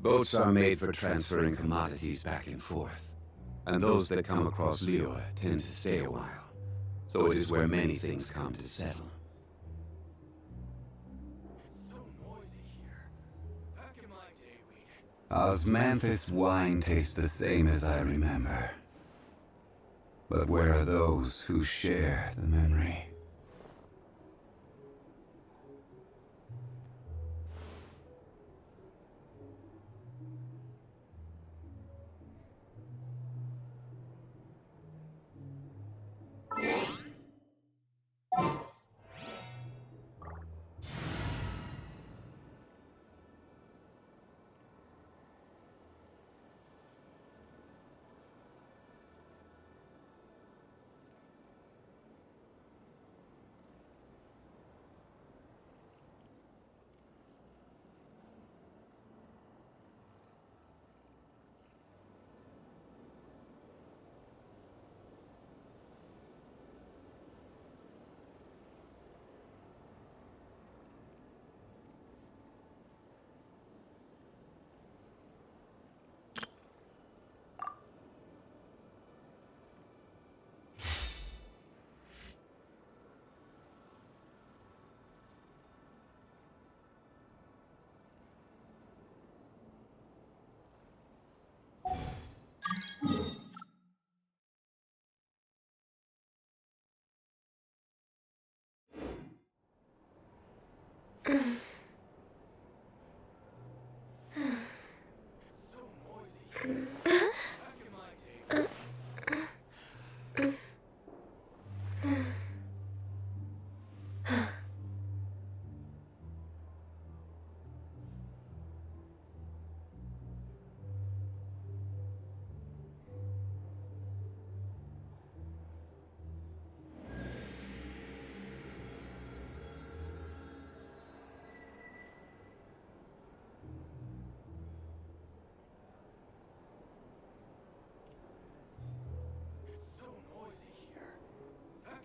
Boats are made for transferring commodities back and forth, and those that come across Lior tend to stay a while, so it is where many things come to settle. It's so noisy here. Back in my day, Osmanthus wine tastes the same as I remember. But where are those who share the memory?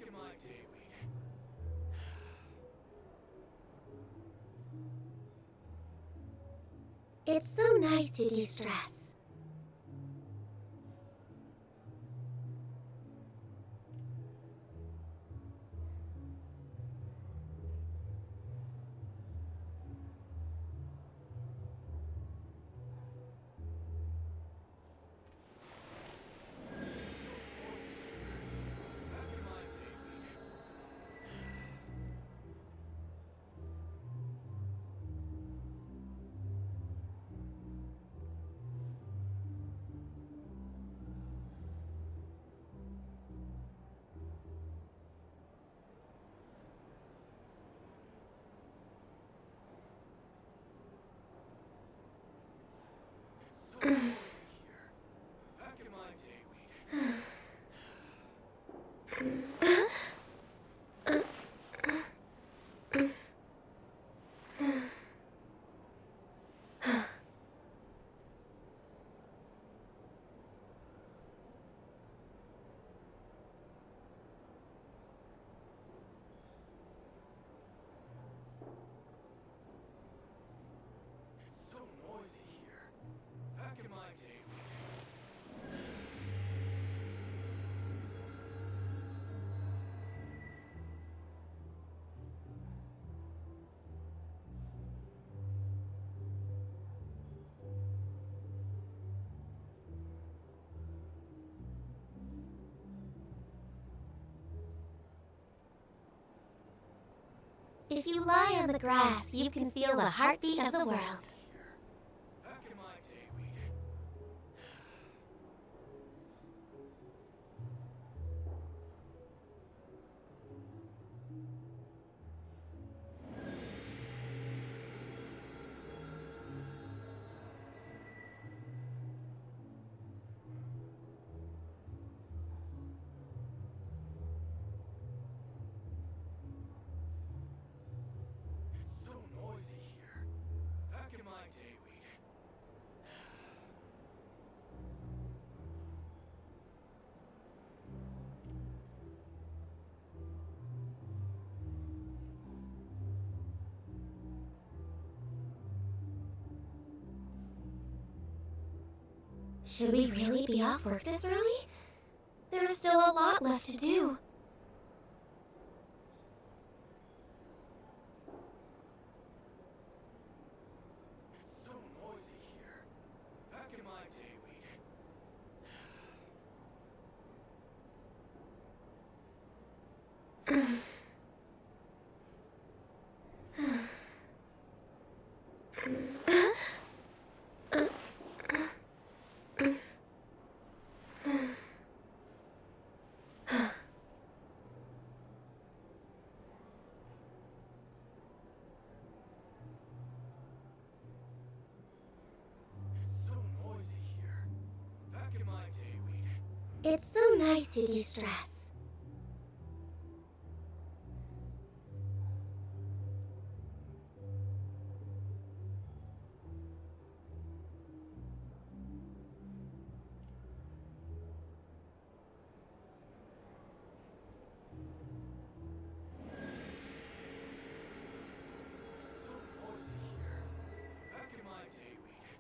in my day, weed. It's so nice to de-stress. Back in my day, weed. So noisy here. Back in my day, weed. It's so noisy here. Back in my day, weed. If you lie on the grass, you can feel the heartbeat of the world. Here. Back in my day, weed. It's so noisy here. Back in my day, weed. Should we really be off work this early? There is still a lot left to do. It's so noisy here. Back in my day, weed. It's so noisy here. Back in my day, weed. It's so nice to de-stress. It's so noisy here. Back in my day, weed.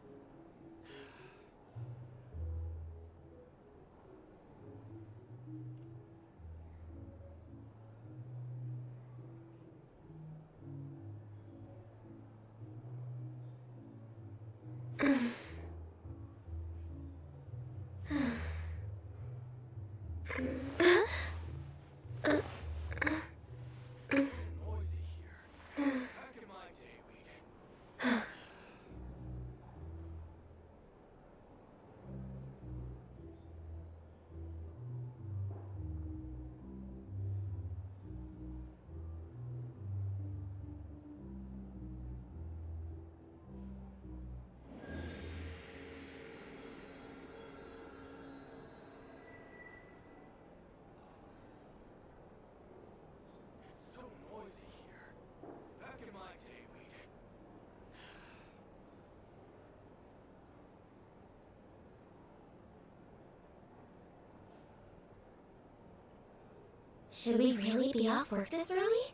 Should we really be off work this early?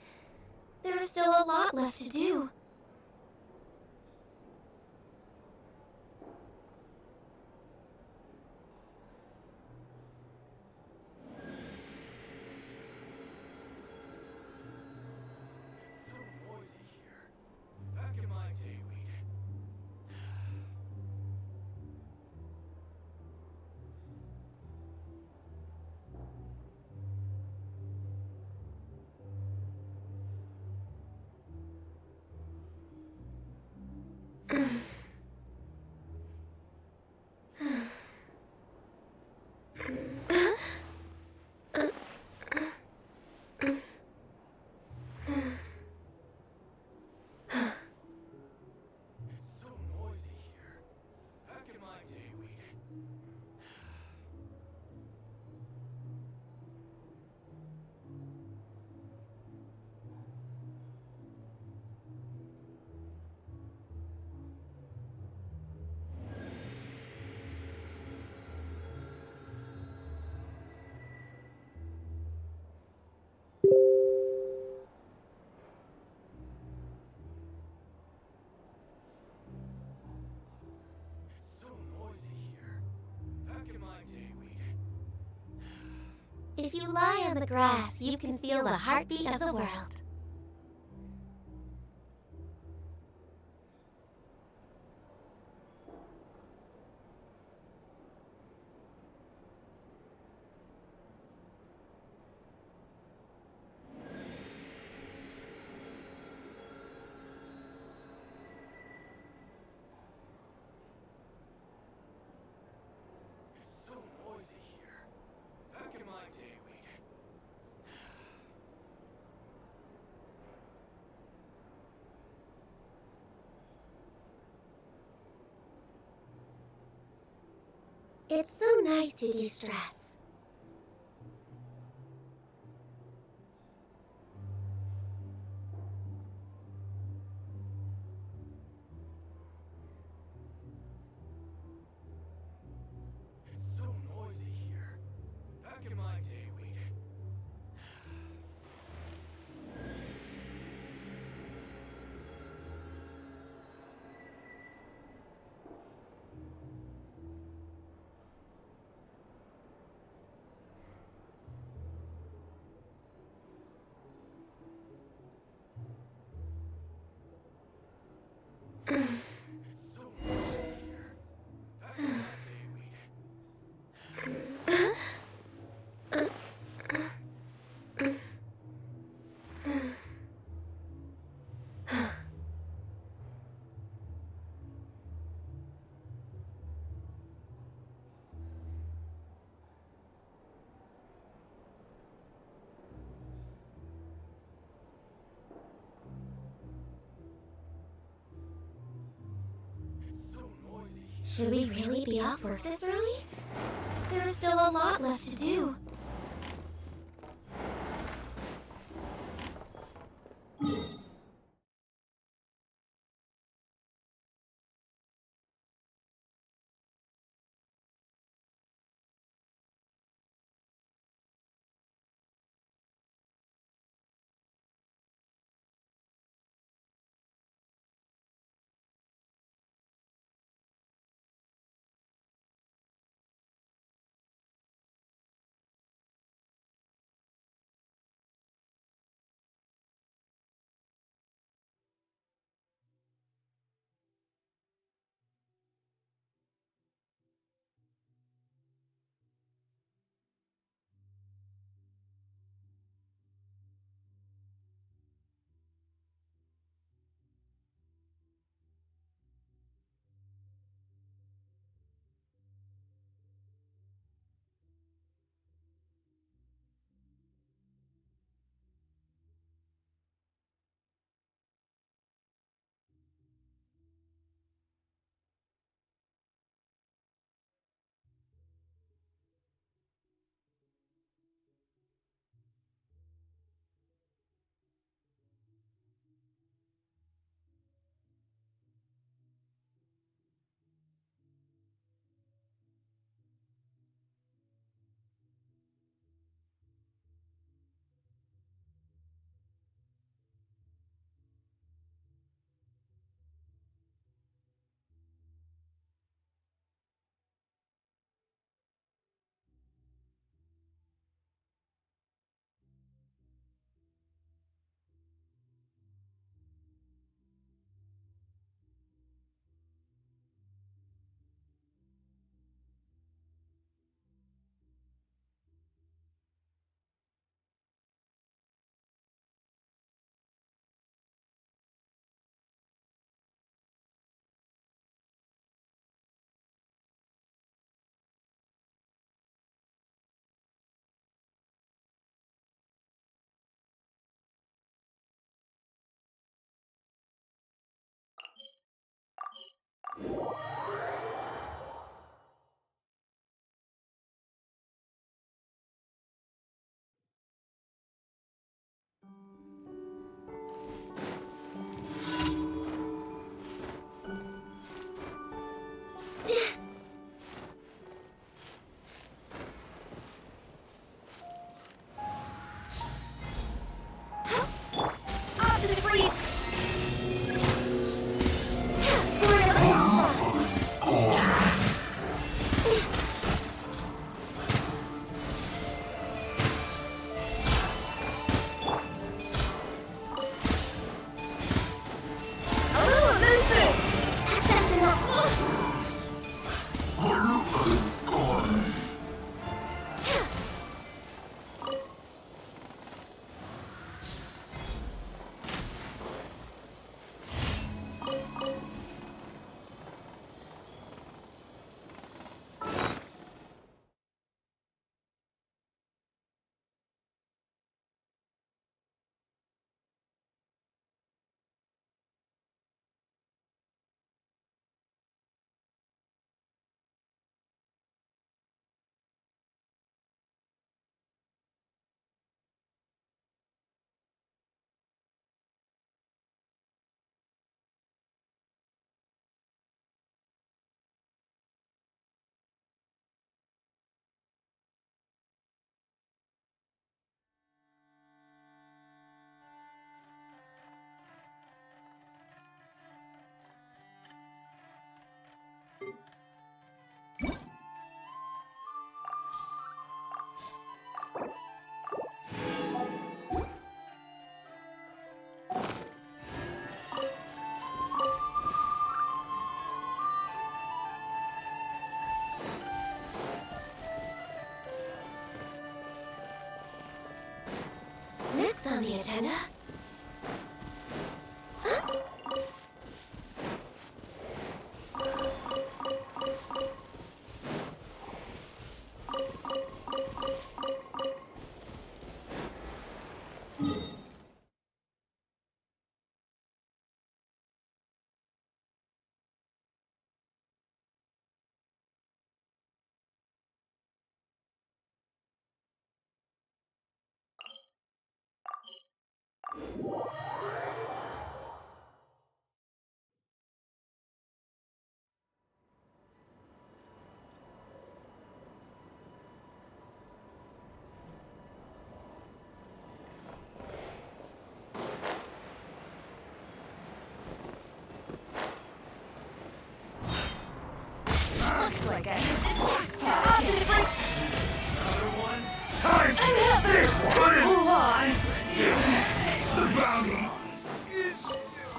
There is still a lot left to do. It's so noisy here. Back in my day, we'd. It's so noisy here. Back in my day, we'd. It's so noisy here. Back in my day, we'd. If you lie on the grass, you can feel the heartbeat of the world. It's so noisy here. Back in my day, we'd. It's so nice to de-stress. It's so noisy here. Back in my day, we'd. It's so noisy here. Back in my day, we'd. It's so noisy here. Should we really be off work this early? There is still a lot left to do. Opposite freeze! Florida ice frost! Oh, moon food! Access denied! Next on the agenda. Looks like I hit the jackpot. Opposite freeze! Another one? Time I'm happy! put it. Move on! The bounty is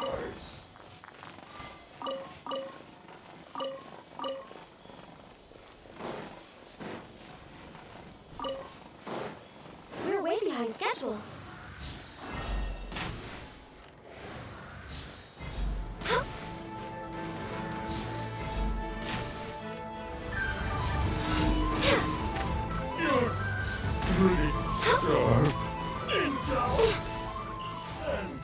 yours. We're way behind schedule. You're pretty star. Intel. Sense.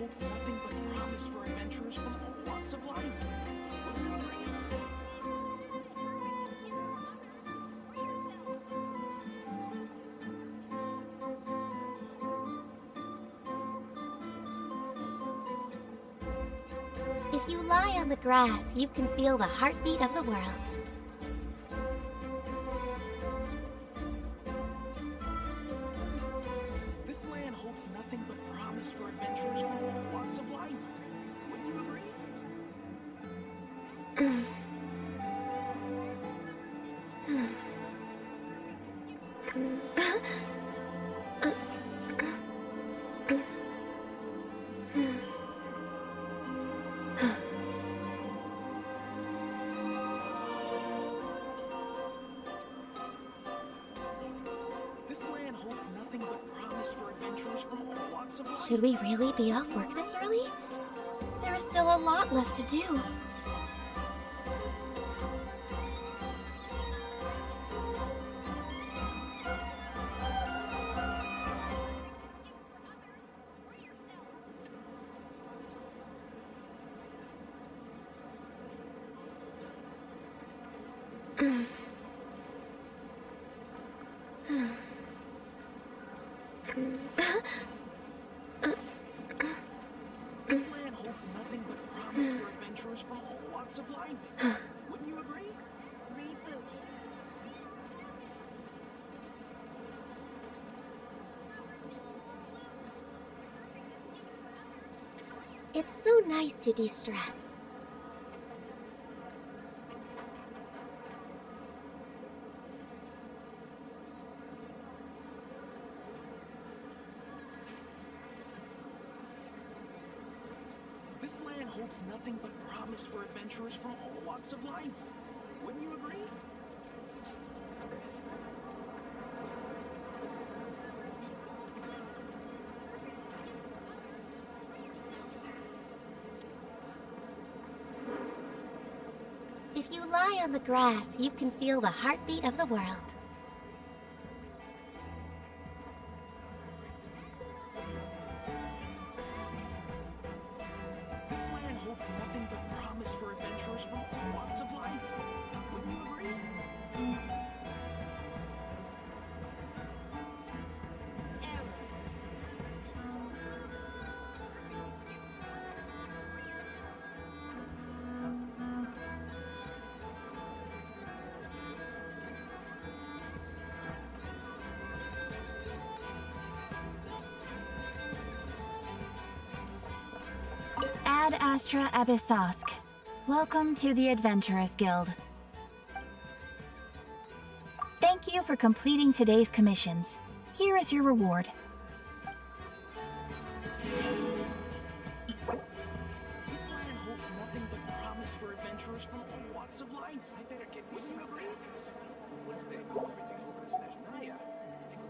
holds nothing but promise for adventurers from all walks of life. Would you agree? If you lie on the grass, you can feel the heartbeat of the world. This land holds nothing but promise for adventurers from all walks of life. Would you agree? This land holds nothing but promise for adventurers from all walks of life. Should we really be off work this early? There is still a lot left to do. This land holds nothing but promise for adventurers from all walks of life. Wouldn't you agree? Rebooting. It's so nice to de-stress. This land holds nothing but promise for adventurers from all walks of life. Wouldn't you agree? If you lie on the grass, you can feel the heartbeat of the world. This land holds nothing but promise for adventurers from all walks of life. Wouldn't you agree? Ad Astra Abyssosk. Welcome to the Adventurers Guild. Thank you for completing today's commissions. Here is your reward. This land holds nothing but promise for adventurers from all walks of life. Wouldn't you agree? Once they throw everything over to Snezhnaya,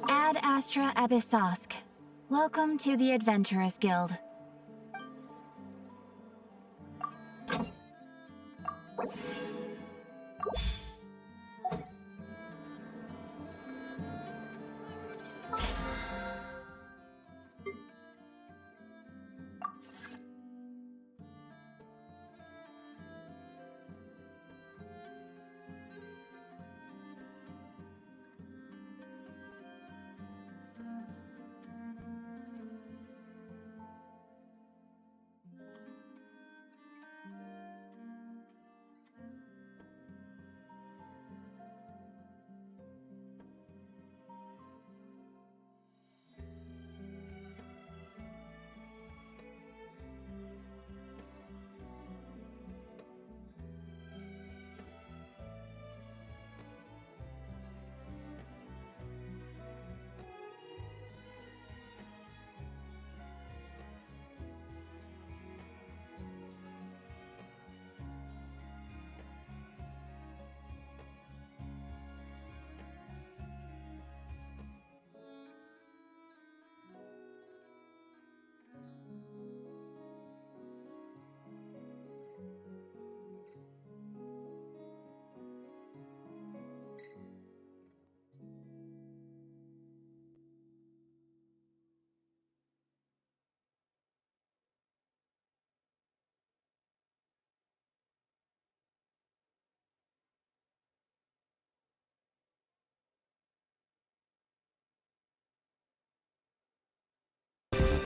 Ad Astra Abyssosk. Welcome to the Adventurers Guild.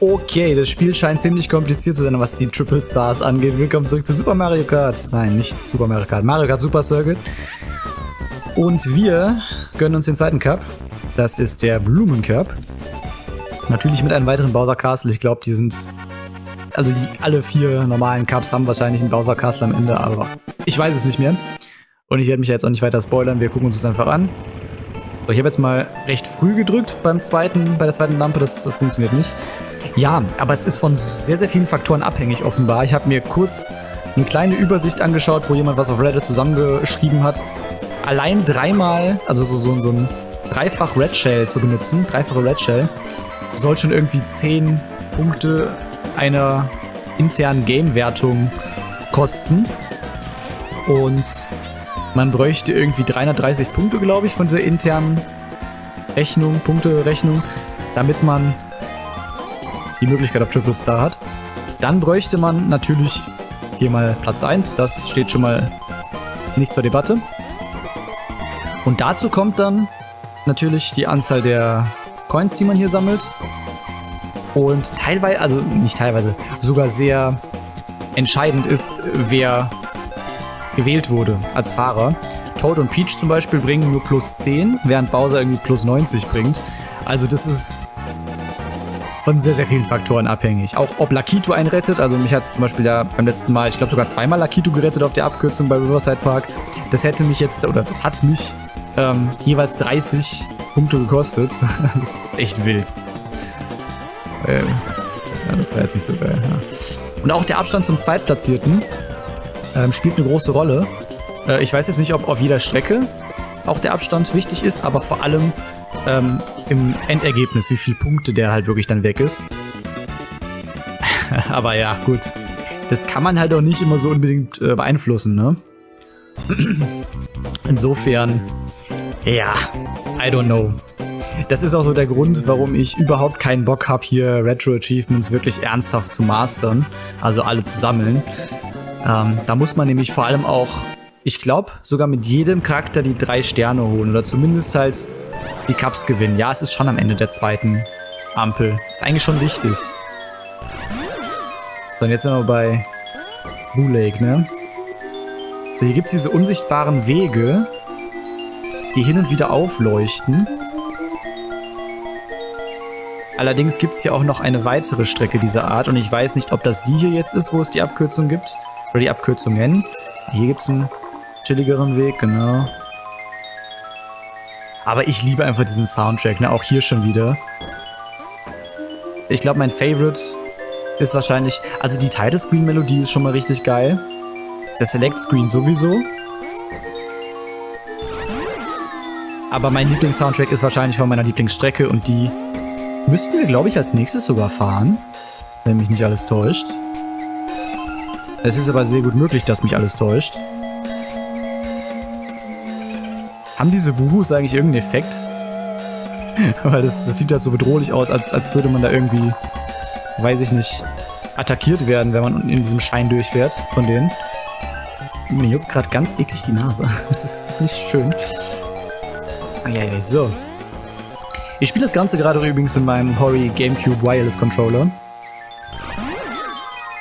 Okay, das Spiel scheint ziemlich kompliziert zu sein, was die Triple Stars angeht. Willkommen zurück zu Super Mario Kart. Nein, nicht Super Mario Kart. Mario Kart Super Circuit. Und wir gönnen uns den zweiten Cup. Das ist der Blumen Cup. Natürlich mit einem weiteren Bowser Castle. Ich glaube, die sind... Also alle 4 normalen Cups haben wahrscheinlich einen Bowser Castle am Ende, aber ich weiß es nicht mehr. Und ich werde mich jetzt auch nicht weiter spoilern. Wir gucken uns das einfach an. So, ich habe jetzt mal recht früh gedrückt bei der zweiten Lampe. Das funktioniert nicht. Ja, aber es ist von sehr, sehr vielen Faktoren abhängig offenbar. Ich habe mir kurz eine kleine Übersicht angeschaut, wo jemand was auf Reddit zusammengeschrieben hat. Allein 3-mal, also so ein dreifach Red Shell zu benutzen, dreifache Red Shell, soll schon irgendwie 10 Punkte einer internen Game-Wertung kosten. Und man bräuchte irgendwie 330 Punkte, glaube ich, von dieser internen Rechnung, Punkte-Rechnung, damit man die Möglichkeit auf Triple Star hat. Dann bräuchte man natürlich hier mal Platz 1. Das steht schon mal nicht zur Debatte. Und dazu kommt dann natürlich die Anzahl der Coins, die man hier sammelt. Und teilweise, also nicht teilweise, sogar sehr entscheidend ist, wer gewählt wurde als Fahrer. Toad und Peach zum Beispiel bringen nur plus 10, während Bowser irgendwie plus 90 bringt. Also das ist von sehr, sehr vielen Faktoren abhängig. Auch ob Lakito einen rettet. Also mich hat zum Beispiel ja beim letzten Mal, ich glaube sogar 2-mal Lakito gerettet auf der Abkürzung bei Riverside Park. Das hätte mich jetzt, oder das hat mich jeweils 30 Punkte gekostet. Das ist echt wild. Ja, das war jetzt nicht so geil. Ja. Und auch der Abstand zum Zweitplatzierten spielt eine große Rolle. Ich weiß jetzt nicht, ob auf jeder Strecke auch der Abstand wichtig ist, aber vor allem im Endergebnis, wie viele Punkte der halt wirklich dann weg ist. Aber ja, gut. Das kann man halt auch nicht immer so unbedingt beeinflussen, ne? Insofern, ja, I don't know. Das ist auch so der Grund, warum ich überhaupt keinen Bock habe, hier Retro-Achievements wirklich ernsthaft zu mastern. Also alle zu sammeln. Da muss man nämlich vor allem auch, ich glaube, sogar mit jedem Charakter die 3 Sterne holen. Oder zumindest halt die Cups gewinnen. Ja, es ist schon am Ende der zweiten Ampel. Ist eigentlich schon wichtig. So, und jetzt sind wir bei Blue Lake, ne? So, hier gibt es diese unsichtbaren Wege, die hin und wieder aufleuchten. Allerdings gibt es hier auch noch eine weitere Strecke dieser Art. Und ich weiß nicht, ob das die hier jetzt ist, wo es die Abkürzung gibt. Oder die Abkürzungen. Hier gibt es einen chilligeren Weg, genau. Aber ich liebe einfach diesen Soundtrack, ne? Auch hier schon wieder. Ich glaube, mein Favorite ist wahrscheinlich... Also die Title-Screen-Melodie ist schon mal richtig geil. Der Select-Screen sowieso. Aber mein Lieblings-Soundtrack ist wahrscheinlich von meiner Lieblingsstrecke. Und die müssten wir, glaube ich, als nächstes sogar fahren. Wenn mich nicht alles täuscht. Es ist aber sehr gut möglich, dass mich alles täuscht. Haben diese Buhus eigentlich irgendeinen Effekt? Weil das sieht halt so bedrohlich aus, als würde man da irgendwie, weiß ich nicht, attackiert werden, wenn man in diesem Schein durchfährt von denen. Mir juckt gerade ganz eklig die Nase. Das ist nicht schön. Okay, so. Ich spiele das Ganze gerade übrigens mit meinem Hori GameCube Wireless Controller.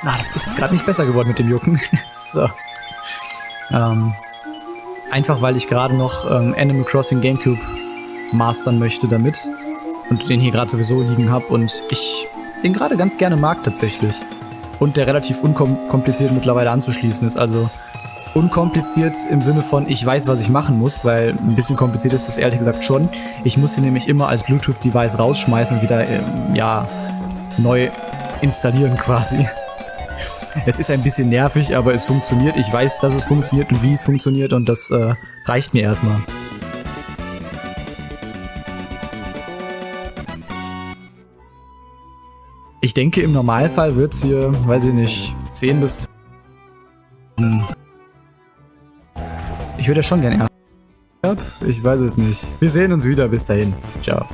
Das ist jetzt gerade nicht besser geworden mit dem Jucken. So. Einfach weil ich gerade noch Animal Crossing GameCube mastern möchte damit. Und den hier gerade sowieso liegen habe. Und ich den gerade ganz gerne mag tatsächlich. Und der relativ unkompliziert mittlerweile anzuschließen ist. Also unkompliziert im Sinne von, ich weiß, was ich machen muss. Weil ein bisschen kompliziert ist das ehrlich gesagt schon. Ich muss sie nämlich immer als Bluetooth-Device rausschmeißen und wieder ja, neu installieren quasi. Es ist ein bisschen nervig, aber es funktioniert. Ich weiß, dass es funktioniert und wie es funktioniert und das reicht mir erstmal. Ich denke, im Normalfall wird es hier, weiß ich nicht, 10 bis... Ich würde ja schon gerne... Ich weiß es nicht. Wir sehen uns wieder. Bis dahin. Ciao.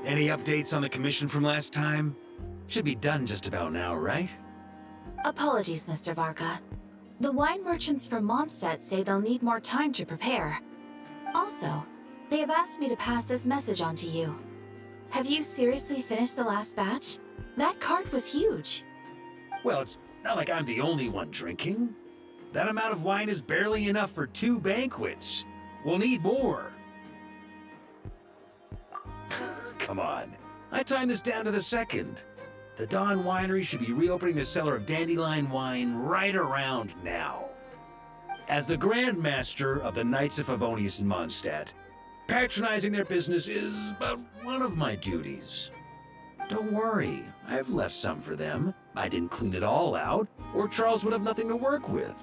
Any updates on the commission from last time? Should be done just about now, right? Apologies, Mr. Varka. The wine merchants from Mondstadt say they'll need more time to prepare. Also, they have asked me to pass this message on to you. Have you seriously finished the last batch? That cart was huge. Well, it's not like I'm the only one drinking. That amount of wine is barely enough for 2 banquets. We'll need more. Come on. I timed this down to the second. The Dawn Winery should be reopening the cellar of Dandelion wine right around now. As the Grand Master of the Knights of Favonius in Mondstadt, patronizing their business is about one of my duties. Don't worry, I've left some for them. I didn't clean it all out, or Charles would have nothing to work with.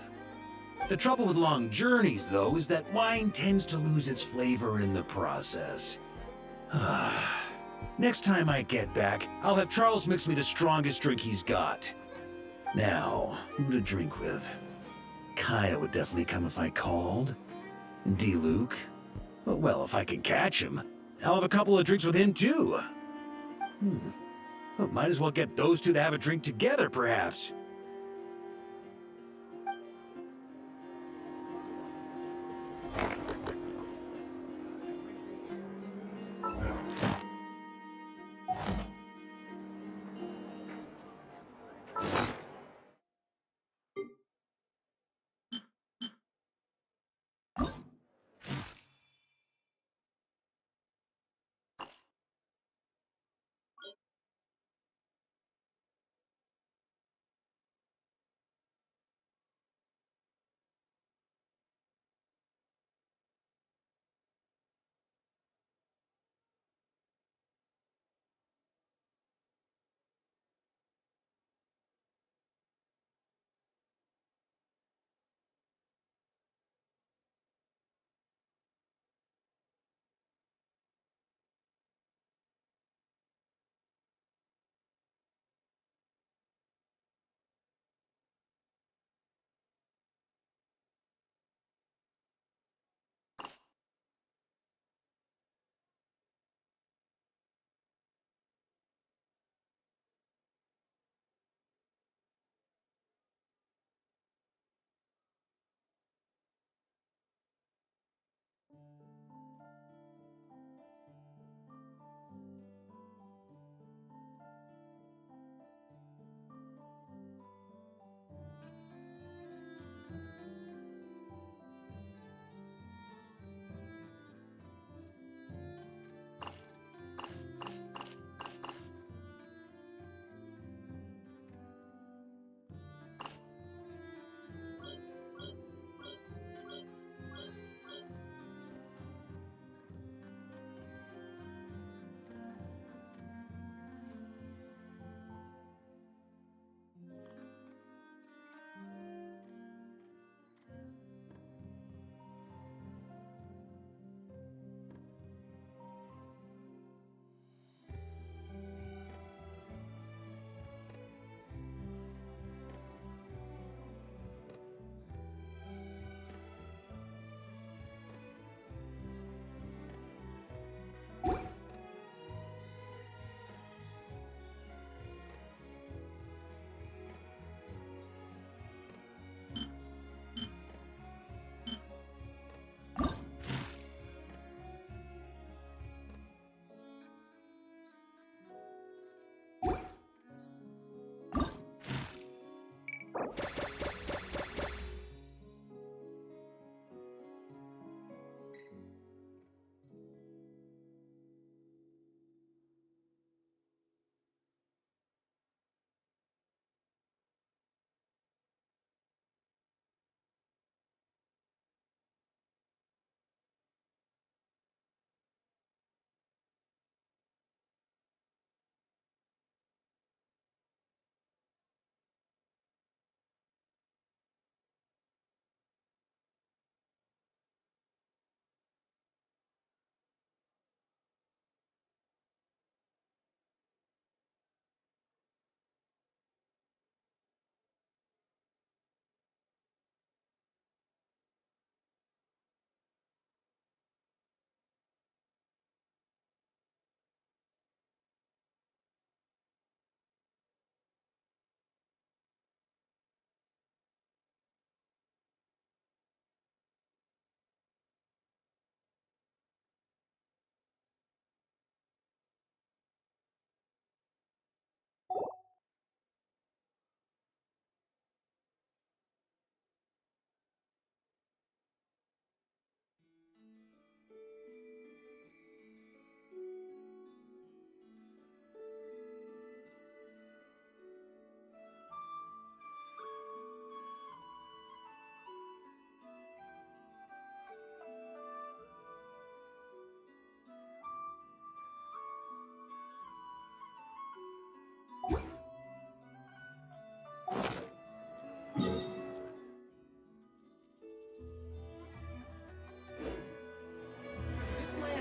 The trouble with long journeys, though, is that wine tends to lose its flavor in the process. Next time I get back, I'll have Charles mix me the strongest drink he's got. Now, who to drink with? Kaya would definitely come if I called. And D-Luke? Well, if I can catch him, I'll have a couple of drinks with him, too. Well, might as well get those two to have a drink together, perhaps.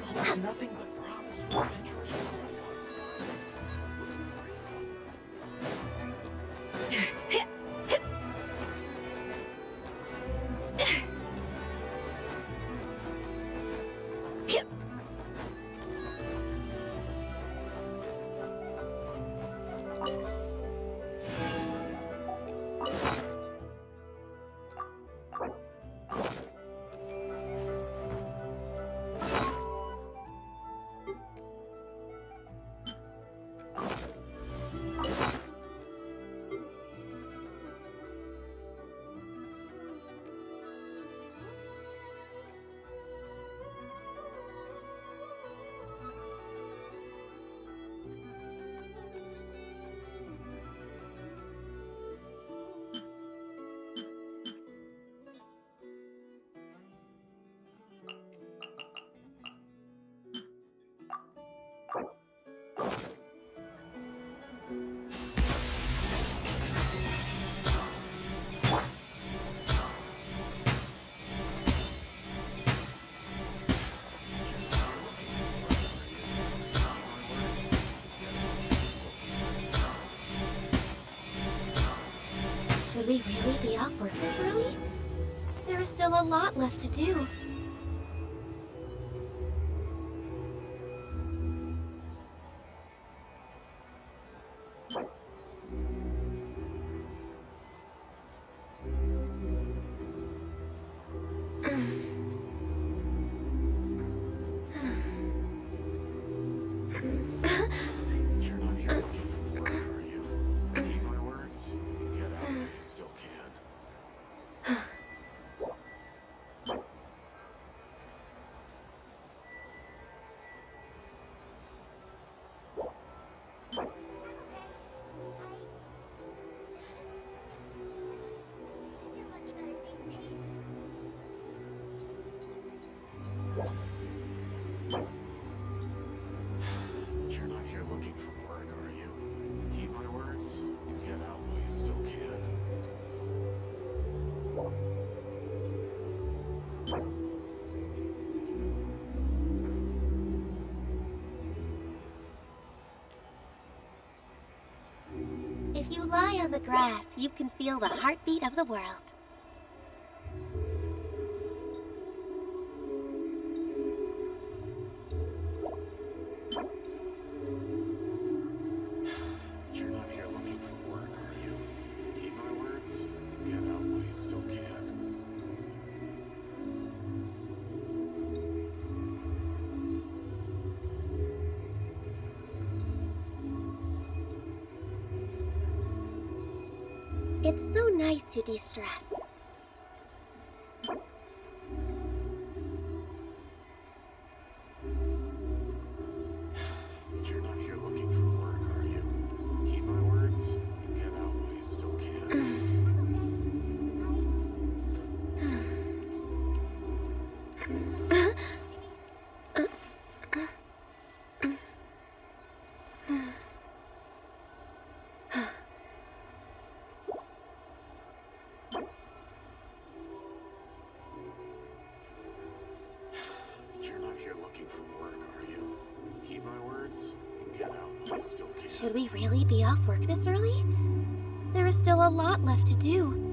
holds nothing but promise for adventurers. Should we really be off work this early? There is still a lot left to do. You're not here looking for work, are you? Heed my words? Get out while you still can. You're not here looking for work, are you? Heed my words? Get out while you still can. If you lie on the grass, you can feel the heartbeat of the world. You're not here looking for work, are you? Heed my words? Get out while you still can. It's so nice to de-stress. You're not here looking for work, are you? Heed my words? Get out while you still can. You're not here looking for work, are you? Heed my words? Get out while you still can. Should we really be off work this early? There is still a lot left to do.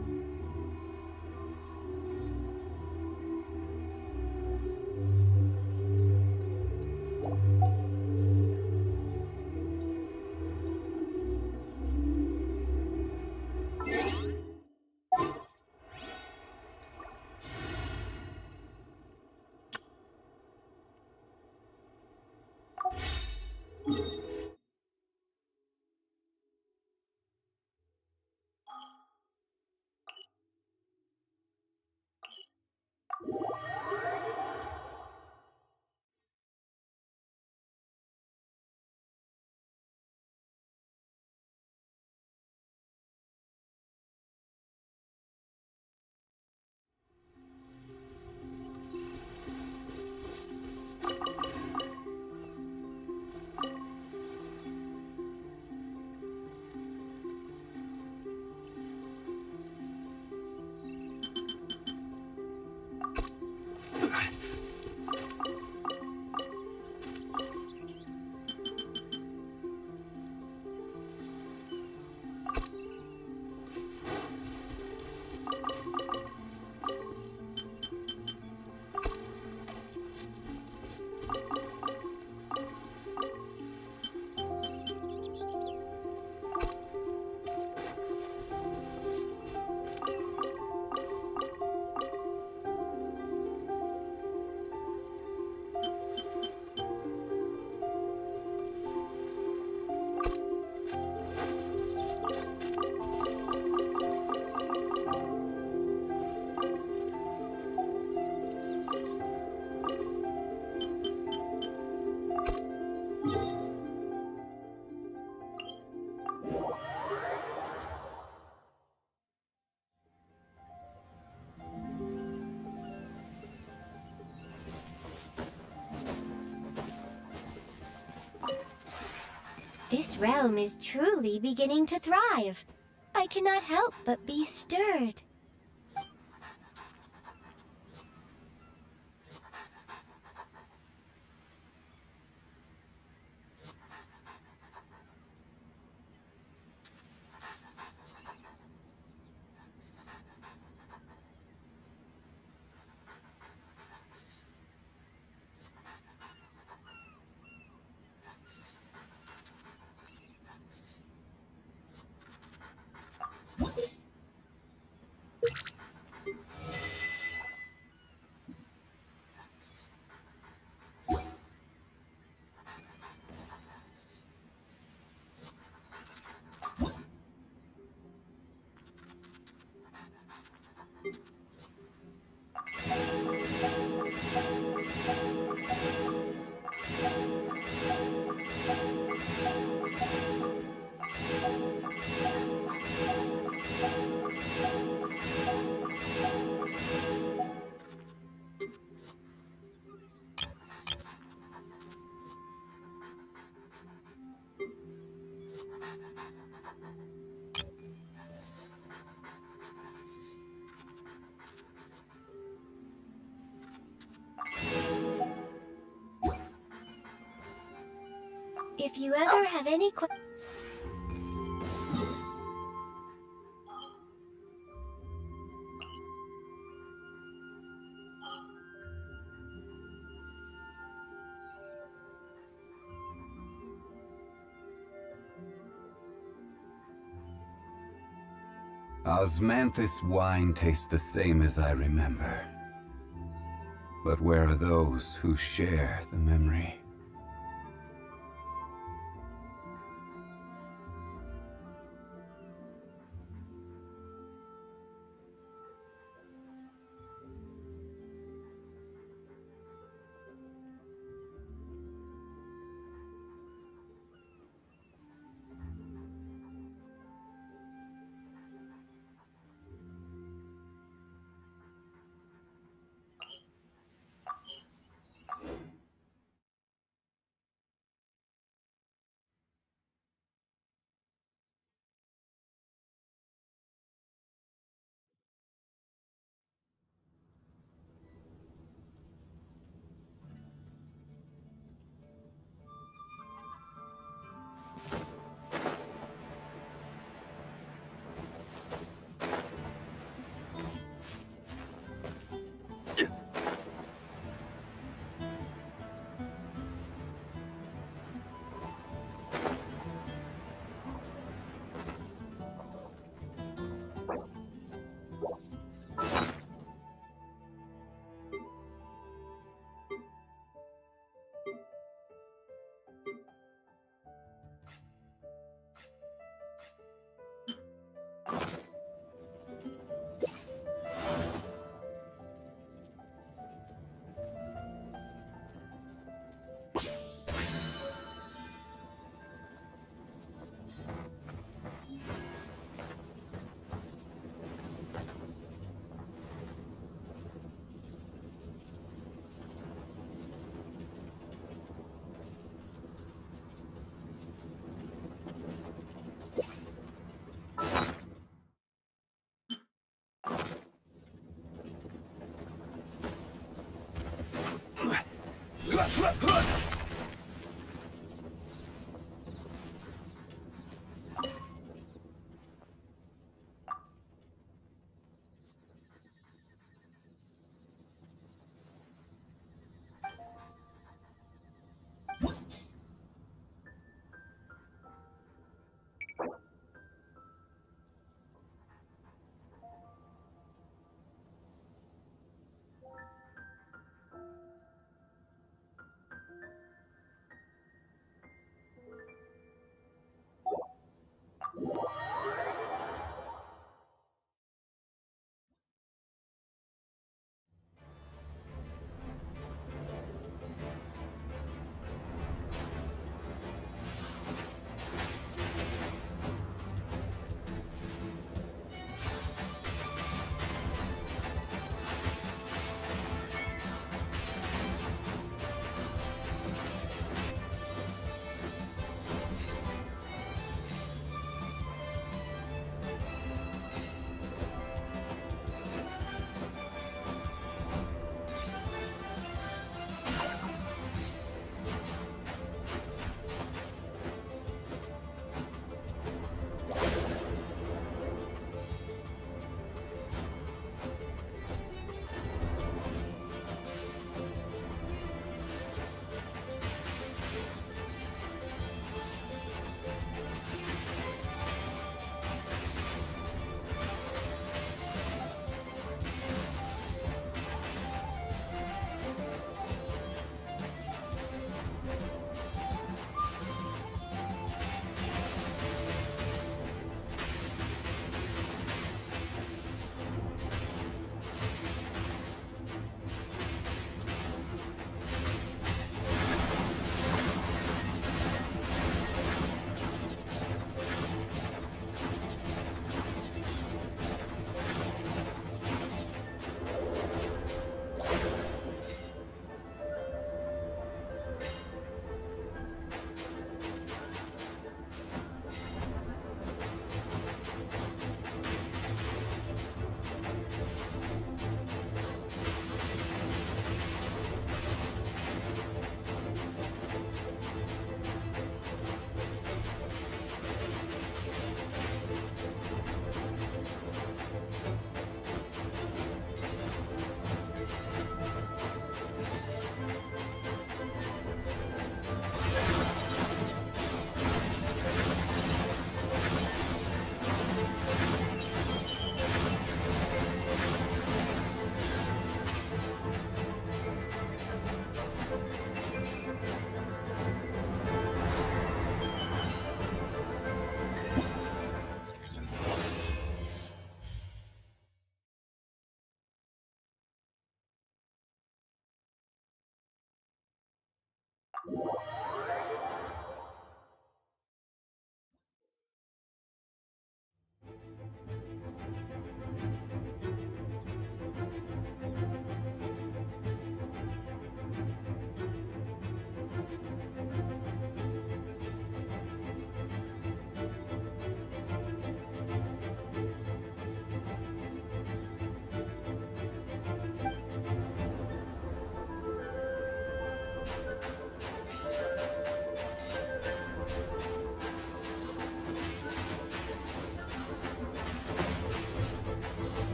This realm is truly beginning to thrive. I cannot help but be stirred. If you ever have any questions... Osmanthus wine tastes the same as I remember. But where are those who share the memory?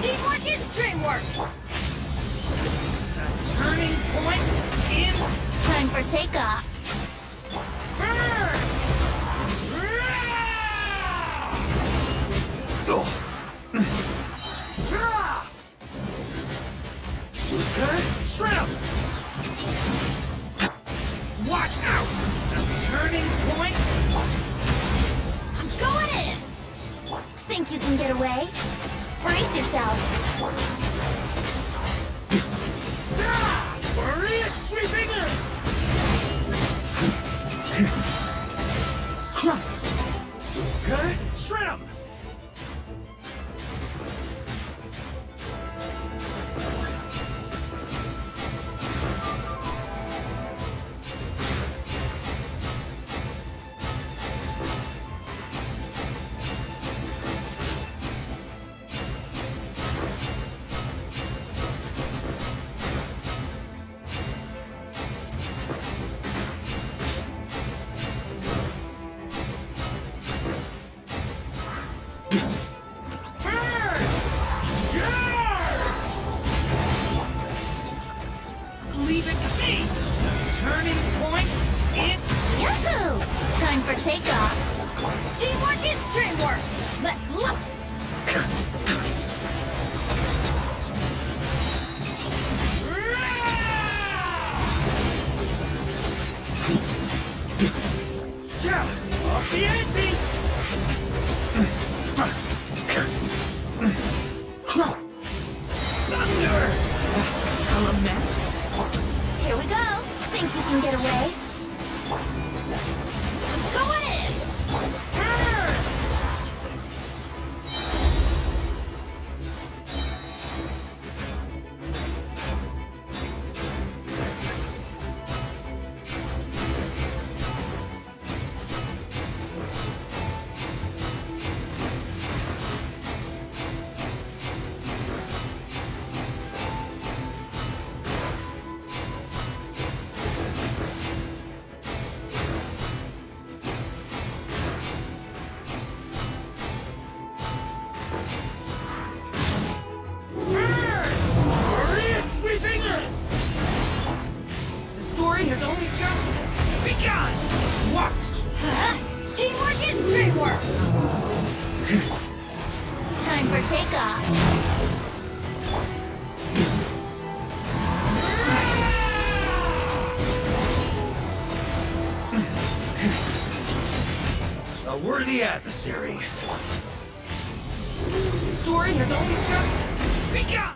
Teamwork is dreamwork! Turning point in Time for takeoff. burn! Okay, shrimp! Watch out! Turning point! I'm going in! Think you can get away? Brace yourself. Maria sweeping in! Okay, shrimp! Leave it to me! Turning point in... Yahoo! Time for takeoff. Teamwork is dreamwork! Let's look! Off the ante! Thunder! Element? Here we go. Think you can get away? I'm going in! Burn! The story has only just begun! What? Teamwork is dreamwork! Time for takeoff. A worthy adversary. The story has only just begun!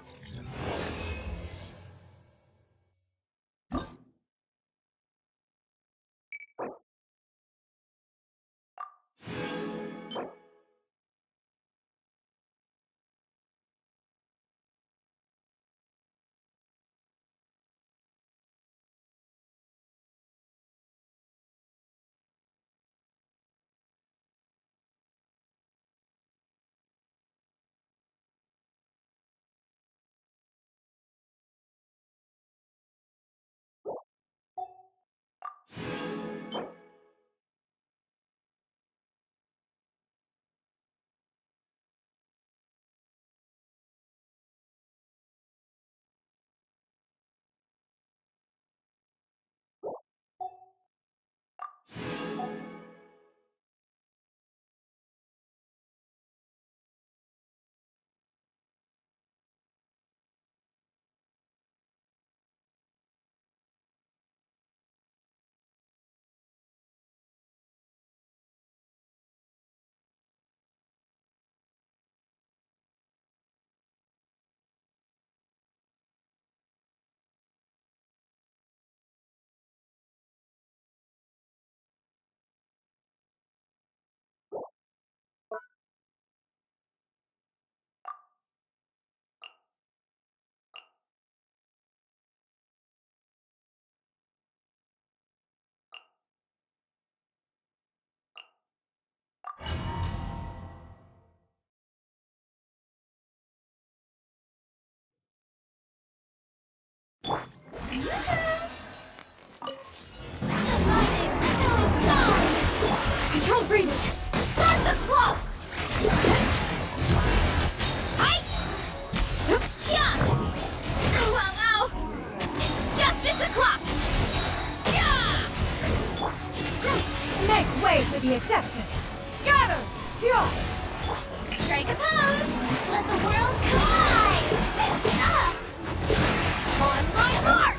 Control breathing. Start the flow. Hi. Yeah. Ow. It's justice o'clock. Yeah. Make way for the Adeptus! Scatter! Yeah! Strike a pose. Let the world collide. On my mark.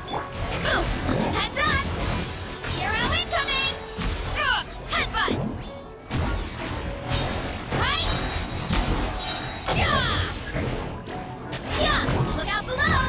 Boost. Heads up. Hero incoming. Headbutt. Hi. Yeah. Look out below.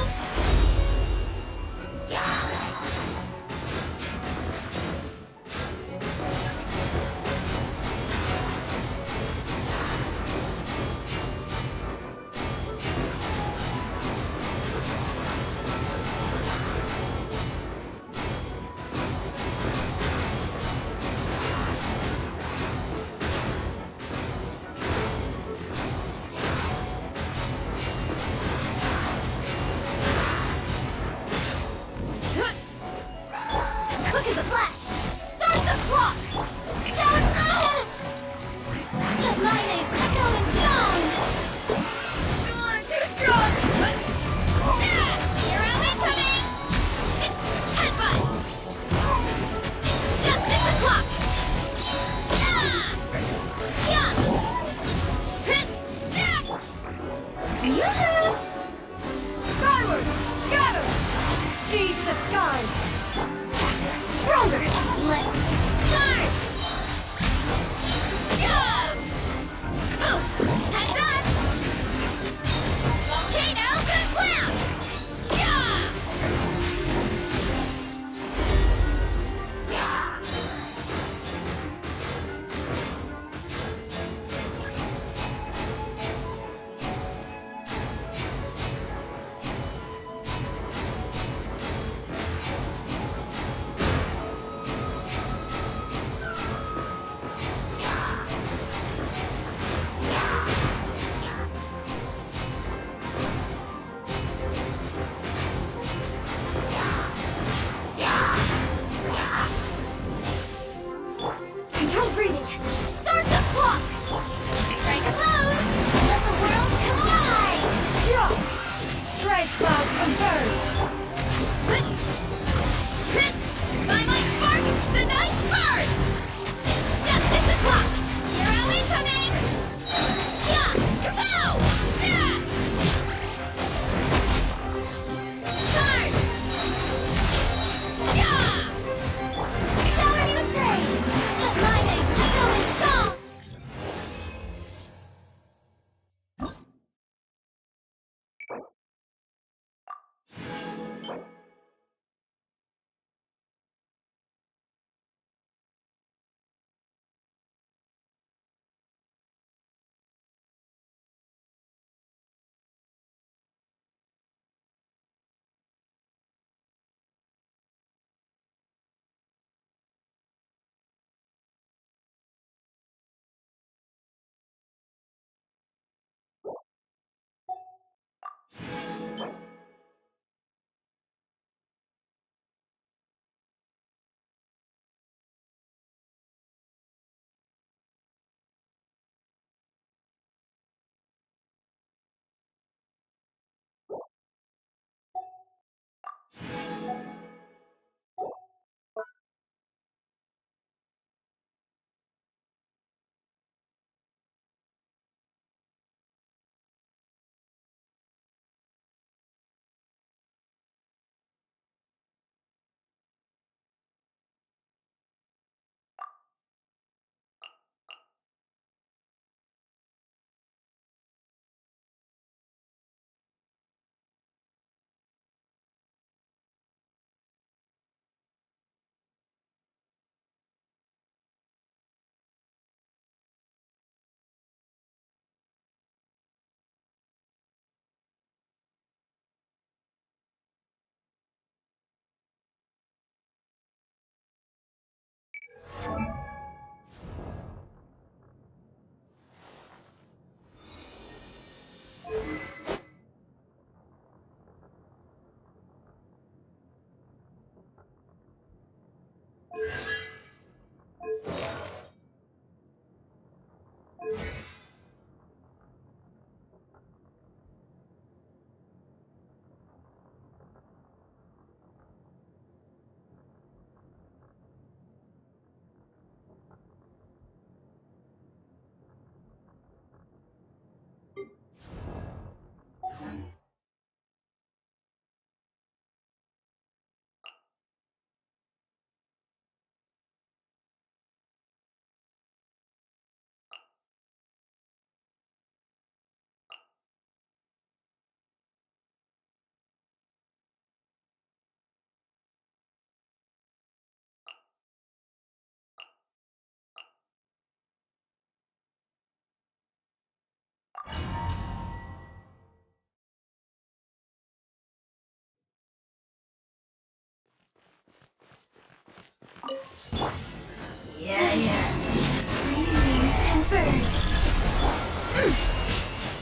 Converge.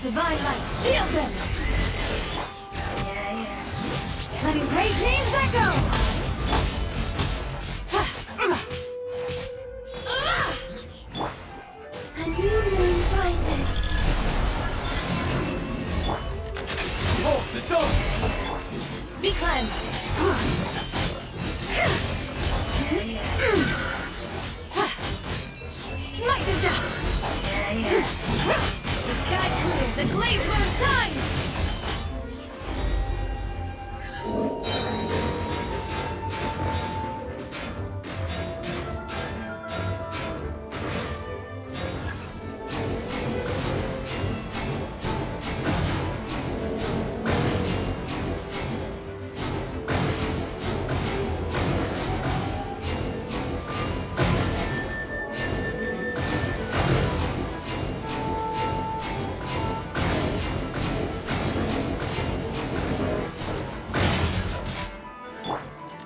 Divine light, shield them. Letting great names echo. A new moon rises. Behold the dawn! Be cleansed. Smite the dust. The sky clear, the glazed moon shines.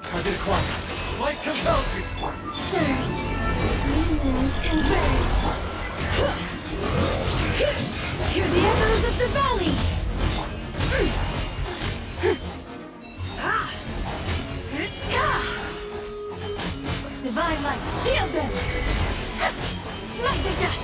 Target acquired. Light compels you! Surge. New moons converge. Hear the echoes of the valley. Divine light, shield them. Smite the dust.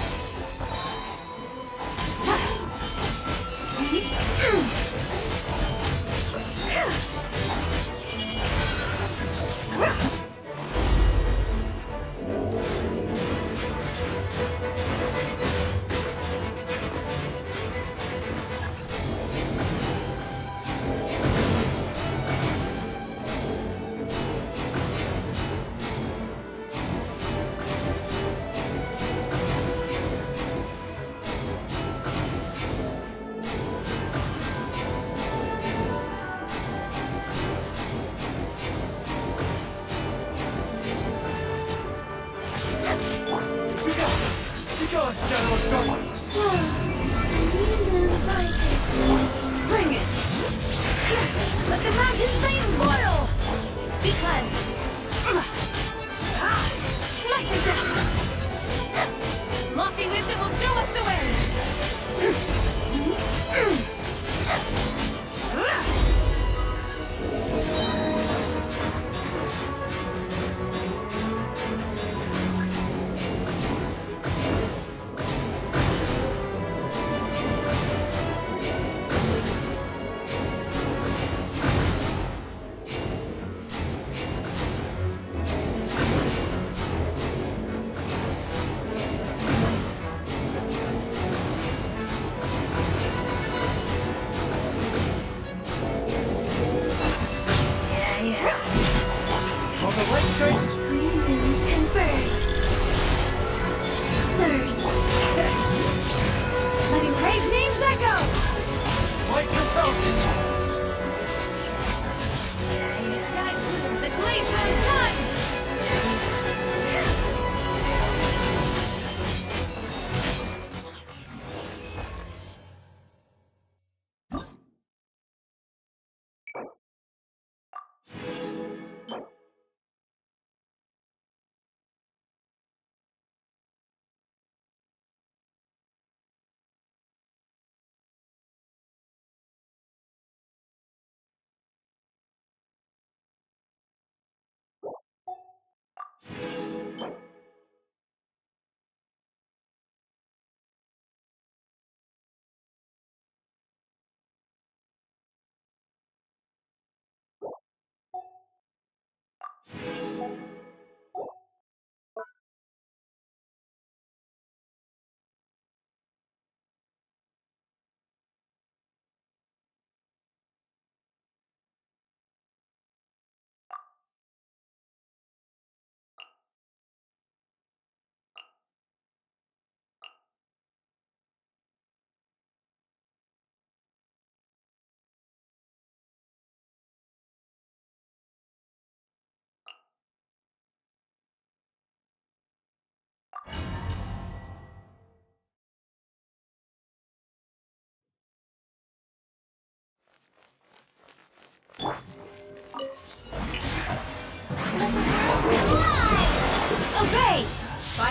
Gone, Shadow of Darkness! A new moon rises. Bring it! Let the mountain flames boil! Be cleansed! Smite the dust! Lofty wisdom will show us the way!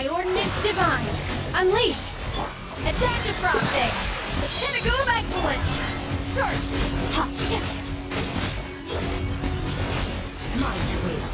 By Ordinance Divine, unleash! Adaptive Frosting! Pinnacle of Excellence! Start! Ha! Yeah. Mind wheel.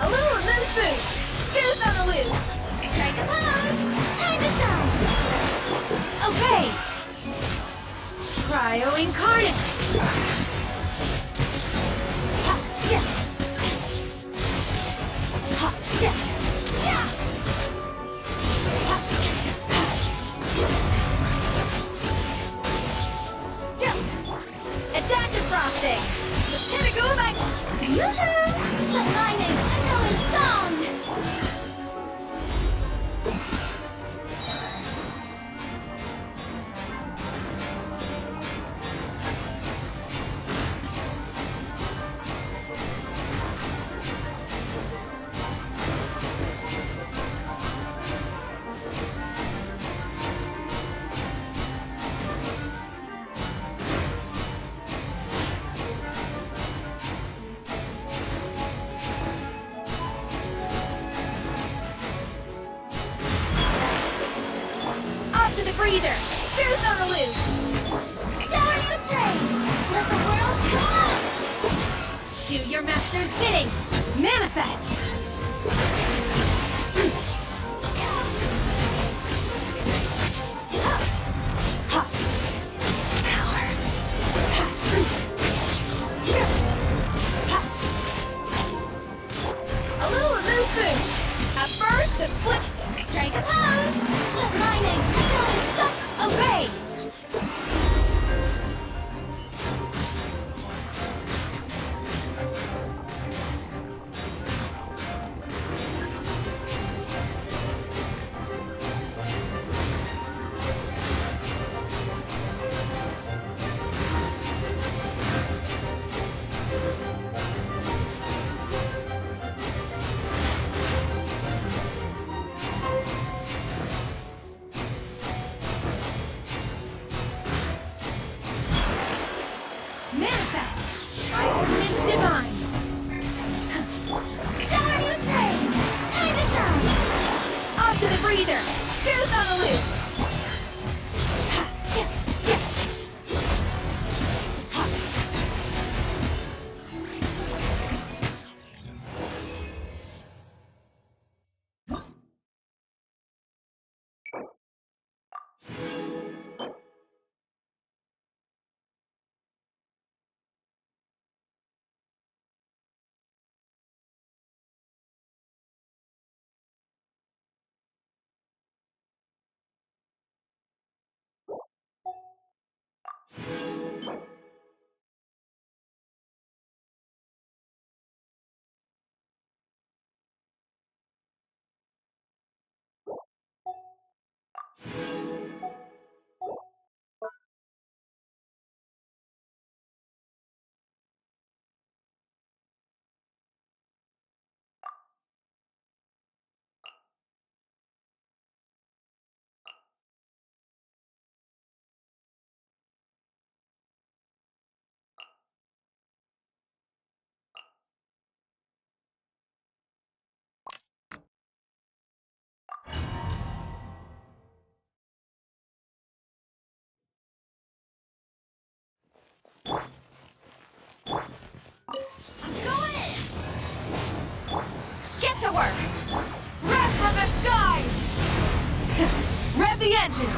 A little loose boosh! Fuse on the loose! Strike a pose! Time to shine! Okay! Cryo Incarnate! Ha! Yeah! Ha! Yeah! Yeah! Ha! Yeah! A dash of frosting! The pinnacle of excellence! Yoo-hoo! Let lightning echo in song! To the breather! Screws on the loose! Shower you with praise! Let the world come on! Do your master's bidding! Manifest! Ha! Power! A little loose boosh! A burst of flip! Strike a pose! Let lightning echo in song! Obey! Manifest! By Ordinance Divine! Shower you with praise! Time to shine! Off to the breather! Screws on the loose! Ha! Yeah! Yeah! Ha! the engines!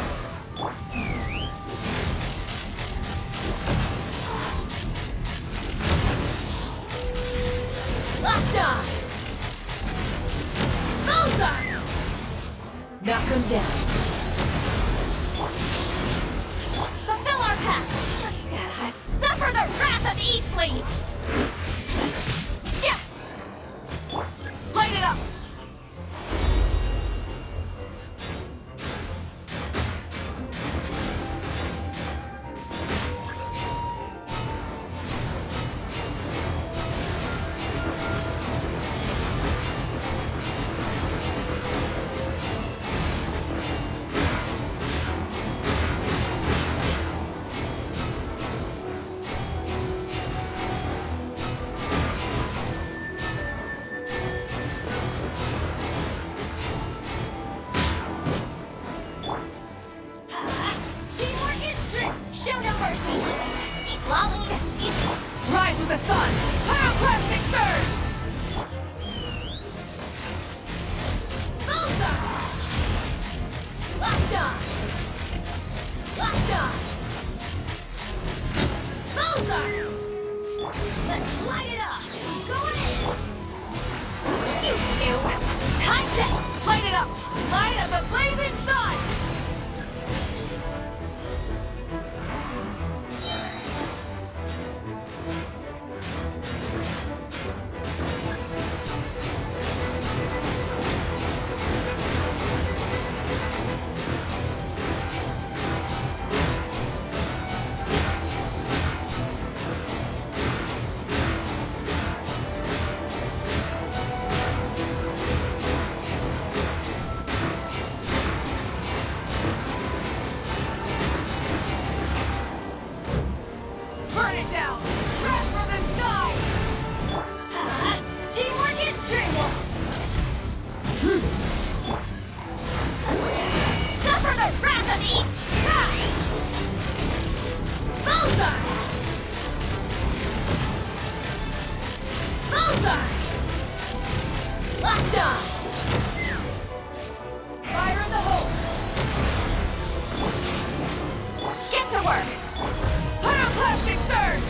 Lolly, Rise with the sun! Pyroclastic surge! Bullseye! Locked on! Locked on! Bullseye! Let's light it up! Going in! You two! Time to light it up! Light up the blazing sun! Burn it down! Wrath from the sky! Teamwork is dreamwork! Suffer the wrath of each sky! Bullseye! Bullseye! Locked on! Fire in the hole! Get to work! Pyroclastic surge!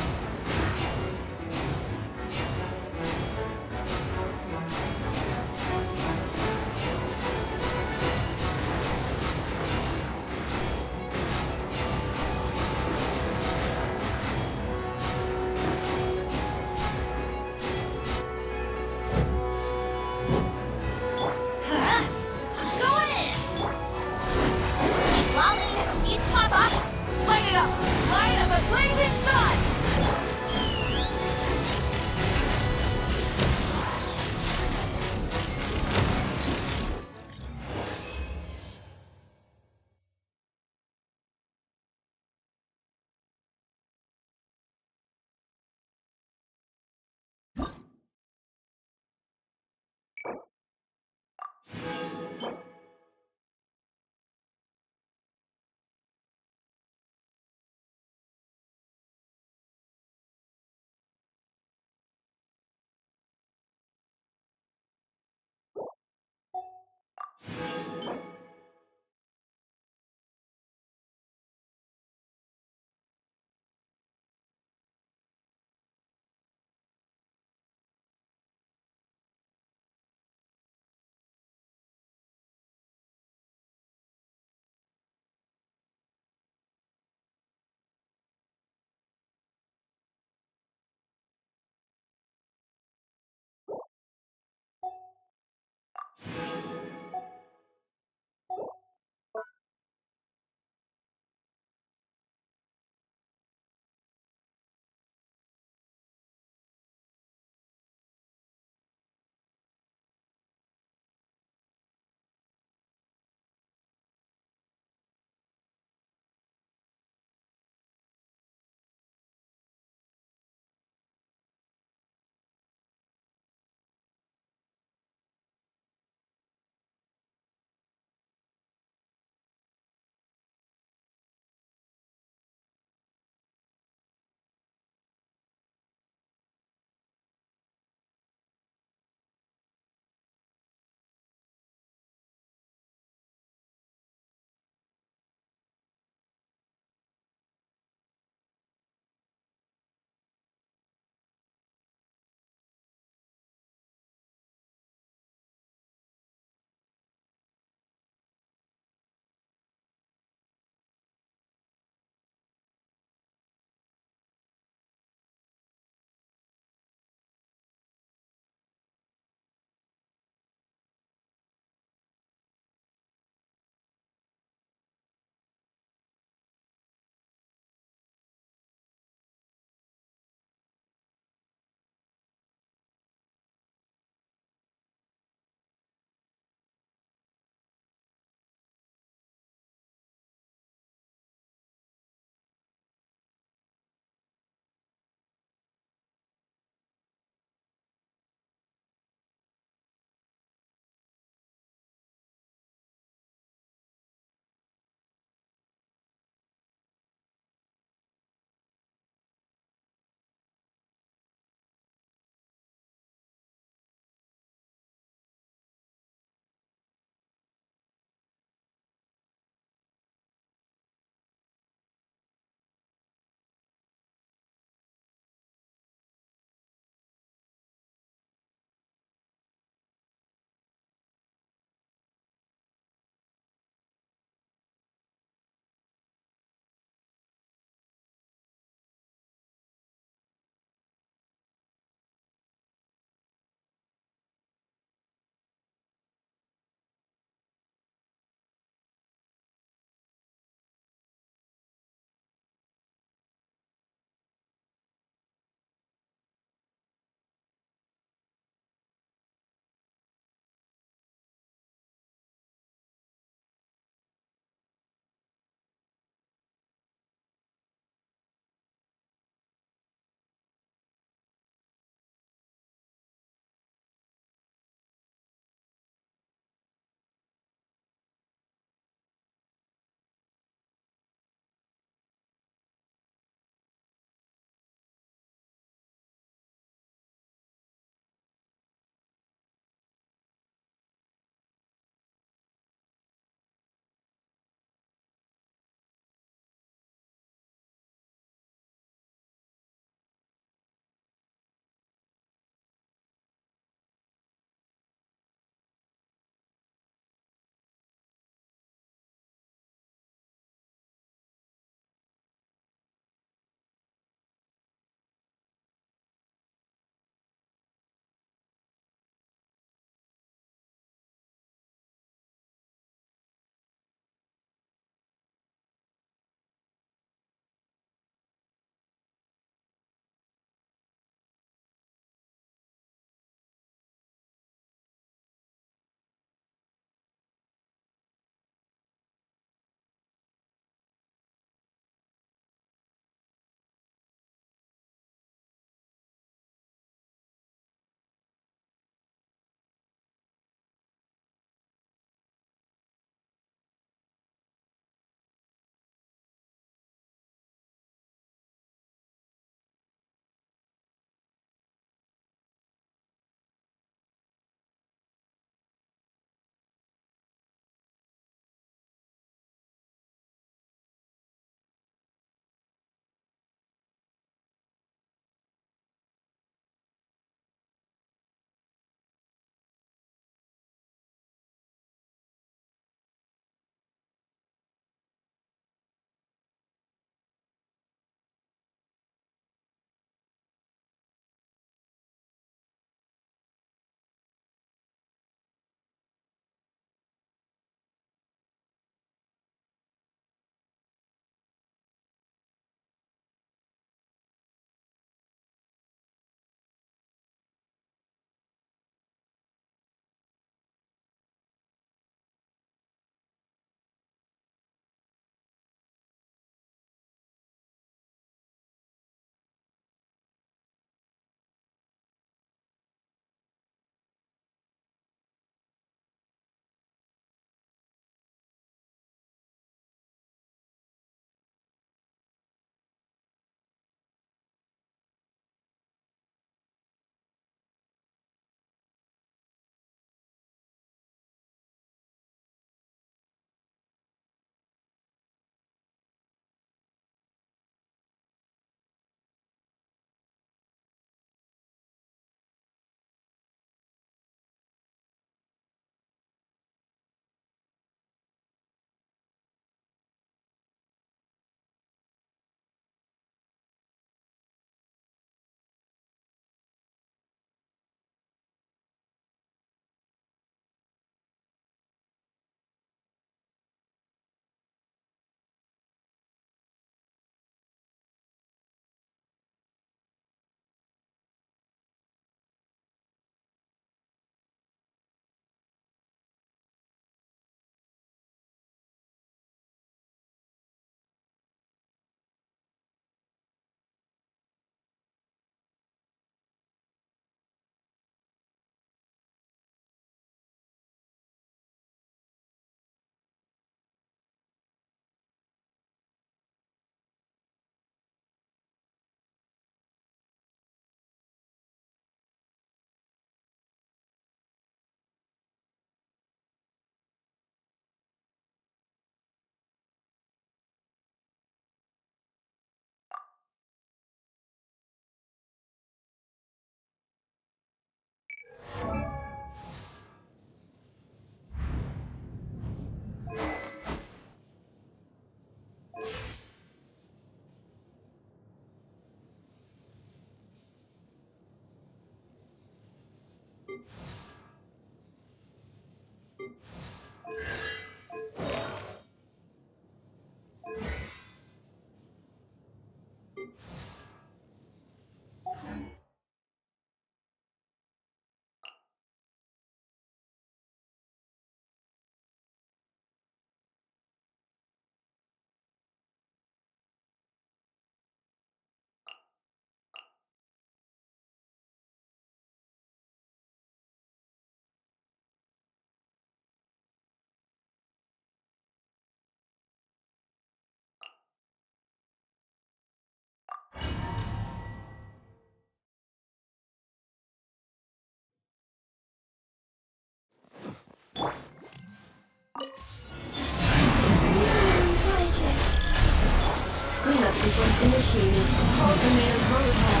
sequence initiated. Ultimatum protocol.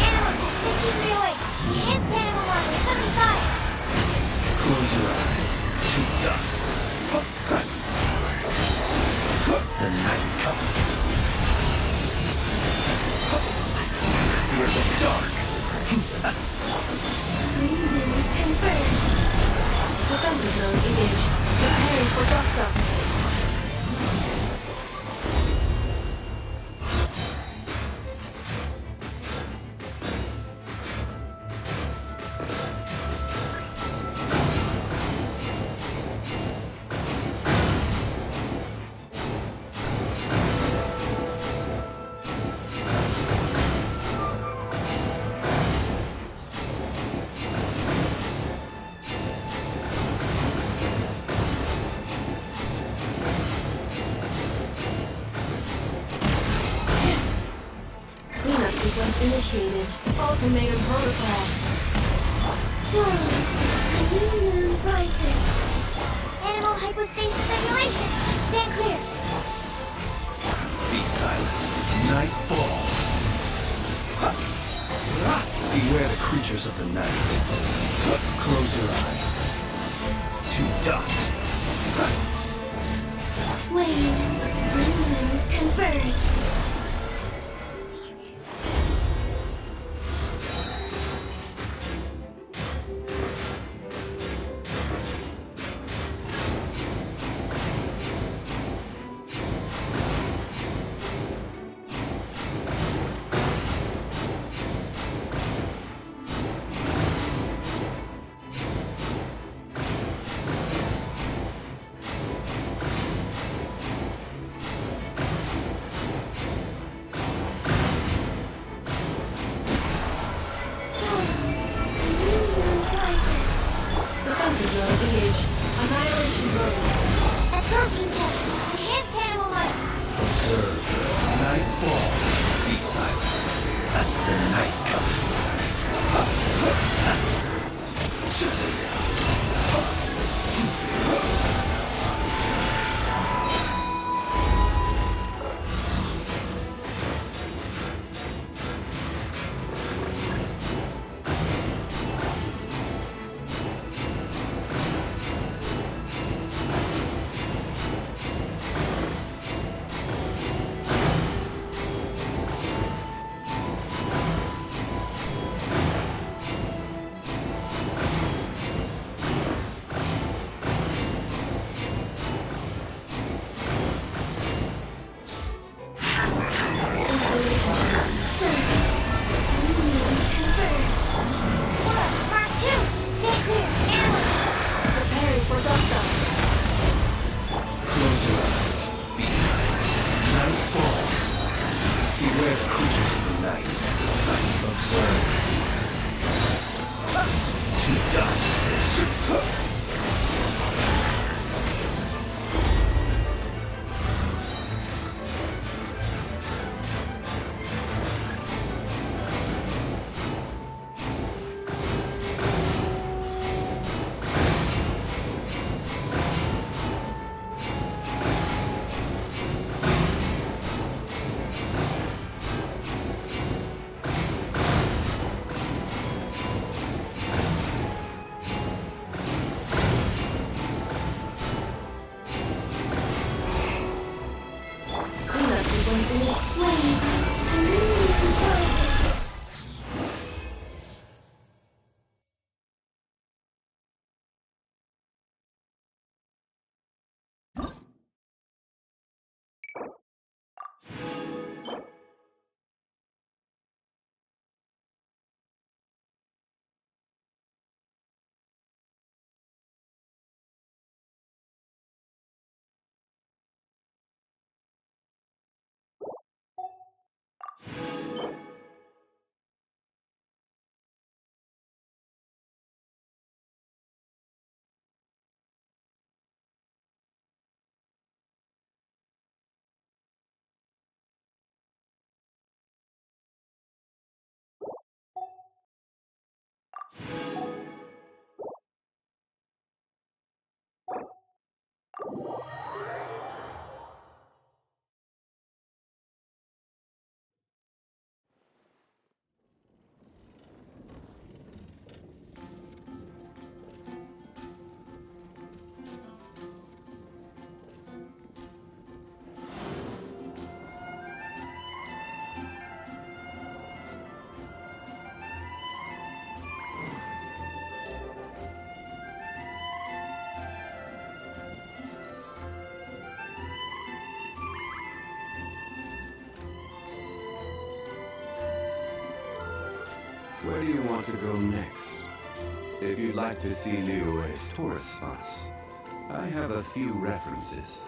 Animal tech 5308. Enhanced animal model 75. Close your eyes. To dust. The night comes. Fear the dark. Green moon converge. Defensive mode engaged. Preparing for dust up. Cleanup sequence initiated. Ultimatum protocol. The new moon rises. Animal hypostasis simulation. Stand clear. Be silent. Night falls. Beware the creatures of the night. Close your eyes. To dust. Wave. Blue moons converge. Defensive mode engaged. Annihilation mode. Absorption test. Enhanced animal model. Observe. Night falls. Be silent. The night comes. Mark 2. Stay clear. Animal tech. Preparing for dust up. Close your eyes. Be silent. Night falls. Beware the creatures of the night. Observe. To dust. Cleanup sequence initiated. Where do you want to go next? If you'd like to see Liyue's tourist spots, I have a few references.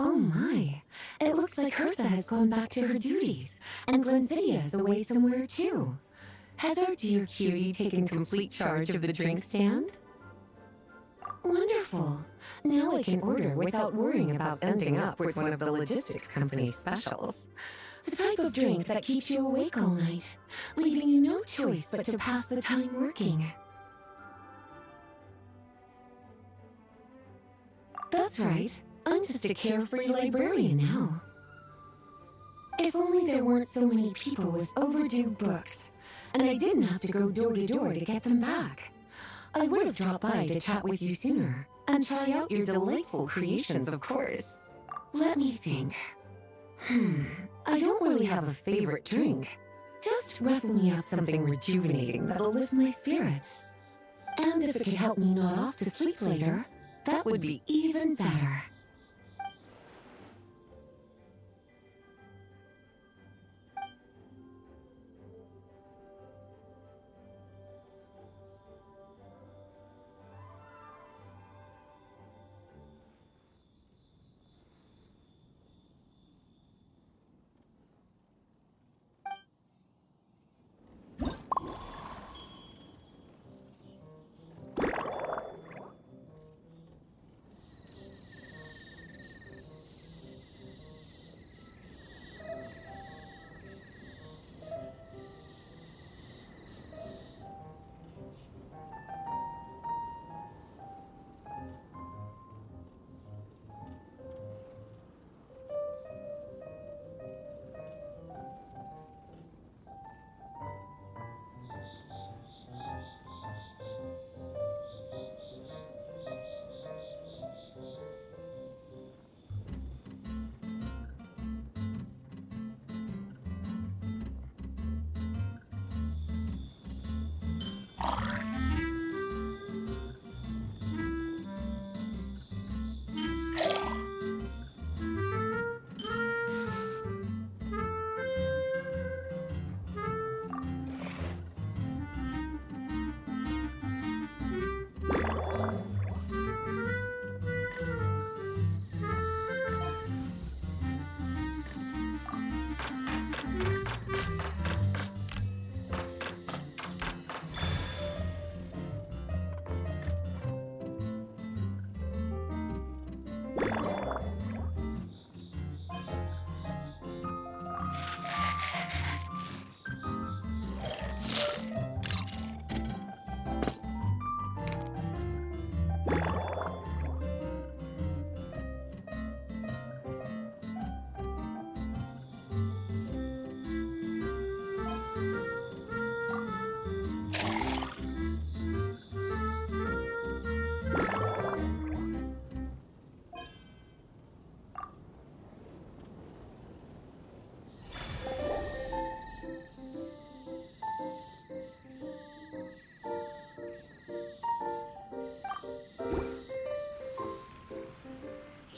Oh my, it looks like Hertha has gone back to her duties, and Glenfidia is away somewhere too. Has our dear cutie taken complete charge of the drink stand? Wonderful. Now I can order without worrying about ending up with one of the logistics company's specials. The type of drink that keeps you awake all night, leaving you no choice but to pass the time working. That's right. I'm just a carefree librarian now. If only there weren't so many people with overdue books, and I didn't have to go door to door to get them back. I would have dropped by to chat with you sooner, and try out your delightful creations, of course. Let me think. I don't really have a favorite drink. Just rustle me up something rejuvenating that'll lift my spirits. And if it could help me nod off to sleep later, that would be even better.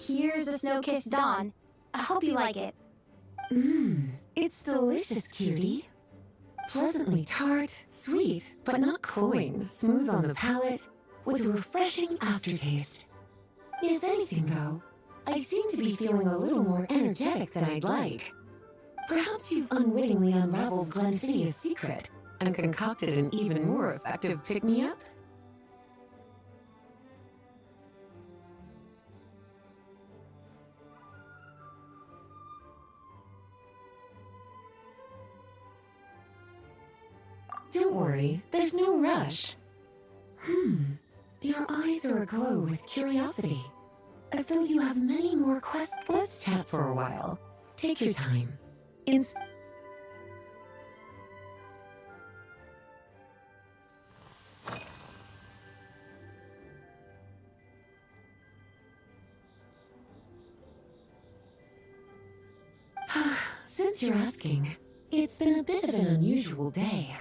Here's a snow-kissed Dawn. I hope you like it. It's delicious, cutie. Pleasantly tart, sweet, but not cloying, smooth on the palate, with a refreshing aftertaste. If anything, though, I seem to be feeling a little more energetic than I'd like. Perhaps you've unwittingly unraveled Glenfiddia's secret and concocted an even more effective pick-me-up? Don't worry, there's no rush. Your eyes are aglow with curiosity, as though you have many more quests. Let's chat for a while. Take your time. Since you're asking, it's been a bit of an unusual day.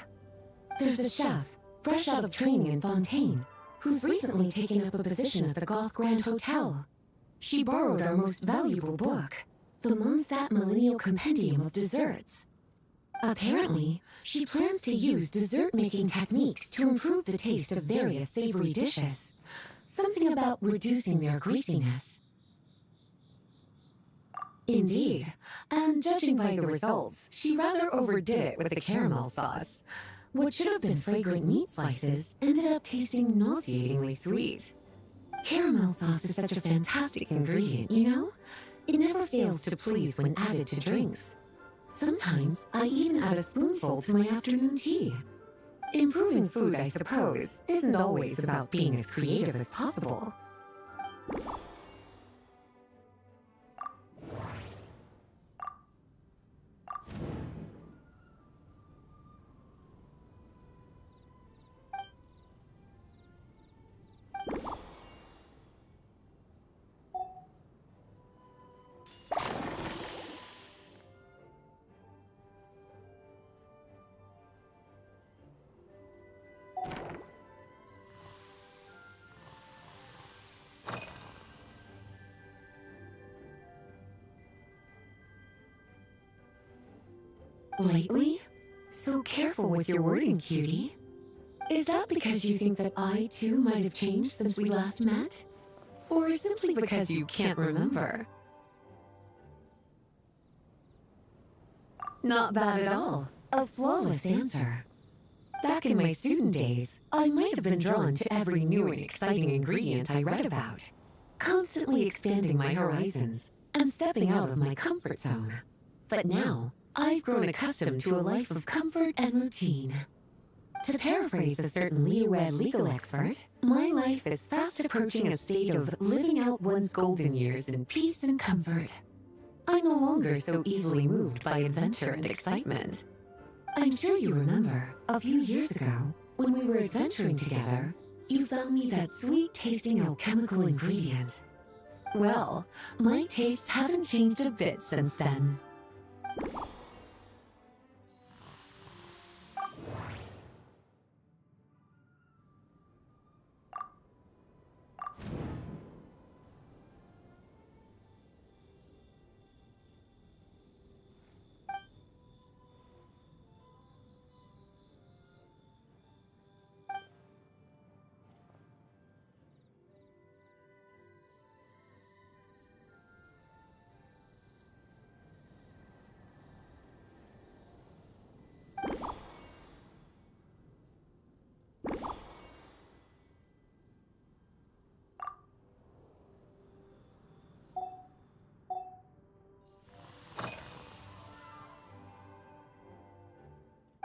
There's a chef, fresh out of training in Fontaine, who's recently taken up a position at the Goth Grand Hotel. She borrowed our most valuable book, the Mondstadt Millennial Compendium of Desserts. Apparently, she plans to use dessert-making techniques to improve the taste of various savory dishes. Something about reducing their greasiness. Indeed, and judging by the results, she rather overdid it with the caramel sauce. What should have been fragrant meat slices ended up tasting nauseatingly sweet. Caramel sauce is such a fantastic ingredient, you know? It never fails to please when added to drinks. Sometimes I even add a spoonful to my afternoon tea. Improving food, I suppose, isn't always about being as creative as possible. Lately? So careful with your wording, cutie. Is that because you think that I, too, might have changed since we last met? Or simply because you can't remember? Not bad at all. A flawless answer. Back in my student days, I might have been drawn to every new and exciting ingredient I read about, constantly expanding my horizons and stepping out of my comfort zone. But now, I've grown accustomed to a life of comfort and routine. To paraphrase a certain Leo-Ed legal expert, my life is fast approaching a state of living out one's golden years in peace and comfort. I'm no longer so easily moved by adventure and excitement. I'm sure you remember, a few years ago, when we were adventuring together, you found me that sweet-tasting alchemical ingredient. Well, my tastes haven't changed a bit since then.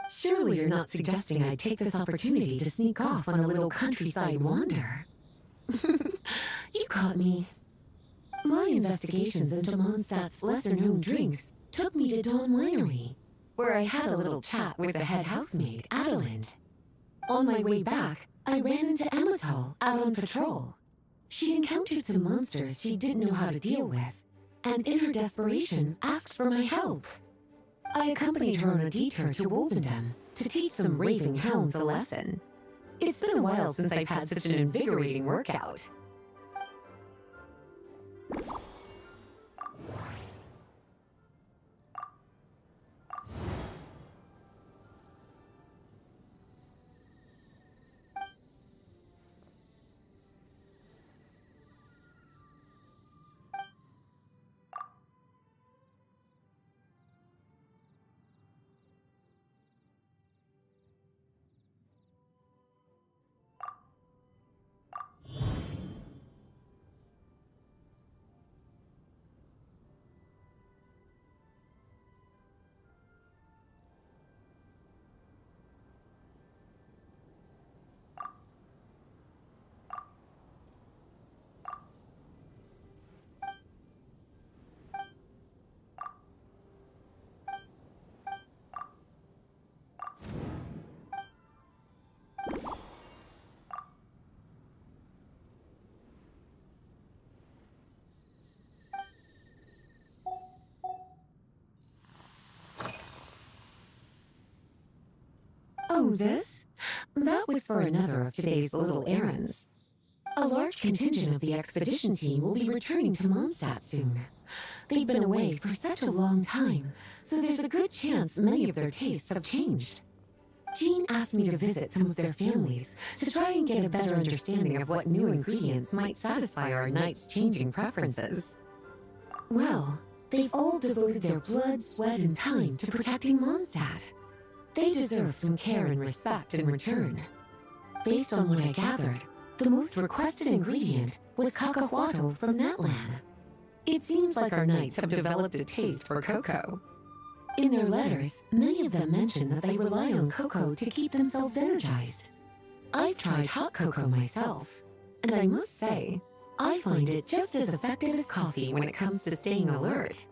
Surely you're not suggesting I take this opportunity to sneak off on a little countryside wander? You caught me. My investigations into Mondstadt's lesser-known drinks took me to Dawn Winery, where I had a little chat with the head housemaid, Adelind. On my way back, I ran into Amatal out on patrol. She encountered some monsters she didn't know how to deal with, and in her desperation, asked for my help. I accompanied her on a detour to Wolvendom to teach some raving hounds a lesson. It's been a while since I've had such an invigorating workout. Oh, this? That was for another of today's little errands. A large contingent of the expedition team will be returning to Mondstadt soon. They've been away for such a long time, so there's a good chance many of their tastes have changed. Jean asked me to visit some of their families to try and get a better understanding of what new ingredients might satisfy our knights' changing preferences. Well, they've all devoted their blood, sweat, and time to protecting Mondstadt. They deserve some care and respect in return. Based on what I gathered, the most requested ingredient was cacahuatl from Natlan. It seems like our knights have developed a taste for cocoa. In their letters, many of them mention that they rely on cocoa to keep themselves energized. I've tried hot cocoa myself, and I must say, I find it just as effective as coffee when it comes to staying alert.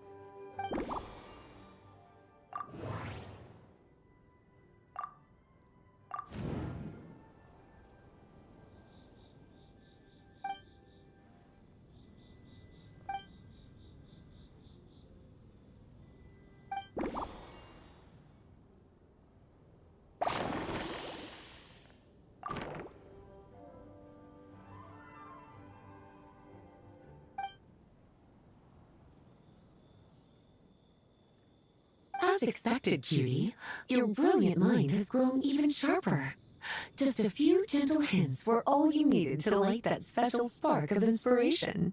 As expected, cutie, your brilliant mind has grown even sharper. Just a few gentle hints were all you needed to light that special spark of inspiration.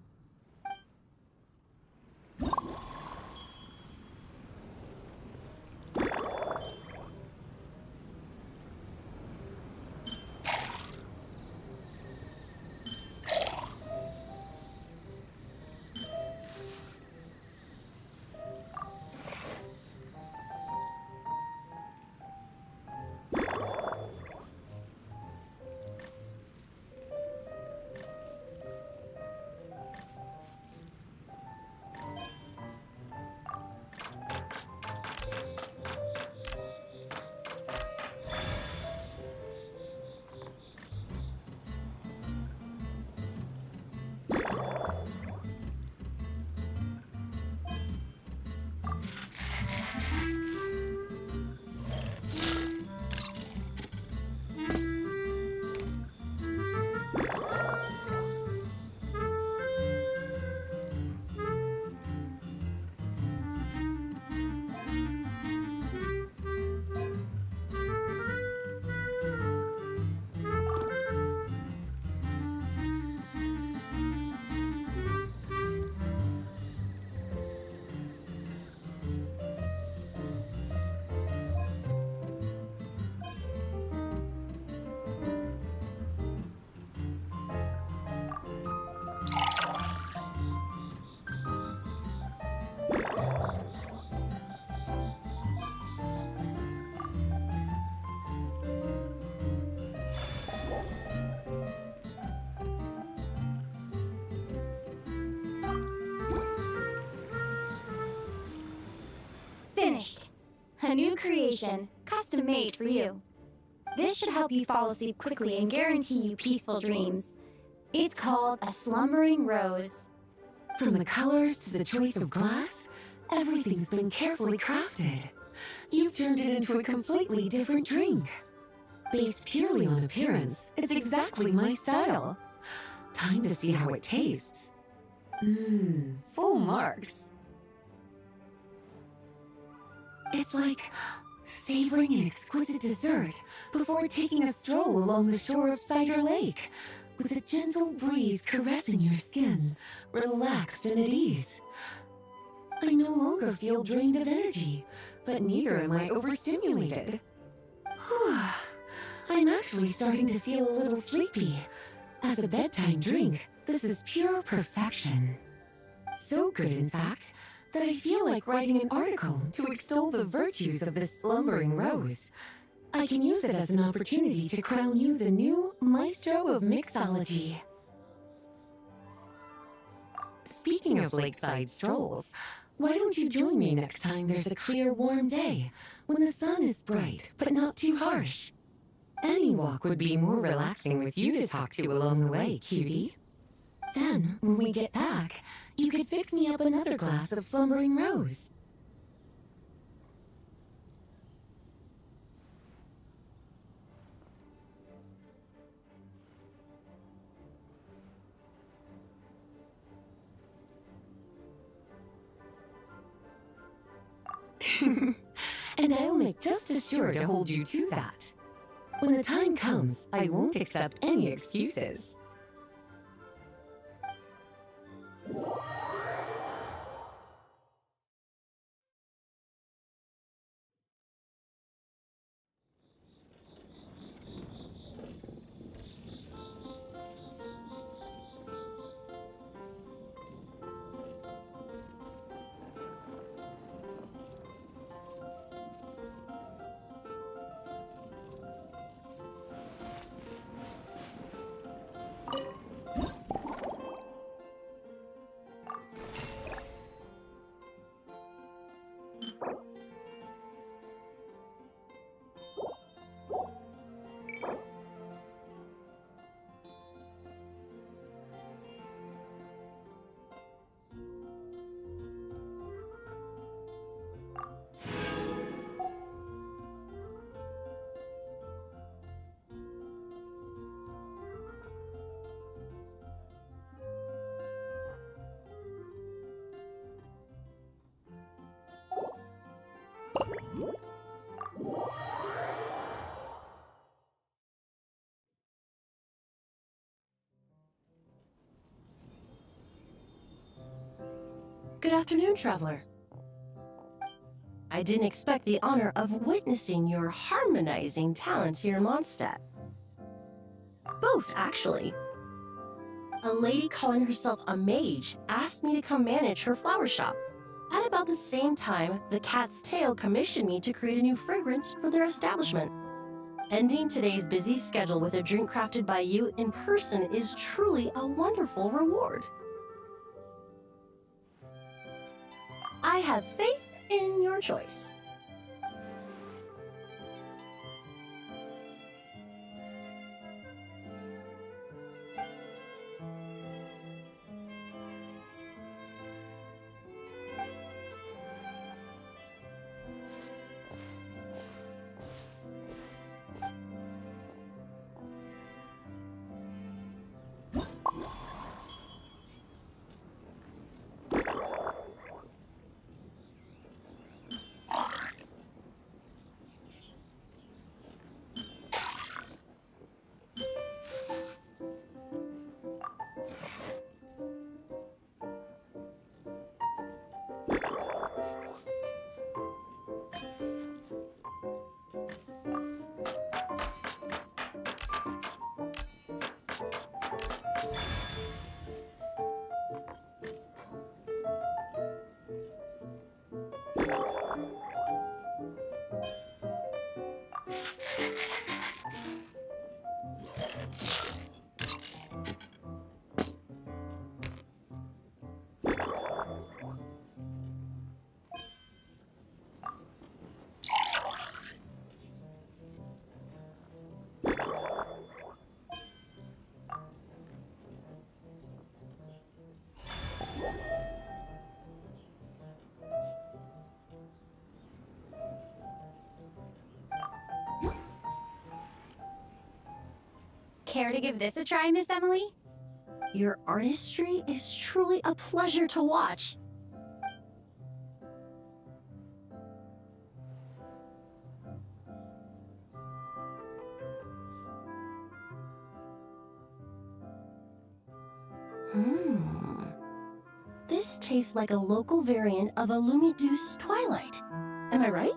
Finished. A new creation, custom made for you. This should help you fall asleep quickly and guarantee you peaceful dreams. It's called a slumbering rose. From the colors to the choice of glass, everything's been carefully crafted. You've turned it into a completely different drink. Based purely on appearance, it's exactly my style. Time to see how it tastes. Full marks. It's like savoring an exquisite dessert before taking a stroll along the shore of Cider Lake, with a gentle breeze caressing your skin, relaxed and at ease. I no longer feel drained of energy, but neither am I overstimulated. I'm actually starting to feel a little sleepy. As a bedtime drink, this is pure perfection. So good, in fact, that I feel like writing an article to extol the virtues of this slumbering rose. I can use it as an opportunity to crown you the new Maestro of Mixology. Speaking of lakeside strolls, why don't you join me next time there's a clear, warm day, when the sun is bright but not too harsh? Any walk would be more relaxing with you to talk to along the way, cutie. Then, when we get back, you could fix me up another glass of slumbering rose. And I'll make just as sure to hold you to that. When the time comes, I won't accept any excuses. Good afternoon, Traveler. I didn't expect the honor of witnessing your harmonizing talents here in Mondstadt. Both, actually. A lady calling herself a mage asked me to come manage her flower shop. At about the same time, the Cat's Tail commissioned me to create a new fragrance for their establishment. Ending today's busy schedule with a drink crafted by you in person is truly a wonderful reward. I have faith in your choice. Care to give this a try, Miss Emily? Your artistry is truly a pleasure to watch. This tastes like a local variant of a Lumiduce Twilight. Am I right?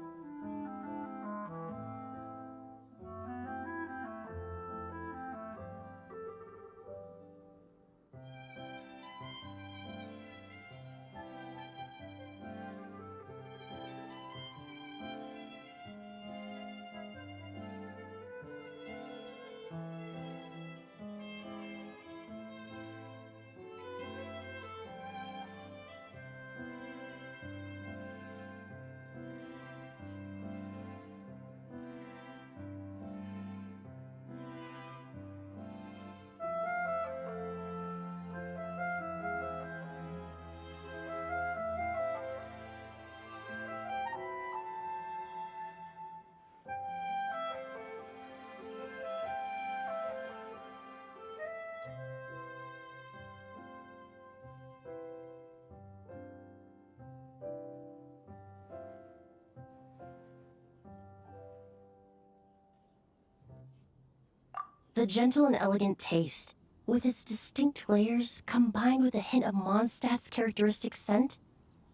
The gentle and elegant taste, with its distinct layers combined with a hint of Mondstadt's characteristic scent,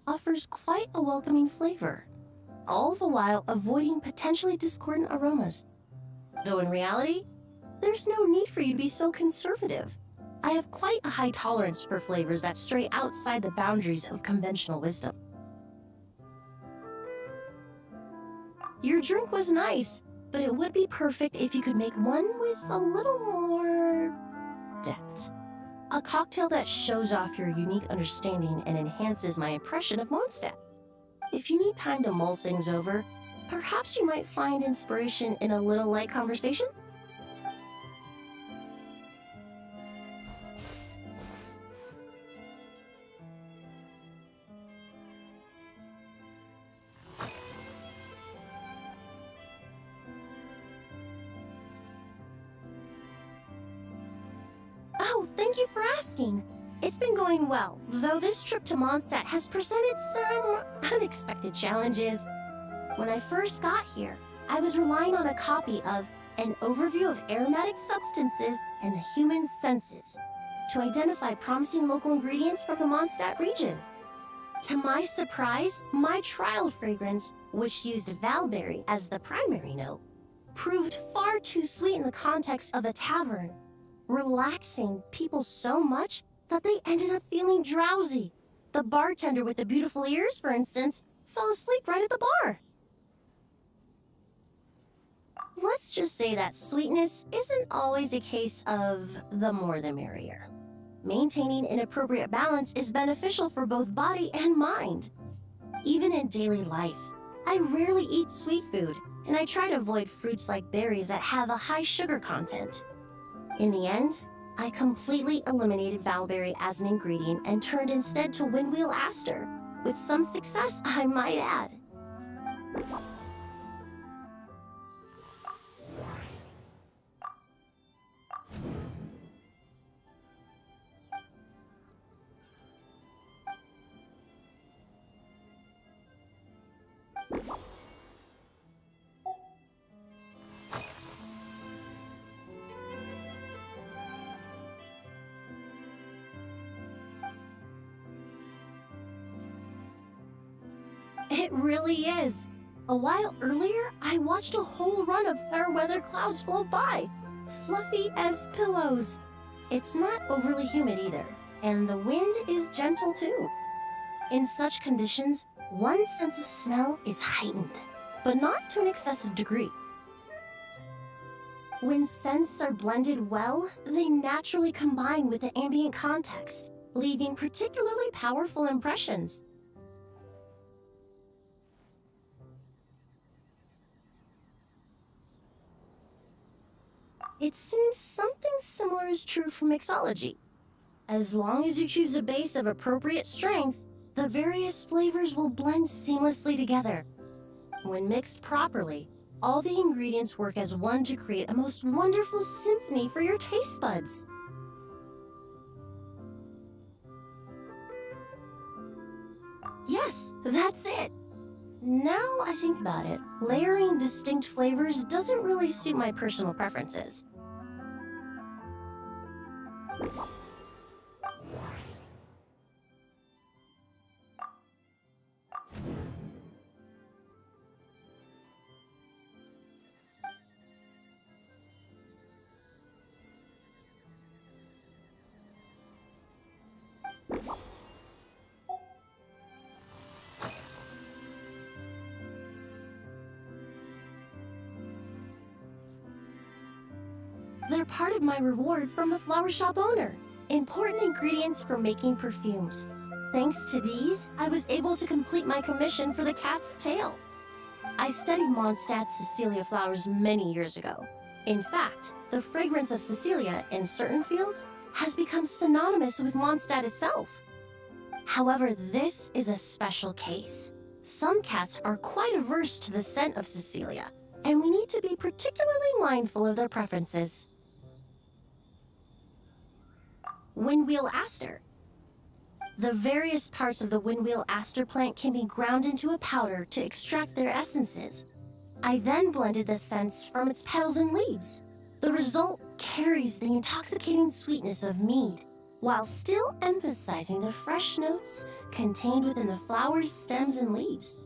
offers quite a welcoming flavor, all the while avoiding potentially discordant aromas. Though in reality, there's no need for you to be so conservative. I have quite a high tolerance for flavors that stray outside the boundaries of conventional wisdom. Your drink was nice, but it would be perfect if you could make one with a little more depth. A cocktail that shows off your unique understanding and enhances my impression of Mondstadt. If you need time to mull things over, perhaps you might find inspiration in a little light conversation? Oh, thank you for asking. It's been going well, though this trip to Mondstadt has presented some unexpected challenges. When I first got here, I was relying on a copy of An Overview of Aromatic Substances and the Human Senses to identify promising local ingredients from the Mondstadt region. To my surprise, my trial fragrance, which used Valberry as the primary note, proved far too sweet in the context of a tavern, relaxing people so much that they ended up feeling drowsy. The bartender with the beautiful ears, for instance, fell asleep right at the bar. Let's just say that sweetness isn't always a case of the more the merrier. Maintaining an appropriate balance is beneficial for both body and mind. Even in daily life, I rarely eat sweet food, and I try to avoid fruits like berries that have a high sugar content. In the end, I completely eliminated Valberry as an ingredient and turned instead to Windwheel Aster, with some success, I might add. It really is. A while earlier, I watched a whole run of fair weather clouds float by, fluffy as pillows. It's not overly humid either, and the wind is gentle too. In such conditions, one's sense of smell is heightened, but not to an excessive degree. When scents are blended well, they naturally combine with the ambient context, leaving particularly powerful impressions. It seems something similar is true for mixology. As long as you choose a base of appropriate strength, the various flavors will blend seamlessly together. When mixed properly, all the ingredients work as one to create a most wonderful symphony for your taste buds. Yes, that's it. Now I think about it, layering distinct flavors doesn't really suit my personal preferences. They're part of my reward from the flower shop owner. Important ingredients for making perfumes. Thanks to these, I was able to complete my commission for the cat's tail. I studied Mondstadt's Cecilia flowers many years ago. In fact, the fragrance of Cecilia in certain fields has become synonymous with Mondstadt itself. However, this is a special case. Some cats are quite averse to the scent of Cecilia, and we need to be particularly mindful of their preferences. Windwheel Aster. The various parts of the Windwheel Aster plant can be ground into a powder to extract their essences. I then blended the scents from its petals and leaves. The result carries the intoxicating sweetness of mead, while still emphasizing the fresh notes contained within the flowers, stems, and leaves.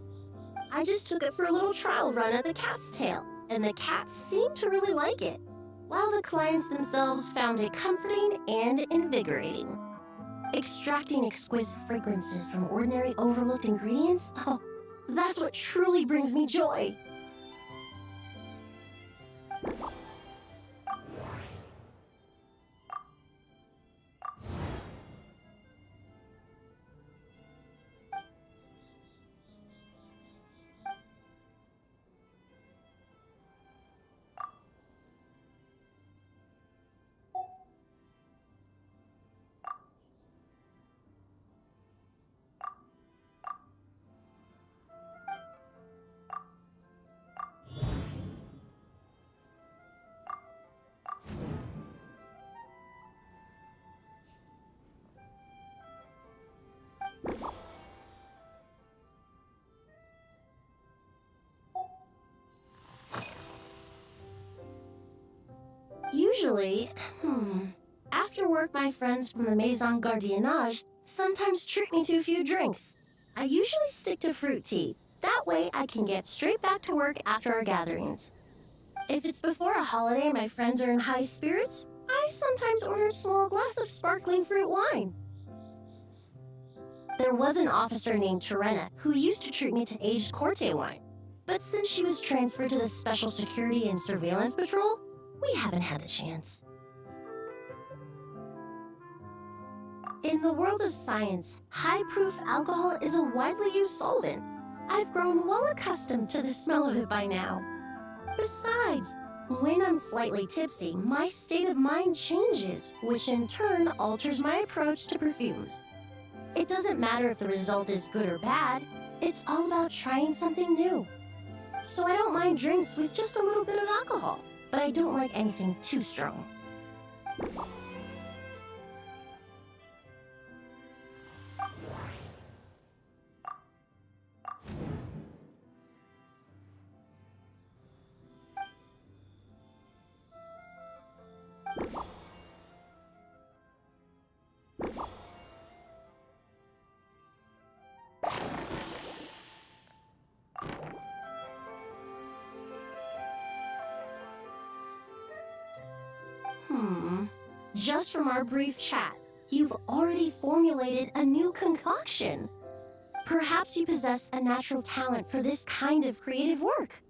I just took it for a little trial run at the cat's tail, and the cats seemed to really like it, while the clients themselves found it comforting and invigorating. Extracting exquisite fragrances from ordinary overlooked ingredients, oh, that's what truly brings me joy. Usually, after work, my friends from the Maison Gardiennage sometimes treat me to a few drinks. I usually stick to fruit tea. That way I can get straight back to work after our gatherings. If it's before a holiday and my friends are in high spirits, I sometimes order a small glass of sparkling fruit wine. There was an officer named Terena who used to treat me to aged Corte wine. But since she was transferred to the Special Security and Surveillance Patrol, we haven't had the chance. In the world of science, high-proof alcohol is a widely used solvent. I've grown well accustomed to the smell of it by now. Besides, when I'm slightly tipsy, my state of mind changes, which in turn alters my approach to perfumes. It doesn't matter if the result is good or bad, it's all about trying something new. So I don't mind drinks with just a little bit of alcohol, but I don't like anything too strong. Just from our brief chat, you've already formulated a new concoction. Perhaps you possess a natural talent for this kind of creative work.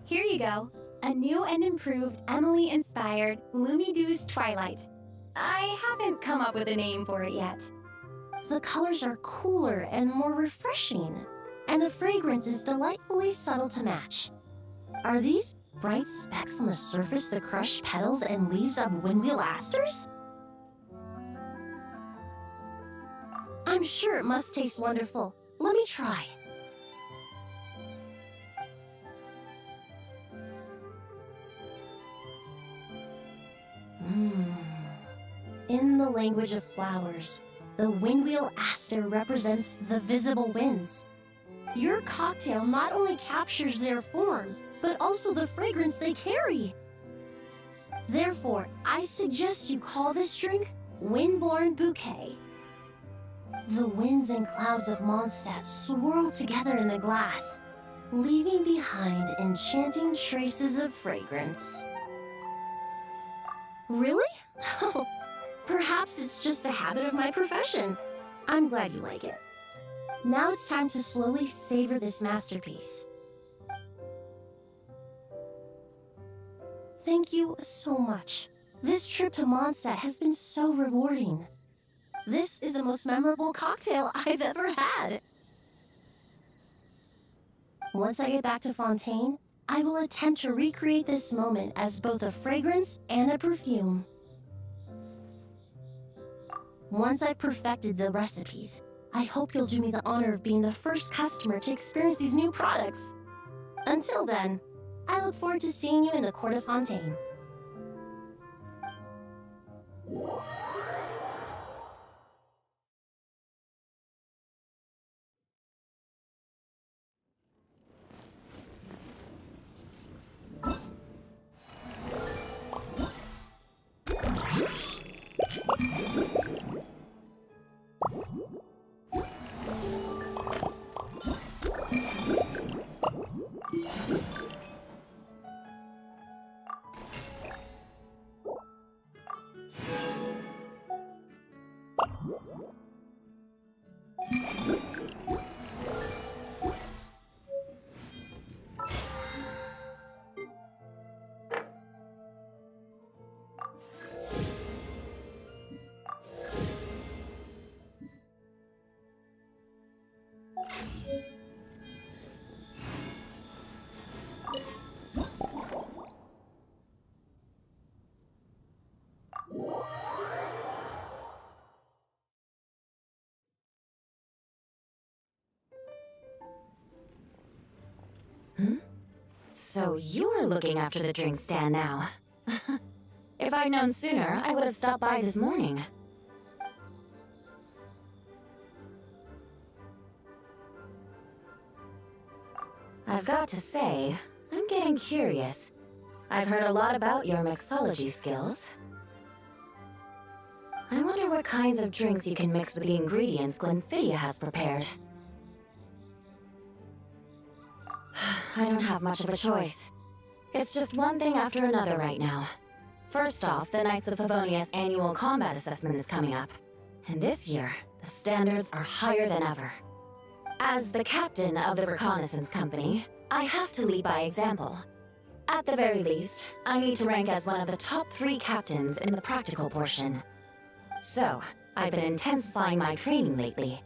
Here you go. A new and improved Emily-inspired Lumidews Twilight. I haven't come up with a name for it yet. The colors are cooler and more refreshing, and the fragrance is delightfully subtle to match. Are these bright specks on the surface the crushed petals and leaves of windwheel asters? I'm sure it must taste wonderful. Let me try. In the language of flowers, the windwheel aster represents the visible winds. Your cocktail not only captures their form, but also the fragrance they carry. Therefore, I suggest you call this drink Windborne Bouquet. The winds and clouds of Mondstadt swirl together in the glass, leaving behind enchanting traces of fragrance. Really? Oh, perhaps it's just a habit of my profession. I'm glad you like it. Now it's time to slowly savor this masterpiece. Thank you so much. This trip to Mondstadt has been so rewarding. This is the most memorable cocktail I've ever had. Once I get back to Fontaine, I will attempt to recreate this moment as both a fragrance and a perfume. Once I've perfected the recipes, I hope you'll do me the honor of being the first customer to experience these new products. Until then, I look forward to seeing you in the Court of Fontaine. So you're looking after the drink stand now. If I'd known sooner, I would have stopped by this morning. I've got to say, I'm getting curious. I've heard a lot about your mixology skills. I wonder what kinds of drinks you can mix with the ingredients Glenfiddich has prepared. I don't have much of a choice. It's just one thing after another right now. First off, the Knights of Favonius annual combat assessment is coming up. And this year, the standards are higher than ever. As the captain of the reconnaissance company, I have to lead by example. At the very least, I need to rank as one of the top 3 captains in the practical portion. So, I've been intensifying my training lately.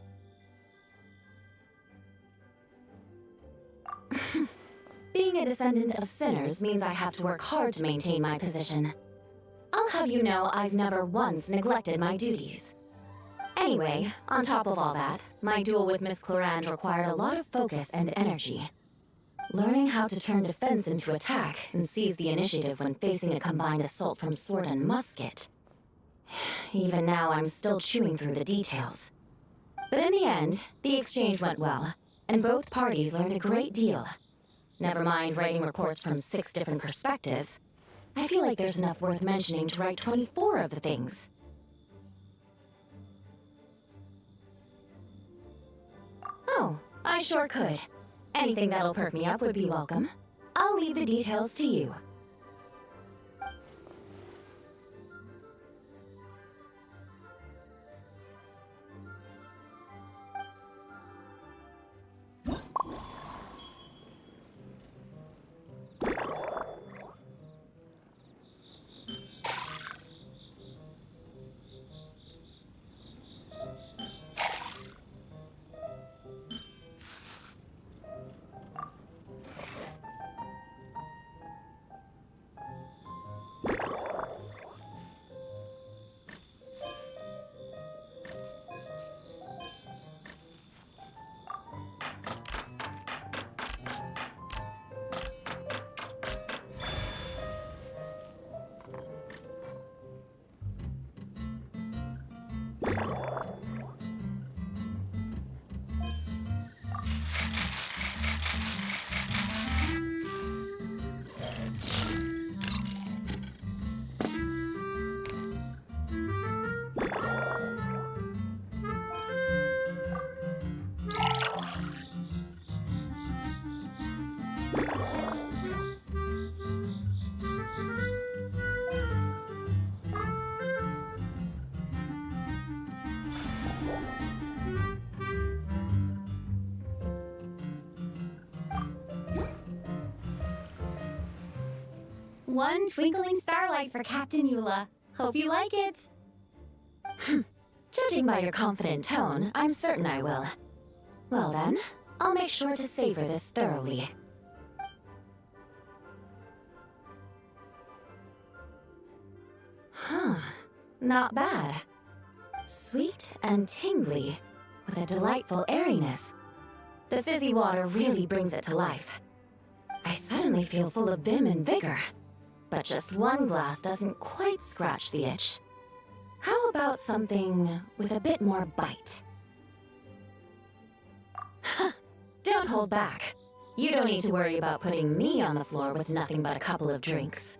Being a descendant of sinners means I have to work hard to maintain my position. I'll have you know I've never once neglected my duties. Anyway, on top of all that, my duel with Miss Clorinde required a lot of focus and energy. Learning how to turn defense into attack and seize the initiative when facing a combined assault from sword and musket. Even now, I'm still chewing through the details. But in the end, the exchange went well, and both parties learned a great deal. Never mind writing reports from 6 different perspectives. I feel like there's enough worth mentioning to write 24 of the things. Oh, I sure could. Anything that'll perk me up would be welcome. I'll leave the details to you. One twinkling starlight for Captain Eula. Hope you like it. Judging by your confident tone, I'm certain I will. Well then, I'll make sure to savor this thoroughly. Huh, not bad. Sweet and tingly, with a delightful airiness. The fizzy water really brings it to life. I suddenly feel full of vim and vigor, but just one glass doesn't quite scratch the itch. How about something with a bit more bite? Don't hold back. You don't need to worry about putting me on the floor with nothing but a couple of drinks.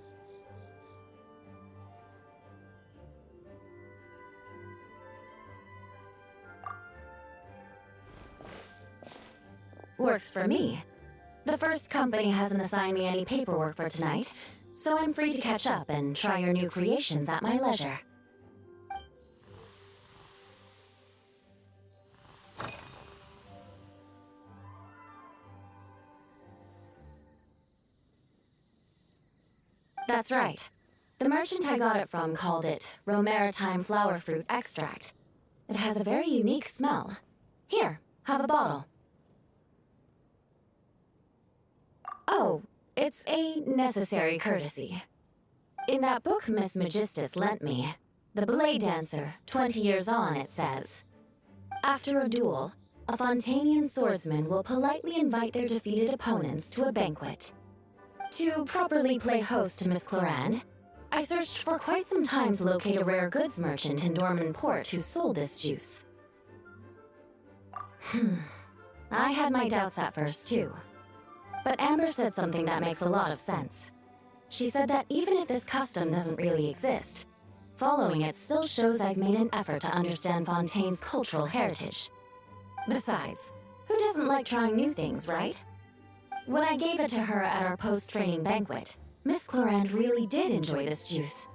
Works for me. The first company hasn't assigned me any paperwork for tonight, so I'm free to catch up and try your new creations at my leisure. That's right. The merchant I got it from called it Romaritime Flower Fruit Extract. It has a very unique smell. Here, have a bottle. Oh, it's a necessary courtesy. In that book Miss Magistus lent me, The Blade Dancer, 20 Years On, it says, after a duel, a Fontanian swordsman will politely invite their defeated opponents to a banquet. To properly play host to Miss Clorinde, I searched for quite some time to locate a rare goods merchant in Dorman Port who sold this juice. I had my doubts at first, too. But Amber said something that makes a lot of sense. She said that even if this custom doesn't really exist, following it still shows I've made an effort to understand Fontaine's cultural heritage. Besides, who doesn't like trying new things, right? When I gave it to her at our post-training banquet, Miss Clorinde really did enjoy this juice.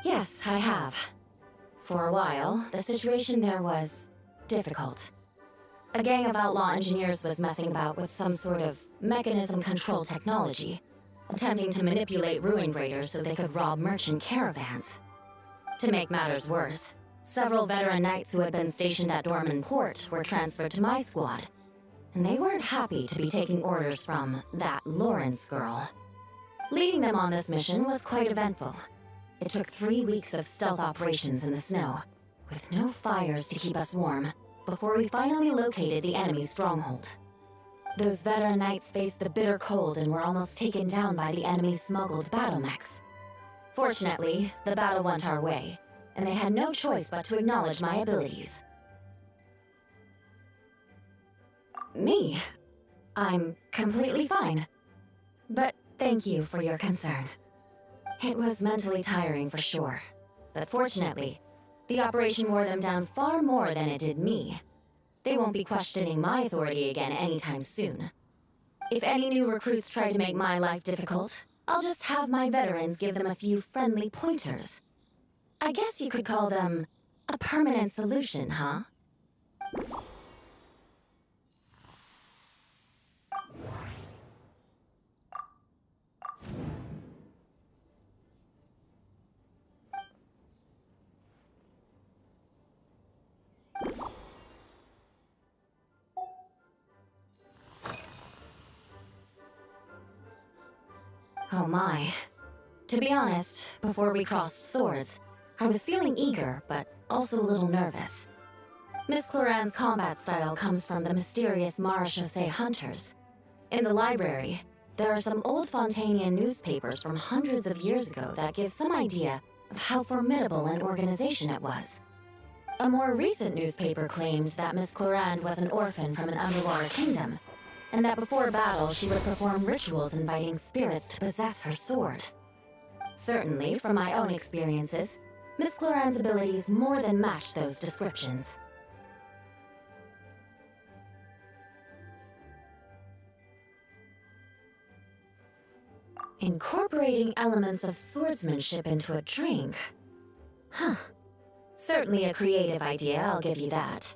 Yes, I have. For a while, the situation there was difficult. A gang of outlaw engineers was messing about with some sort of mechanism control technology, attempting to manipulate ruined raiders so they could rob merchant caravans. To make matters worse, several veteran knights who had been stationed at Dorman Port were transferred to my squad, and they weren't happy to be taking orders from that Lawrence girl. Leading them on this mission was quite eventful. It took 3 weeks of stealth operations in the snow, with no fires to keep us warm, before we finally located the enemy's stronghold. Those veteran knights faced the bitter cold and were almost taken down by the enemy's smuggled battle mechs. Fortunately, the battle went our way, and they had no choice but to acknowledge my abilities. Me? I'm completely fine. But thank you for your concern. It was mentally tiring for sure, but fortunately, the operation wore them down far more than it did me. They won't be questioning my authority again anytime soon. If any new recruits try to make my life difficult, I'll just have my veterans give them a few friendly pointers. I guess you could call them a permanent solution, huh? Oh my. To be honest, before we crossed swords, I was feeling eager, but also a little nervous. Miss Cloran's combat style comes from the mysterious Marechaussee hunters. In the library, there are some old Fontanian newspapers from hundreds of years ago that give some idea of how formidable an organization it was. A more recent newspaper claimed that Miss Cloran was an orphan from an underwater kingdom, and that before battle she would perform rituals inviting spirits to possess her sword. Certainly, from my own experiences, Miss Cloran's abilities more than match those descriptions. Incorporating elements of swordsmanship into a drink? Huh. Certainly a creative idea, I'll give you that.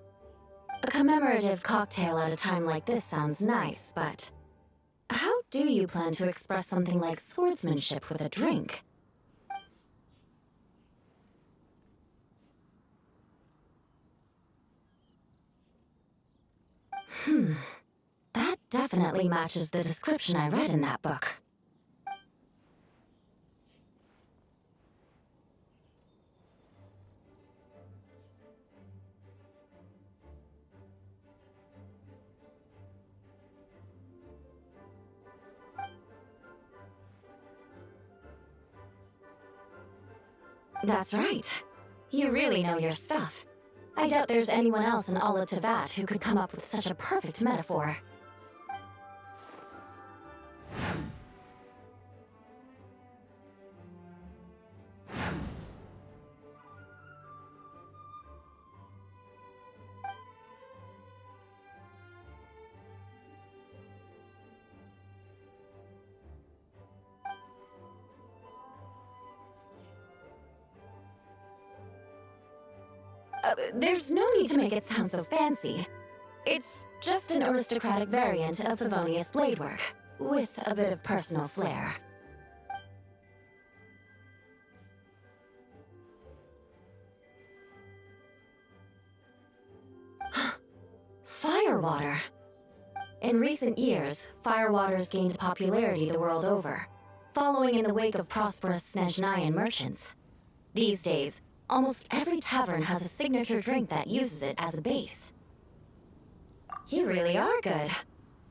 A commemorative cocktail at a time like this sounds nice, but how do you plan to express something like swordsmanship with a drink? That definitely matches the description I read in that book. That's right. You really know your stuff. I doubt there's anyone else in all of Teyvat who could come up with such a perfect metaphor. There's no need to make it sound so fancy. It's just an aristocratic variant of Favonius bladework, with a bit of personal flair. Firewater! In recent years, Firewater's gained popularity the world over, following in the wake of prosperous Snezhnayan merchants. These days, almost every tavern has a signature drink that uses it as a base. You really are good.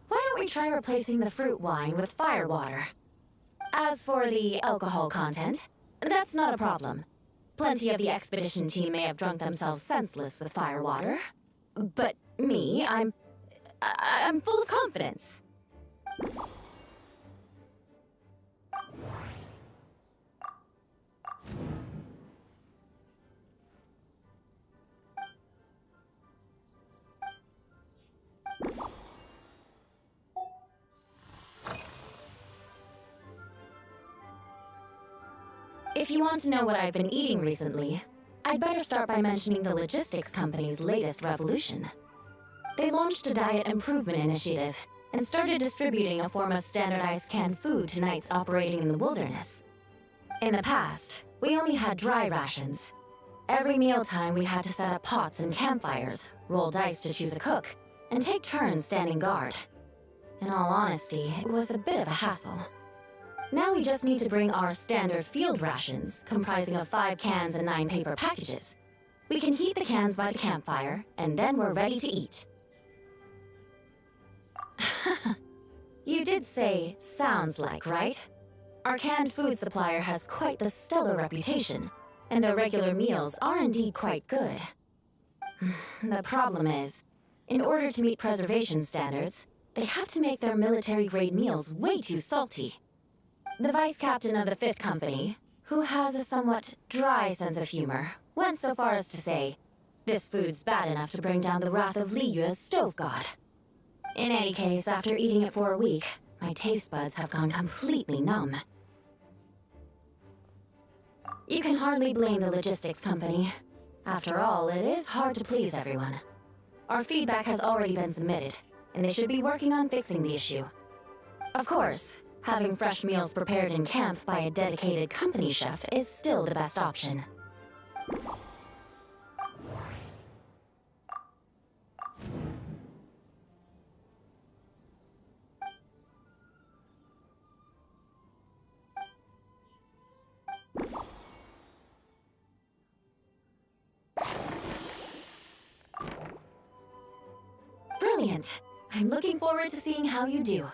Why don't we try replacing the fruit wine with firewater? As for the alcohol content, that's not a problem. Plenty of the expedition team may have drunk themselves senseless with firewater. But me, I'm full of confidence. If you want to know what I've been eating recently, I'd better start by mentioning the logistics company's latest revolution. They launched a diet improvement initiative and started distributing a form of standardized canned food to knights operating in the wilderness. In the past, we only had dry rations. Every mealtime we had to set up pots and campfires, roll dice to choose a cook, and take turns standing guard. In all honesty, it was a bit of a hassle. Now we just need to bring our standard field rations, comprising of 5 cans and 9 paper packages. We can heat the cans by the campfire, and then we're ready to eat. You did say, sounds like, right? Our canned food supplier has quite the stellar reputation, and their regular meals are indeed quite good. The problem is, in order to meet preservation standards, they have to make their military-grade meals way too salty. The vice captain of the 5th Company, who has a somewhat dry sense of humor, went so far as to say, this food's bad enough to bring down the wrath of Liyue's stove god. In any case, after eating it for a week, my taste buds have gone completely numb. You can hardly blame the logistics company. After all, it is hard to please everyone. Our feedback has already been submitted, and they should be working on fixing the issue. Of course, having fresh meals prepared in camp by a dedicated company chef is still the best option. Brilliant! I'm looking forward to seeing how you do.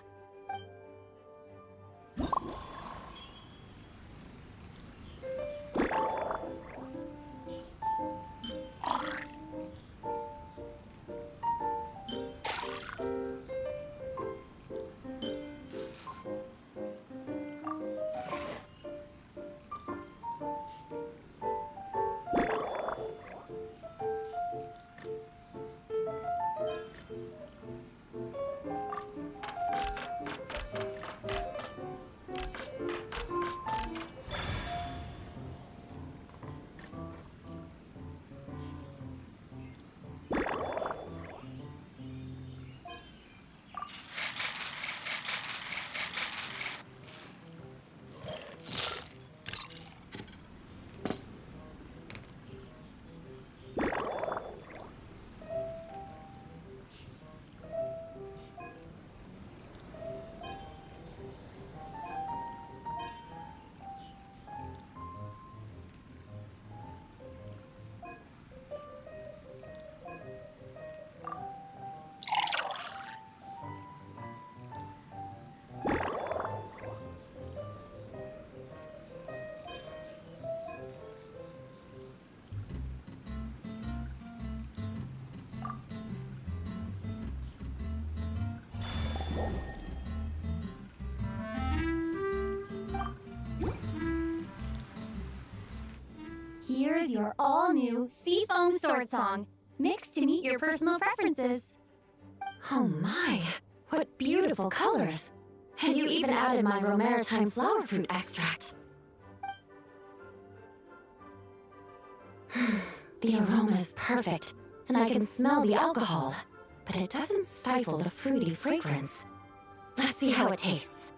Here's your all-new Seafoam Sword Song, mixed to meet your personal preferences. Oh my, what beautiful colors! And you even added my Romaritime flower fruit extract. The aroma is perfect, and I can smell the alcohol, but it doesn't stifle the fruity fragrance. Let's see how it tastes.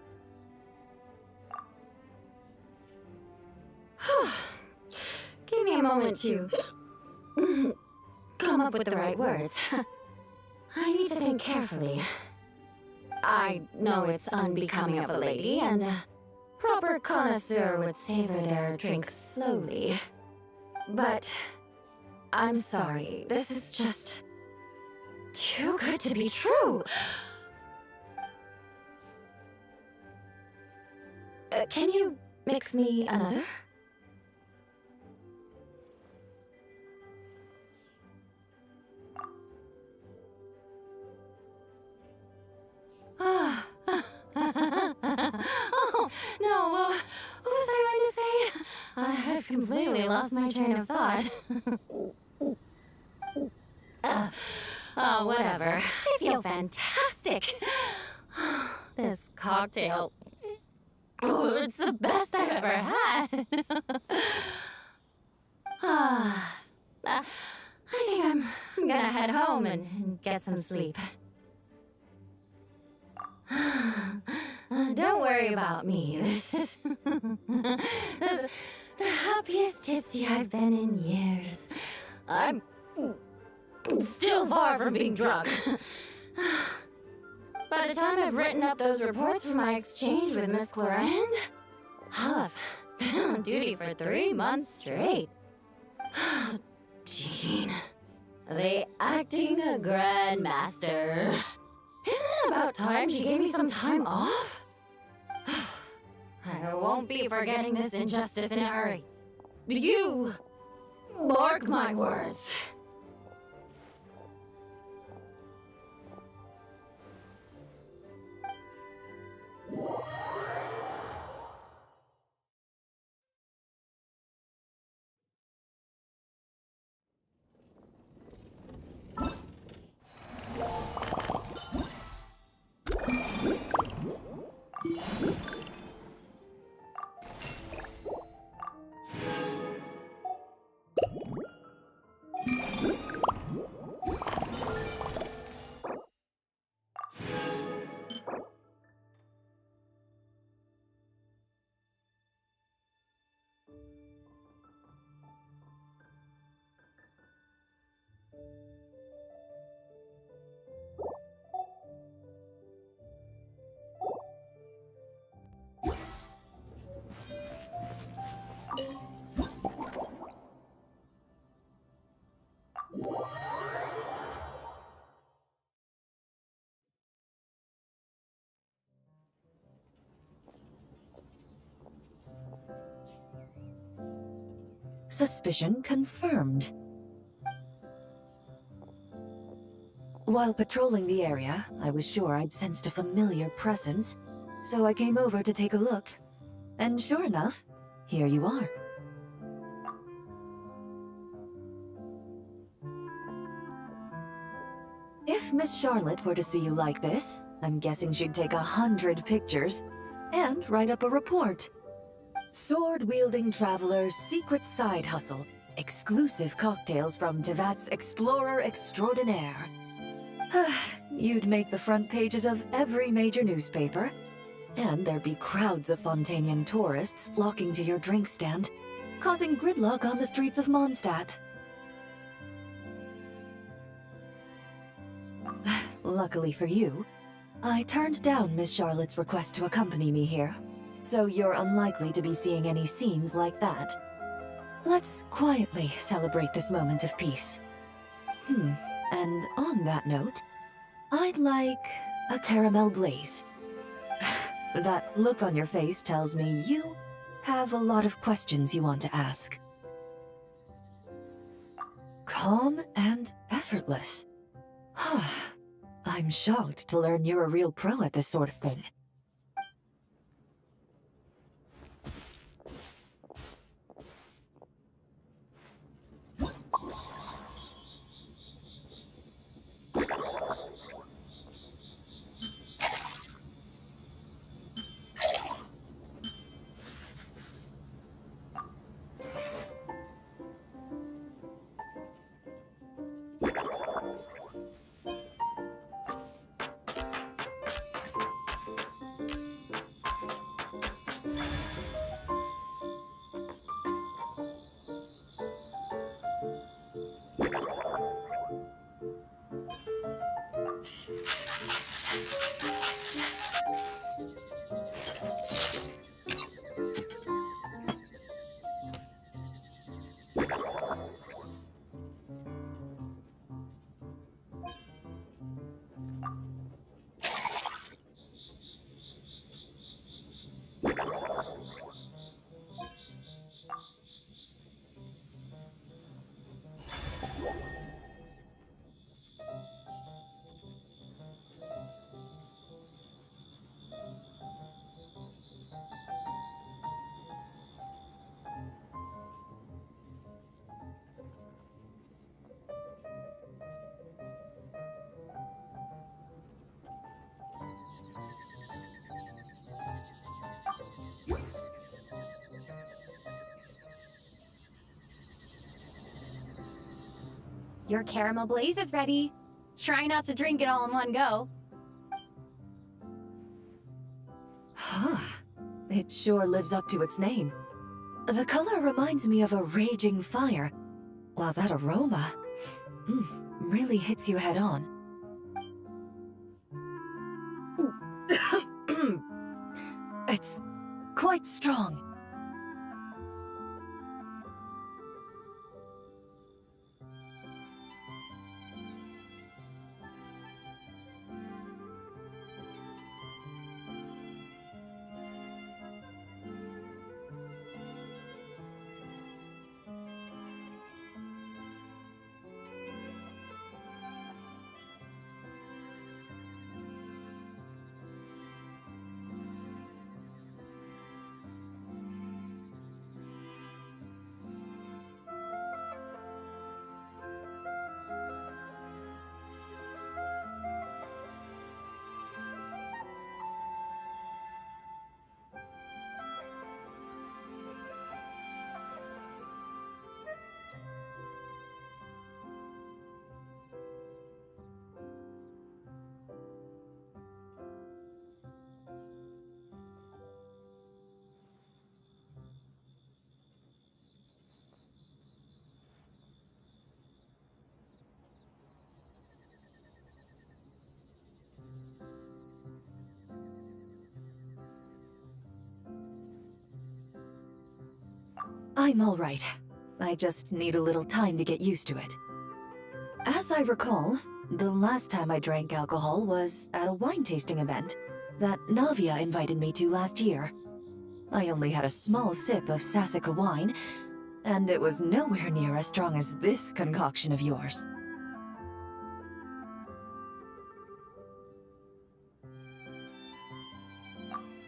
Give me a moment to come up with the right words. I need to think carefully. I know it's unbecoming of a lady, and a proper connoisseur would savor their drinks slowly. But I'm sorry, this is just too good to be true. Can you mix me another? Oh, no, what was I going to say? I've completely lost my train of thought. Whatever. I feel fantastic. This cocktail, it's the best I've ever had. I think I'm gonna head home and get some sleep. Don't worry about me. This is the happiest tipsy I've been in years. I'm still far from being drunk. By the time I've written up those reports for my exchange with Miss Clorinde, I'll have been on duty for 3 months straight. Jean, the acting grandmaster. Isn't it about time she gave me some time off? I won't be forgetting this injustice in a hurry. You mark my words. Suspicion confirmed. While patrolling the area, I was sure I'd sensed a familiar presence, so I came over to take a look. And sure enough, here you are. If Miss Charlotte were to see you like this, I'm guessing she'd take 100 pictures and write up a report. Sword-wielding traveler's secret side hustle. Exclusive cocktails from Tevat's Explorer Extraordinaire. You'd make the front pages of every major newspaper, and there'd be crowds of Fontanian tourists flocking to your drink stand, causing gridlock on the streets of Mondstadt. Luckily for you, I turned down Miss Charlotte's request to accompany me here, so you're unlikely to be seeing any scenes like that. Let's quietly celebrate this moment of peace. And on that note, I'd like a caramel blaze. That look on your face tells me you have a lot of questions you want to ask. Calm and effortless. I'm shocked to learn you're a real pro at this sort of thing. Your caramel blaze is ready. Try not to drink it all in one go. It sure lives up to its name. The color reminds me of a raging fire, while that aroma really hits you head on. It's quite strong. I'm all right. I just need a little time to get used to it. As I recall, the last time I drank alcohol was at a wine tasting event that Navia invited me to last year. I only had a small sip of Sassica wine, and it was nowhere near as strong as this concoction of yours.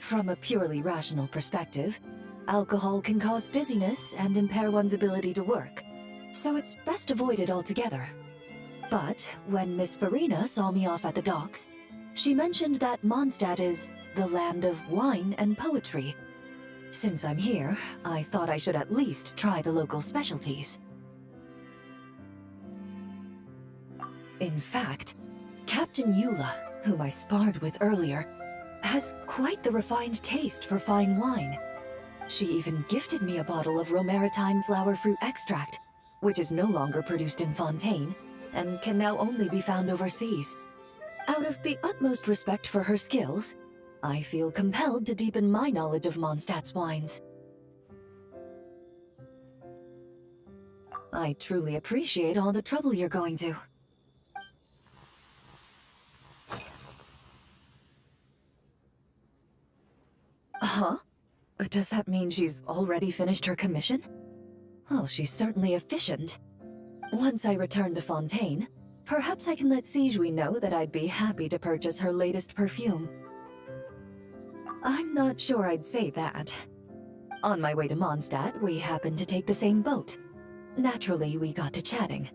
From a purely rational perspective, alcohol can cause dizziness and impair one's ability to work, so it's best avoided altogether. But when Miss Farina saw me off at the docks, she mentioned that Mondstadt is the land of wine and poetry. Since I'm here, I thought I should at least try the local specialties. In fact, Captain Eula, whom I sparred with earlier, has quite the refined taste for fine wine. She even gifted me a bottle of Romaritime flower fruit extract, which is no longer produced in Fontaine, and can now only be found overseas. Out of the utmost respect for her skills, I feel compelled to deepen my knowledge of Mondstadt's wines. I truly appreciate all the trouble you're going to. Huh? Does that mean she's already finished her commission? Well, she's certainly efficient. Once I return to Fontaine, perhaps I can let Sigewinne know that I'd be happy to purchase her latest perfume. I'm not sure I'd say that. On my way to Mondstadt, we happened to take the same boat. Naturally, we got to chatting.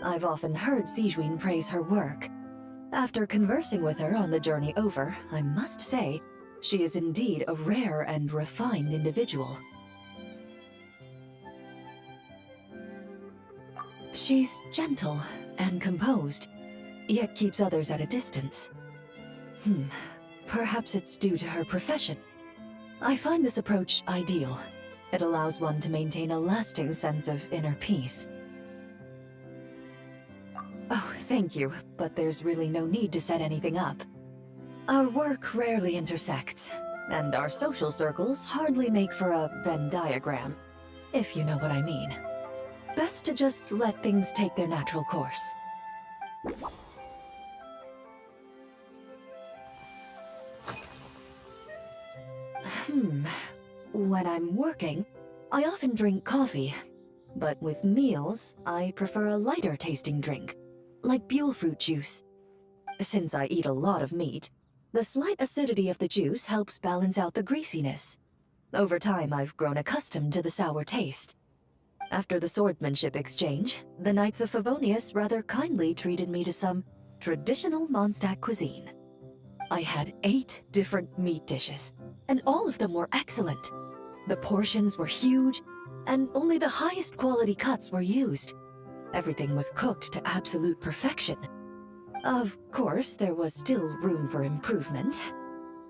I've often heard Sigewinne praise her work. After conversing with her on the journey over, I must say, she is indeed a rare and refined individual. She's gentle and composed, yet keeps others at a distance. Perhaps it's due to her profession. I find this approach ideal. It allows one to maintain a lasting sense of inner peace. Oh, thank you, but there's really no need to set anything up. Our work rarely intersects, and our social circles hardly make for a Venn diagram, if you know what I mean. Best to just let things take their natural course. When I'm working, I often drink coffee, but with meals, I prefer a lighter tasting drink, like Buell fruit juice. Since I eat a lot of meat, the slight acidity of the juice helps balance out the greasiness. Over time, I've grown accustomed to the sour taste. After the swordsmanship exchange, the Knights of Favonius rather kindly treated me to some traditional Mondstadt cuisine. I had 8 different meat dishes, and all of them were excellent. The portions were huge, and only the highest quality cuts were used. Everything was cooked to absolute perfection. Of course, there was still room for improvement.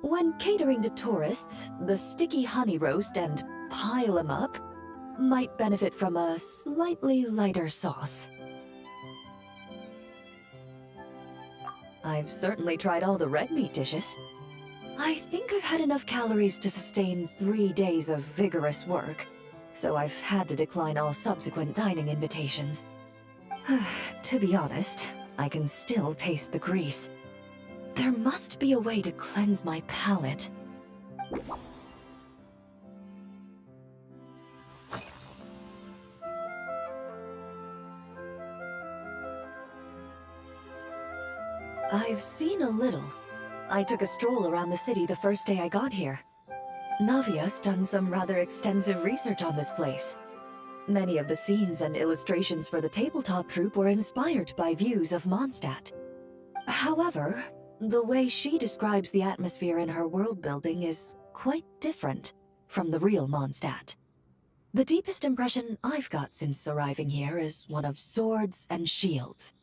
When catering to tourists, the sticky honey roast and pile 'em up might benefit from a slightly lighter sauce. I've certainly tried all the red meat dishes. I think I've had enough calories to sustain 3 days of vigorous work, so I've had to decline all subsequent dining invitations. To be honest, I can still taste the grease. There must be a way to cleanse my palate. I've seen a little. I took a stroll around the city the first day I got here. Navia's done some rather extensive research on this place. Many of the scenes and illustrations for the tabletop troupe were inspired by views of Mondstadt. However, the way she describes the atmosphere in her world building is quite different from the real Mondstadt. The deepest impression I've got since arriving here is one of swords and shields.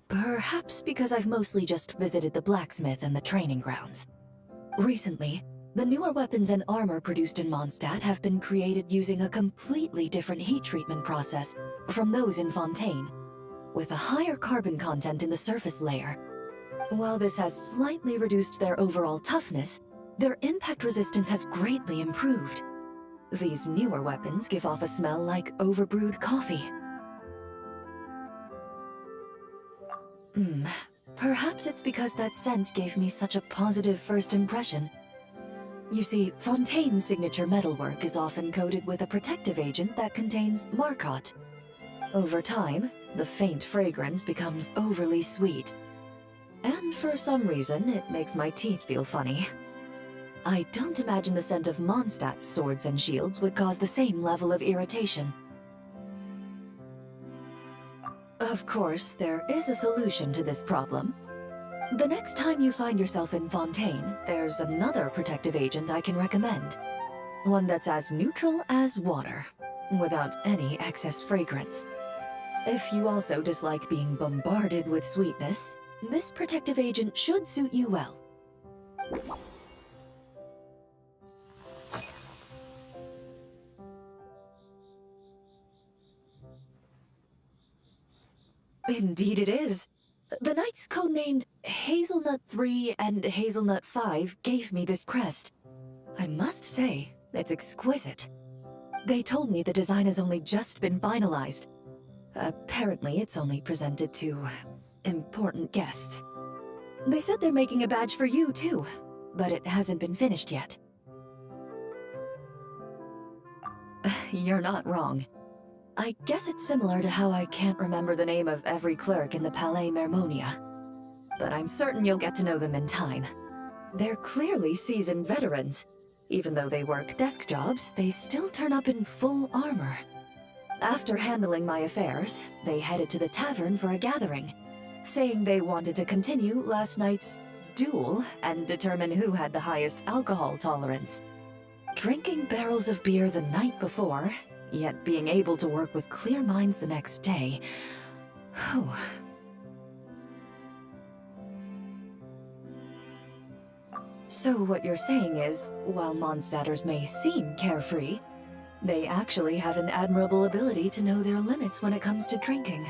Perhaps because I've mostly just visited the blacksmith and the training grounds. Recently, the newer weapons and armor produced in Mondstadt have been created using a completely different heat treatment process from those in Fontaine, with a higher carbon content in the surface layer. While this has slightly reduced their overall toughness, their impact resistance has greatly improved. These newer weapons give off a smell like overbrewed coffee. Perhaps it's because that scent gave me such a positive first impression. You see, Fontaine's signature metalwork is often coated with a protective agent that contains Marcotte. Over time, the faint fragrance becomes overly sweet. And for some reason, it makes my teeth feel funny. I don't imagine the scent of Mondstadt's swords and shields would cause the same level of irritation. Of course, there is a solution to this problem. The next time you find yourself in Fontaine, there's another protective agent I can recommend. One that's as neutral as water, without any excess fragrance. If you also dislike being bombarded with sweetness, this protective agent should suit you well. Indeed it is. The knights codenamed Hazelnut 3 and Hazelnut 5 gave me this crest. I must say, it's exquisite. They told me the design has only just been finalized. Apparently, it's only presented to important guests. They said they're making a badge for you, too, but it hasn't been finished yet. You're not wrong. I guess it's similar to how I can't remember the name of every clerk in the Palais Mermonia. But I'm certain you'll get to know them in time. They're clearly seasoned veterans. Even though they work desk jobs, they still turn up in full armor. After handling my affairs, they headed to the tavern for a gathering, saying they wanted to continue last night's duel and determine who had the highest alcohol tolerance. Drinking barrels of beer the night before, yet being able to work with clear minds the next day. Whew. So what you're saying is, while Mondstadters may seem carefree, they actually have an admirable ability to know their limits when it comes to drinking.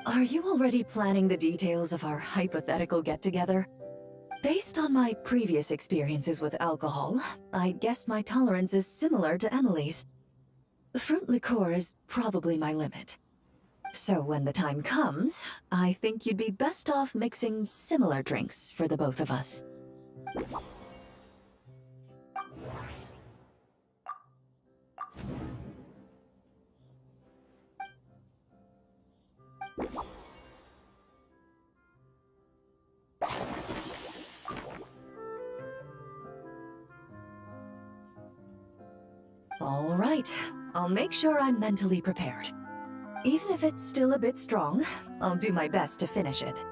Are you already planning the details of our hypothetical get-together? Based on my previous experiences with alcohol, I guess my tolerance is similar to Emily's. Fruit liqueur is probably my limit. So when the time comes, I think you'd be best off mixing similar drinks for the both of us. All right, I'll make sure I'm mentally prepared. Even if it's still a bit strong, I'll do my best to finish it.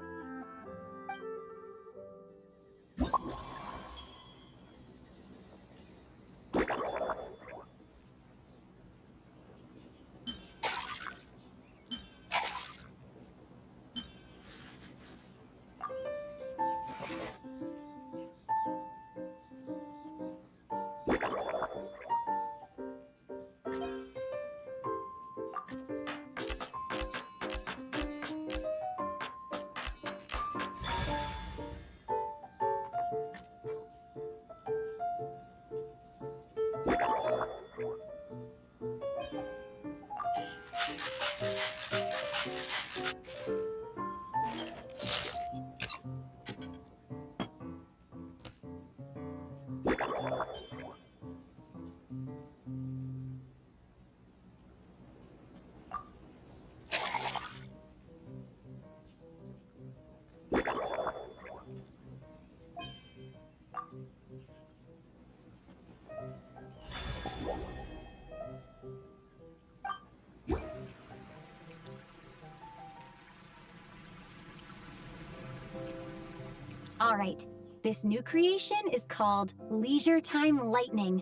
All right, this new creation is called Leisure Time Lightning.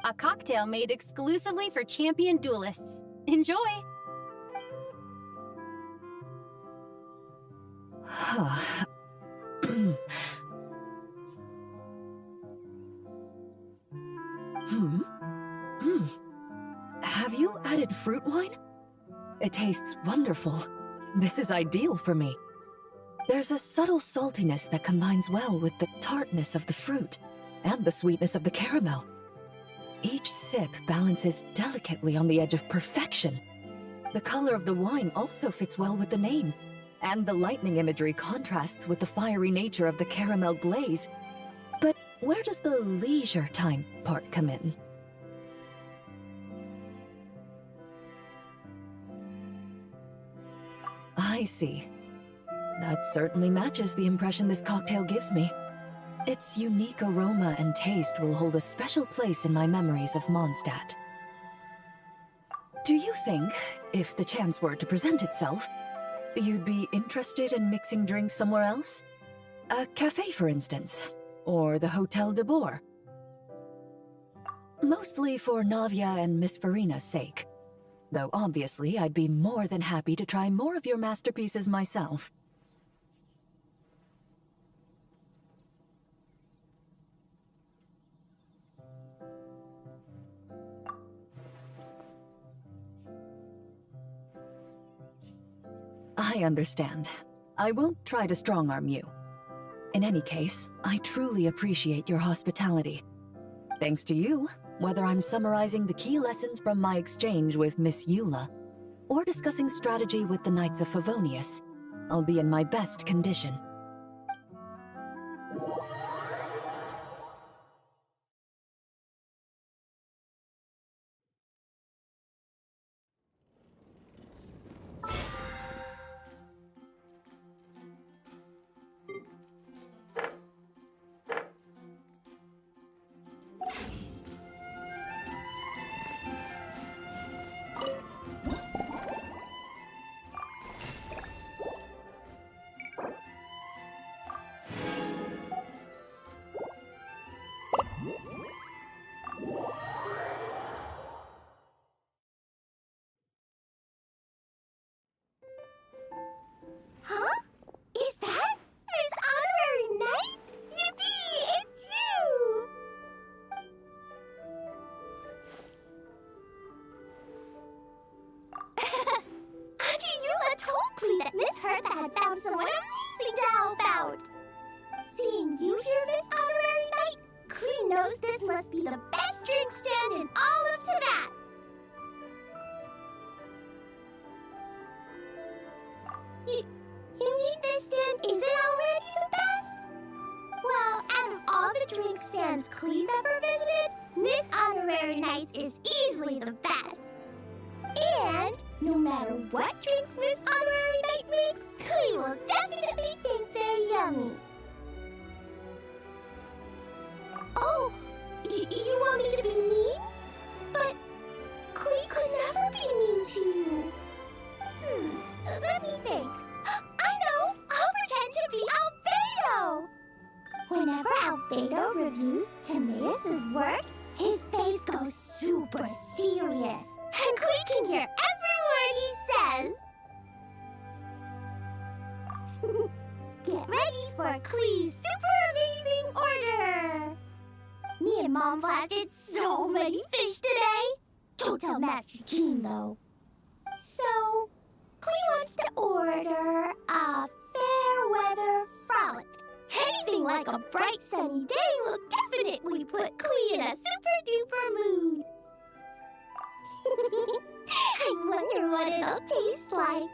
A cocktail made exclusively for champion duelists. Enjoy! Have you added fruit wine? It tastes wonderful. This is ideal for me. There's a subtle saltiness that combines well with the tartness of the fruit and the sweetness of the caramel. Each sip balances delicately on the edge of perfection. The color of the wine also fits well with the name, and the lightning imagery contrasts with the fiery nature of the caramel glaze. But where does the leisure time part come in? I see. That certainly matches the impression this cocktail gives me. Its unique aroma and taste will hold a special place in my memories of Mondstadt. Do you think, if the chance were to present itself, you'd be interested in mixing drinks somewhere else? A cafe, for instance, or the Hotel de Boer? Mostly for Navia and Miss Farina's sake. Though obviously I'd be more than happy to try more of your masterpieces myself. I understand. I won't try to strong-arm you. In any case, I truly appreciate your hospitality. Thanks to you, whether I'm summarizing the key lessons from my exchange with Miss Eula, or discussing strategy with the Knights of Favonius, I'll be in my best condition. Huh? Is that Miss Honorary Knight? Yippee! It's you! Auntie Eula told me that Miss Hertha had found someone amazing to help out. Seeing you here, Miss Honorary Knight, Klee knows this must be the best drink stand in all of Teyvat. You mean this stand isn't already the best? Well, out of all the drink stands Klee's ever visited, Miss Honorary Knight's is easily the best. And no matter what drinks Miss Honorary Knight makes, Klee will definitely think they're yummy. Oh, you want me to be mean? But Klee could never be mean to you. Let me think. I know! I'll pretend to be Albedo! Whenever Albedo reviews Timaeus' work, his face goes super serious. And Klee can hear every word he says. Get ready for Klee's super amazing order! Me and Mom blasted so many fish today. Don't tell Master Jean, though. So, Klee wants to order a fair weather frolic. Anything like a bright sunny day will definitely put Klee in a super duper mood. I wonder what it'll taste like.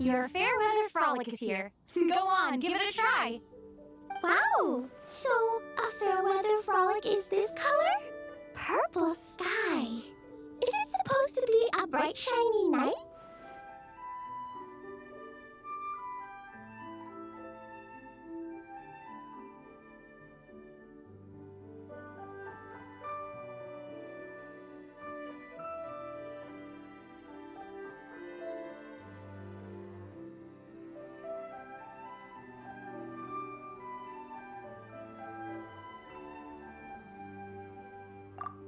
Your fair weather frolic is here. Go on, give it a try. Wow! So, a fair weather frolic is this color? Purple sky. Is it supposed to be a bright, shiny night?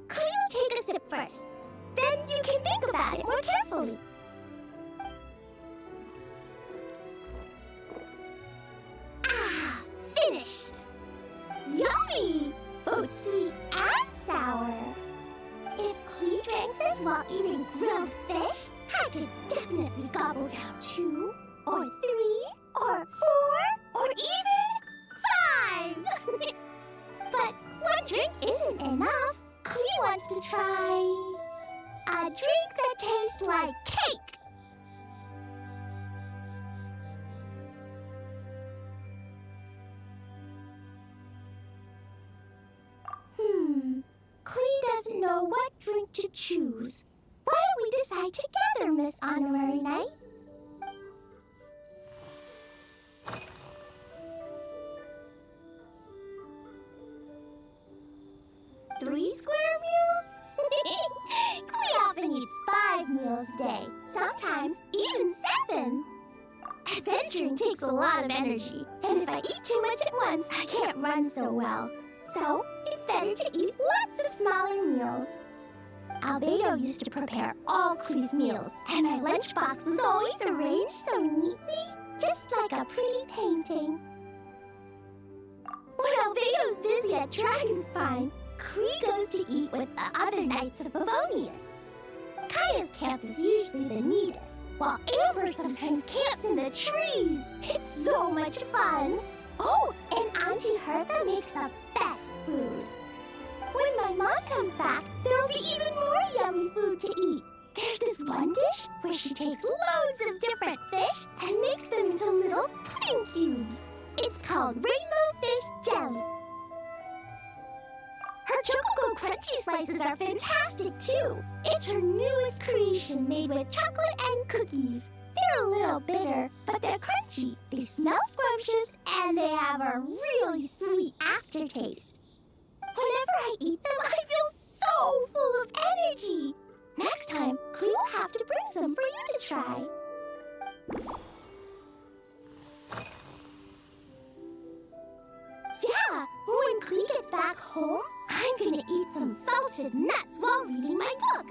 Cleo, take a sip first. Then you can think about it more carefully. Ah, finished. Yummy! Both sweet and sour. If Cleo drank this while eating grilled fish, I could definitely gobble down 2, or 3, or 4, or even 5. But one drink isn't enough. Cleo wants to try a drink that tastes like cake. Cleo doesn't know what drink to choose. Why don't we decide together, Miss Honorary Knight? Three square meals? Cleo often eats 5 meals a day, sometimes even 7. Adventuring takes a lot of energy, and if I eat too much at once, I can't run so well. So, it's better to eat lots of smaller meals. Albedo used to prepare all Cleo's meals, and my lunchbox was always arranged so neatly, just like a pretty painting. When Albedo's busy at Dragonspine, Cleo goes to eat with the other Knights of Favonius. Kaya's camp is usually the neatest, while Amber sometimes camps in the trees. It's so much fun. Oh, and Auntie Hertha makes the best food. When my mom comes back, there'll be even more yummy food to eat. There's this one dish where she takes loads of different fish and makes them into little pudding cubes. It's called Rainbow Fish Jelly. Her Chococo Crunchy Slices are fantastic too. It's her newest creation made with chocolate and cookies. They're a little bitter, but they're crunchy. They smell scrumptious, and they have a really sweet aftertaste. Whenever I eat them, I feel so full of energy. Next time, Cleo will have to bring some for you to try. Yeah, when Cleo gets back home, I'm gonna eat some salted nuts while reading my book.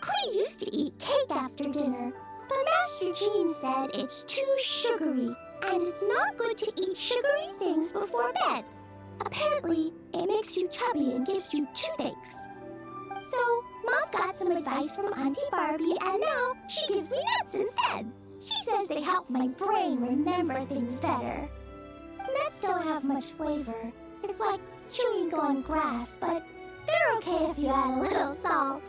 Cleo used to eat cake after dinner, but Master Jean said it's too sugary, and it's not good to eat sugary things before bed. Apparently, it makes you chubby and gives you toothaches. So, Mom got some advice from Auntie Barbie, and now she gives me nuts instead. She says they help my brain remember things better. Nuts don't have much flavor. It's like chewing on grass, but they're okay if you add a little salt.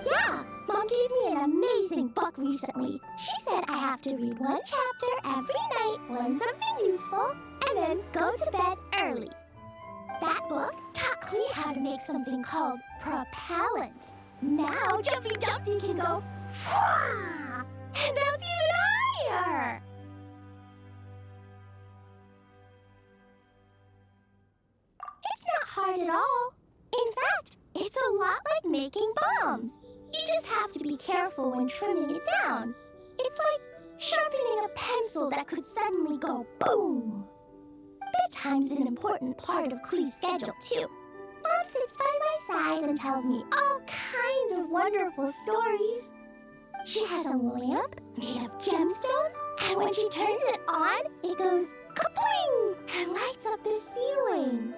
Yeah, Mom gave me an amazing book recently. She said I have to read one chapter every night, learn something useful, and then go to bed early. That book taught Cleo how to make something called propellant. Now Jumpy Dumpty can go Fwah! And bounce even higher. It's not hard at all. In fact, it's a lot like making bombs. You just have to be careful when trimming it down. It's like sharpening a pencil that could suddenly go boom. Bedtime's an important part of Cleo's schedule, too. Mom sits by my side and tells me all kinds of wonderful stories. She has a lamp made of gemstones, and when she turns it on, it goes kapling and lights up the ceiling.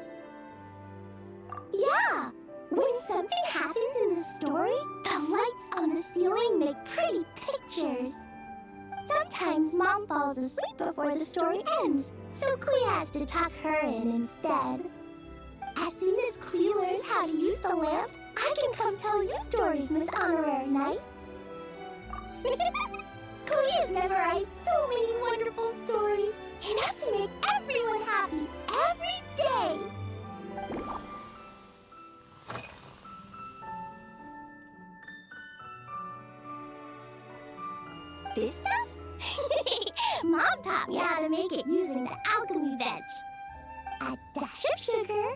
Yeah, when something happens in the story, the lights on the ceiling make pretty pictures. Sometimes Mom falls asleep before the story ends, so Cleo has to tuck her in instead. As soon as Klee learns how to use the lamp, I can come tell you stories, Miss Honorary Knight. Klee has memorized so many wonderful stories, enough to make everyone happy every day. This stuff? Mom taught me how to make it using the alchemy bench. A dash of sugar,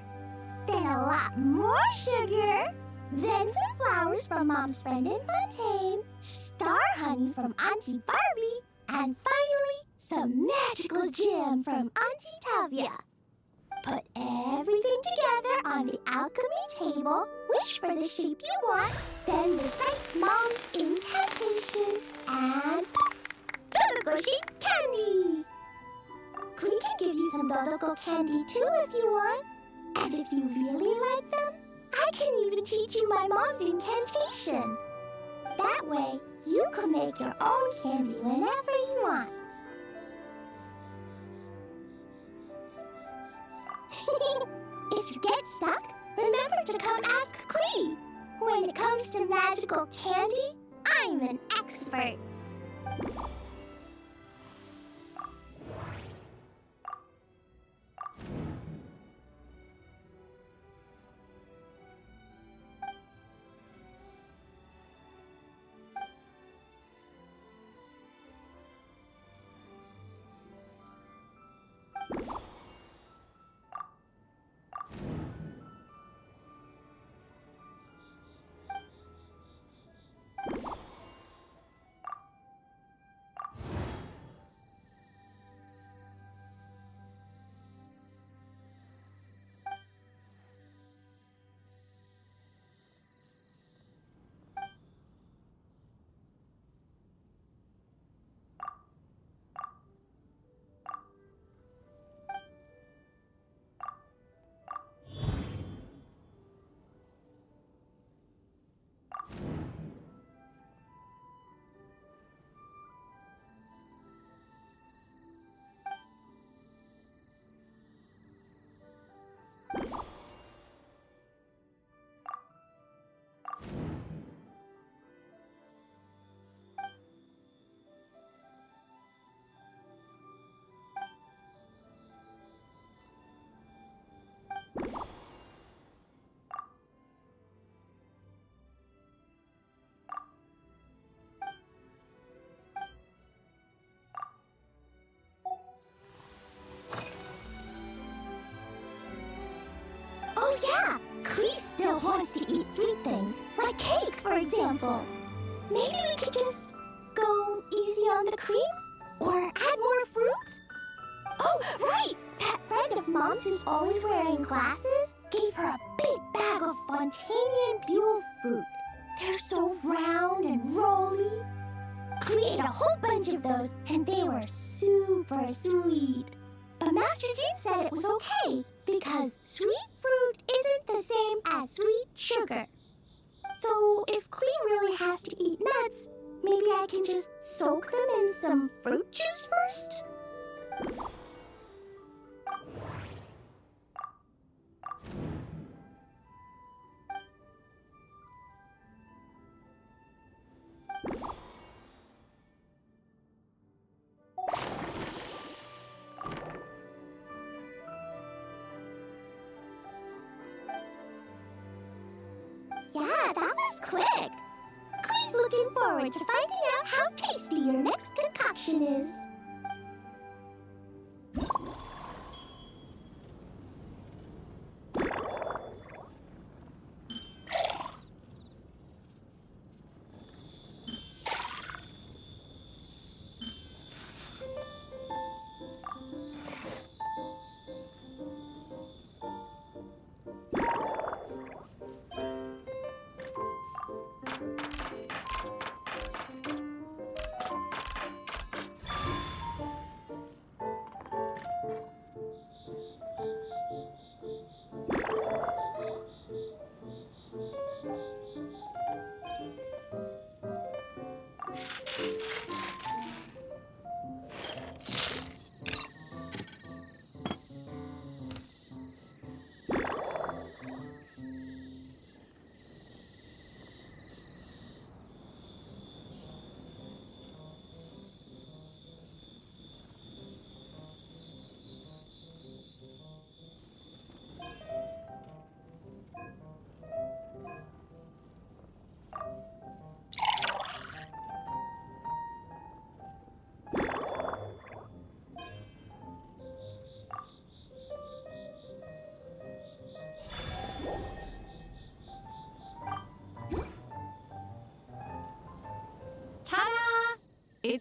then a lot more sugar, then some flowers from Mom's friend in Fontaine, star honey from Auntie Barbie, and finally, some magical jam from Auntie Tavia. Put everything together on the alchemy table, wish for the shape you want, then recite Mom's incantation, and poof! Dodoko shaped candy! Klee can give you some Dodoko candy too if you want. And if you really like them, I can even teach you my mom's incantation. That way, you can make your own candy whenever you want. If you get stuck, remember to come ask Klee. When it comes to magical candy, I'm an expert. Oh yeah, Klee still wants to eat sweet things, like cake, for example. Maybe we could just go easy on the cream? Or add more fruit? Oh, right! That friend of Mom's who's always wearing glasses gave her a big bag of Fontanian Buell fruit. They're so round and rolly. Klee ate a whole bunch of those, and they were super sweet. But Master Jean said it was okay, because sweet fruit isn't the same as sweet sugar. So if Klee really has to eat nuts, maybe I can just soak them in some fruit juice first? Yeah, that was quick. Klee's looking forward to finding out how tasty your next concoction is.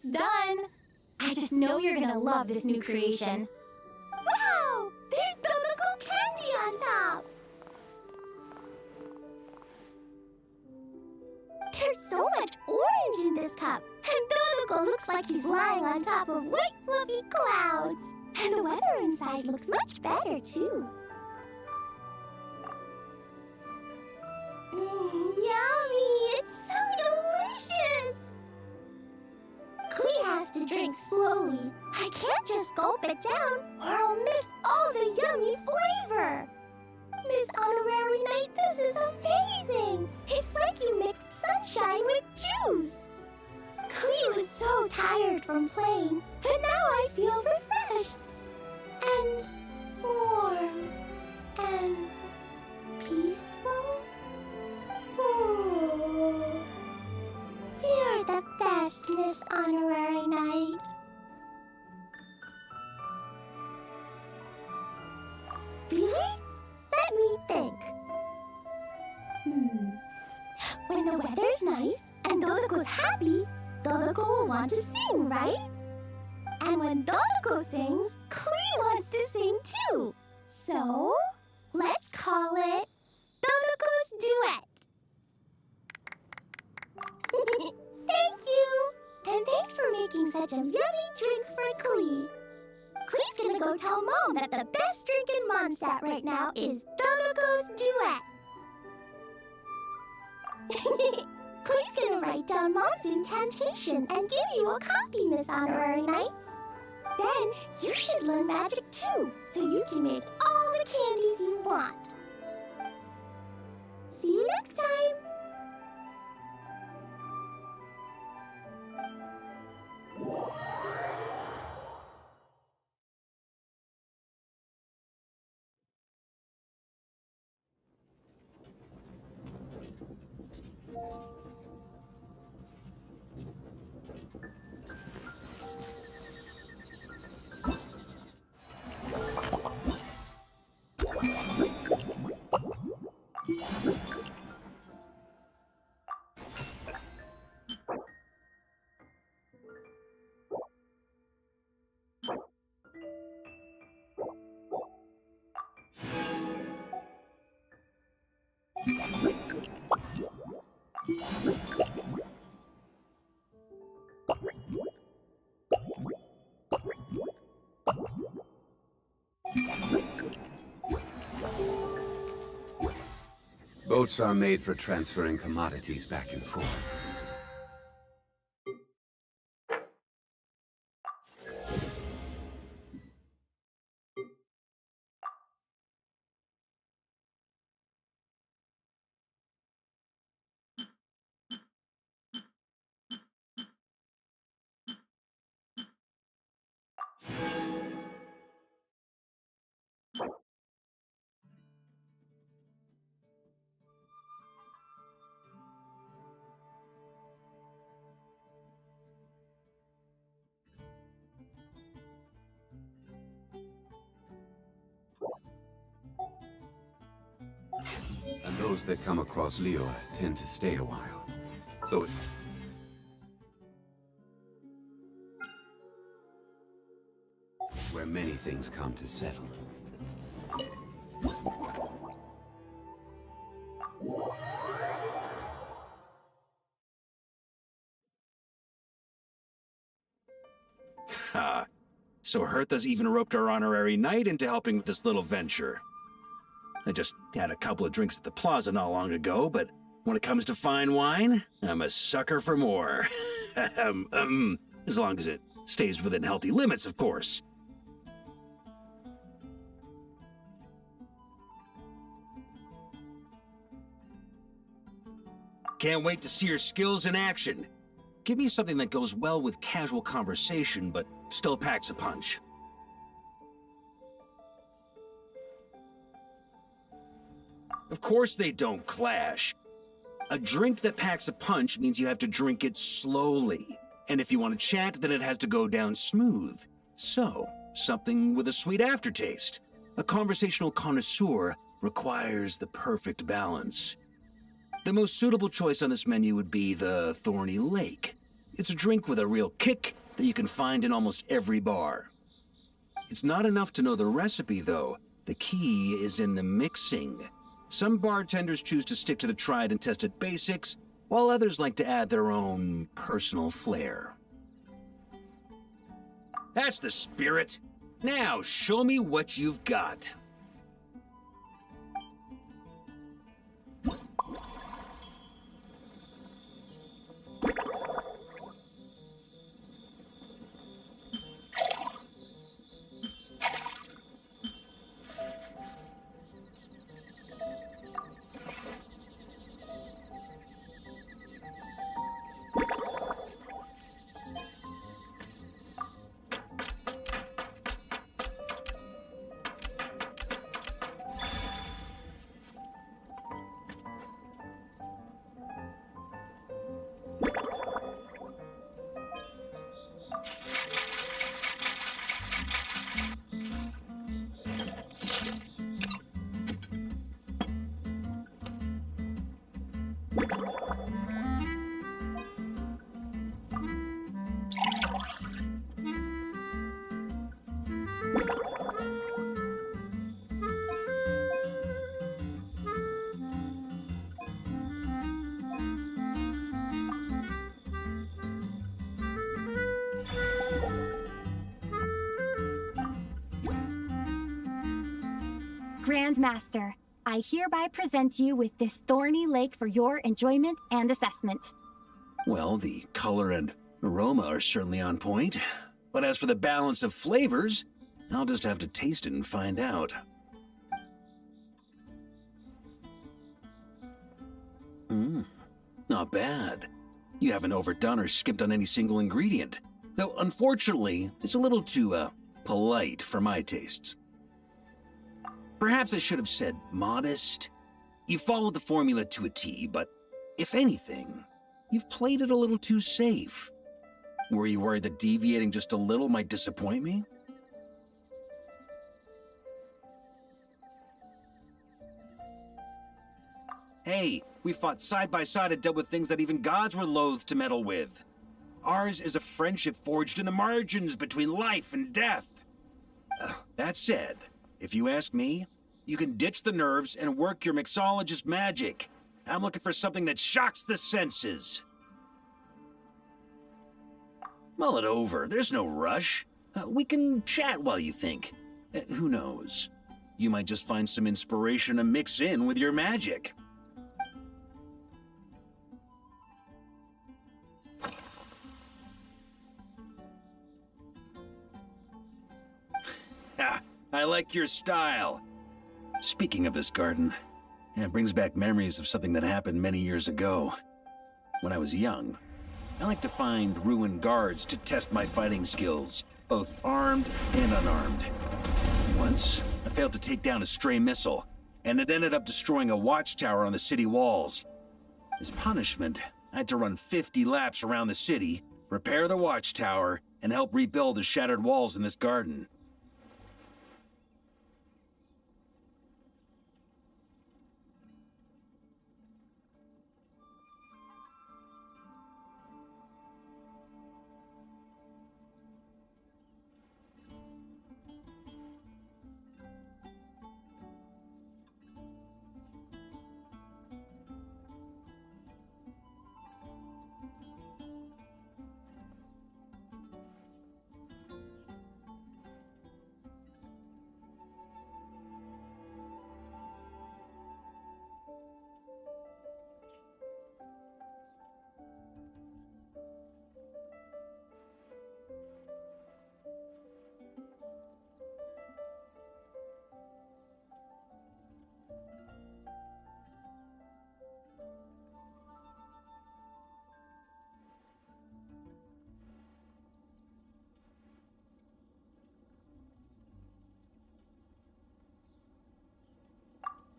it's done. I just know you're gonna love this new creation. Wow! There's Dodoco candy on top! There's so much orange in this cup, and Dodoco looks like he's lying on top of white fluffy clouds. And the weather inside looks much better, too. Yummy! It's so delicious! Klee has to drink slowly. I can't just gulp it down, or I'll miss all the yummy flavor. Miss Honorary Knight, this is amazing! It's like you mixed sunshine with juice. Klee was so tired from playing, but now I feel refreshed. And warm. And peaceful. Ooh. You're the best, Miss Honorary Knight. Really? Let me think. When the weather's nice and Dodoco's happy, Dodoco will want to sing, right? And when Dodoco sings, Klee wants to sing too. So, let's call it Dodoco's Duet. Thank you! And thanks for making such a yummy drink for Klee. Klee's gonna go tell Mom that the best drink in Mondstadt right now is Dodoco's Duet. Klee's gonna write down Mom's incantation and give you a copy, Miss Honorary Knight. Then you should learn magic too, so you can make all the candies you want. See you next time! Boats are made for transferring commodities back and forth. And those that come across Lior tend to stay a while. So it's where many things come to settle. Ha! So Hertha's even roped our Honorary Knight into helping with this little venture. I just had a couple of drinks at the plaza not long ago, but when it comes to fine wine, I'm a sucker for more. As long as it stays within healthy limits, of course. Can't wait to see your skills in action. Give me something that goes well with casual conversation, but still packs a punch. Of course they don't clash. A drink that packs a punch means you have to drink it slowly. And if you want to chat, then it has to go down smooth. So, something with a sweet aftertaste. A conversational connoisseur requires the perfect balance. The most suitable choice on this menu would be the Thorny Lake. It's a drink with a real kick that you can find in almost every bar. It's not enough to know the recipe, though. The key is in the mixing. Some bartenders choose to stick to the tried and tested basics, while others like to add their own personal flair. That's the spirit. Now, show me what you've got. Grandmaster, I hereby present you with this thorny lake for your enjoyment and assessment. Well, the color and aroma are certainly on point. But as for the balance of flavors, I'll just have to taste it and find out. Not bad. You haven't overdone or skimped on any single ingredient. Though, unfortunately, it's a little too, polite for my tastes. Perhaps I should have said modest. You followed the formula to a T, but if anything, you've played it a little too safe. Were you worried that deviating just a little might disappoint me? Hey, we fought side by side and dealt with things that even gods were loath to meddle with. Ours is a friendship forged in the margins between life and death. That said, if you ask me, you can ditch the nerves and work your mixologist magic. I'm looking for something that shocks the senses. Mull it over. There's no rush. We can chat while you think. Who knows? You might just find some inspiration to mix in with your magic. Ha! I like your style. Speaking of this garden, it brings back memories of something that happened many years ago. When I was young, I liked to find ruined guards to test my fighting skills, both armed and unarmed. Once, I failed to take down a stray missile, and it ended up destroying a watchtower on the city walls. As punishment, I had to run 50 laps around the city, repair the watchtower, and help rebuild the shattered walls in this garden.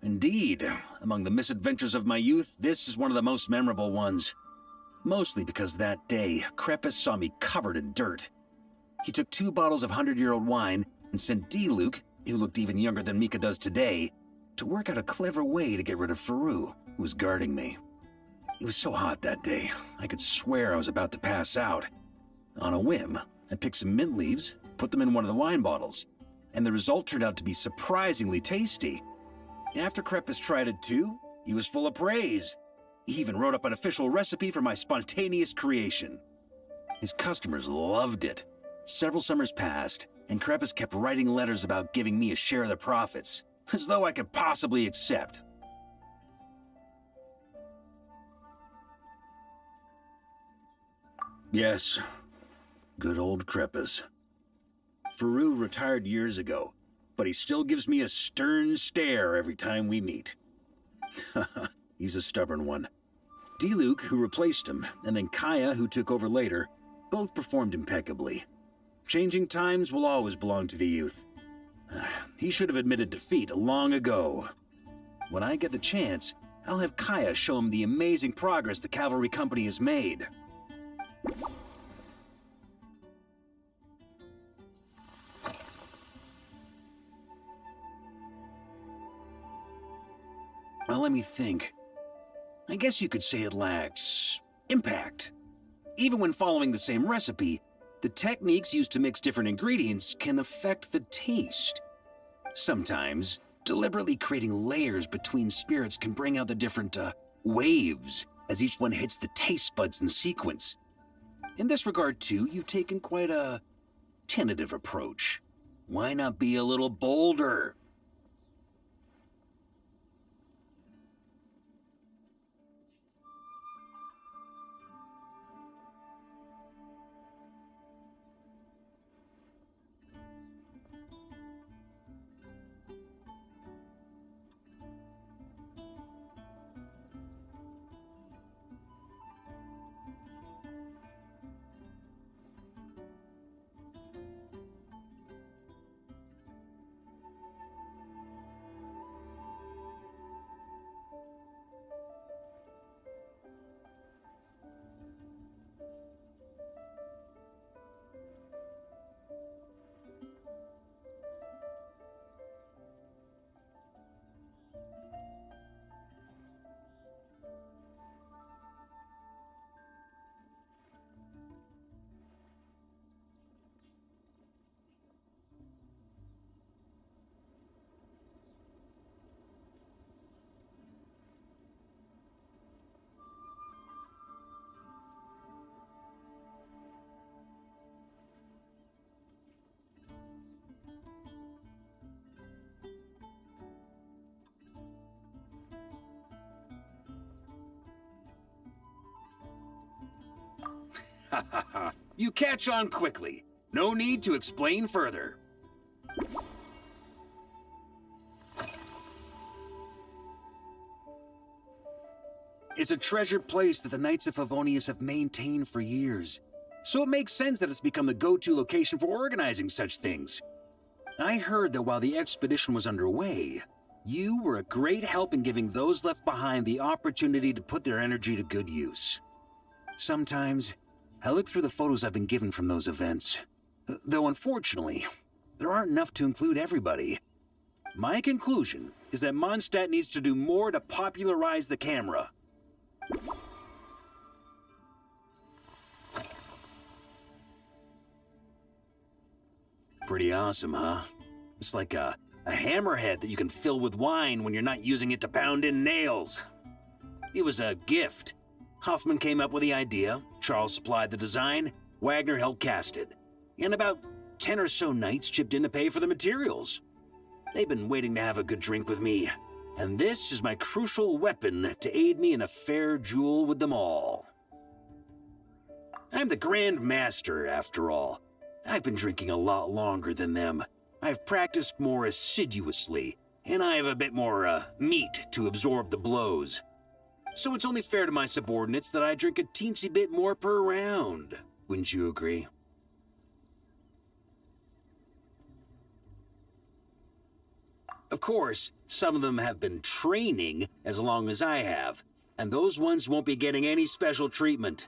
Indeed, among the misadventures of my youth, this is one of the most memorable ones. Mostly because that day, Crepus saw me covered in dirt. He took 2 bottles of 100-year-old wine and sent D-Luke, who looked even younger than Mika does today, to work out a clever way to get rid of Faru, who was guarding me. It was so hot that day, I could swear I was about to pass out. On a whim, I picked some mint leaves, put them in one of the wine bottles, and the result turned out to be surprisingly tasty. After Krepis tried it too, he was full of praise. He even wrote up an official recipe for my spontaneous creation. His customers loved it. Several summers passed, and Krepis kept writing letters about giving me a share of the profits, as though I could possibly accept. Yes, good old Krepis. Faru retired years ago, but he still gives me a stern stare every time we meet. He's a stubborn one. D-Luke, who replaced him, and then Kaya, who took over later, both performed impeccably. Changing times will always belong to the youth. He should have admitted defeat long ago. When I get the chance, I'll have Kaya show him the amazing progress the Cavalry Company has made. Well, let me think. I guess you could say it lacks impact. Even when following the same recipe, the techniques used to mix different ingredients can affect the taste. Sometimes, deliberately creating layers between spirits can bring out the different waves as each one hits the taste buds in sequence. In this regard, too, you've taken quite a tentative approach. Why not be a little bolder? You catch on quickly. No need to explain further. It's a treasured place that the Knights of Favonius have maintained for years, so it makes sense that it's become the go-to location for organizing such things. I heard that while the expedition was underway, you were a great help in giving those left behind the opportunity to put their energy to good use. Sometimes, I look through the photos I've been given from those events, though unfortunately, there aren't enough to include everybody. My conclusion is that Mondstadt needs to do more to popularize the camera. Pretty awesome, huh? It's like a hammerhead that you can fill with wine when you're not using it to pound in nails. It was a gift. Huffman came up with the idea, Charles supplied the design, Wagner helped cast it, and about 10 or so knights chipped in to pay for the materials. They've been waiting to have a good drink with me, and this is my crucial weapon to aid me in a fair duel with them all. I'm the Grand Master, after all. I've been drinking a lot longer than them. I've practiced more assiduously, and I have a bit more meat to absorb the blows. So it's only fair to my subordinates that I drink a teensy bit more per round. Wouldn't you agree? Of course, some of them have been training as long as I have, and those ones won't be getting any special treatment.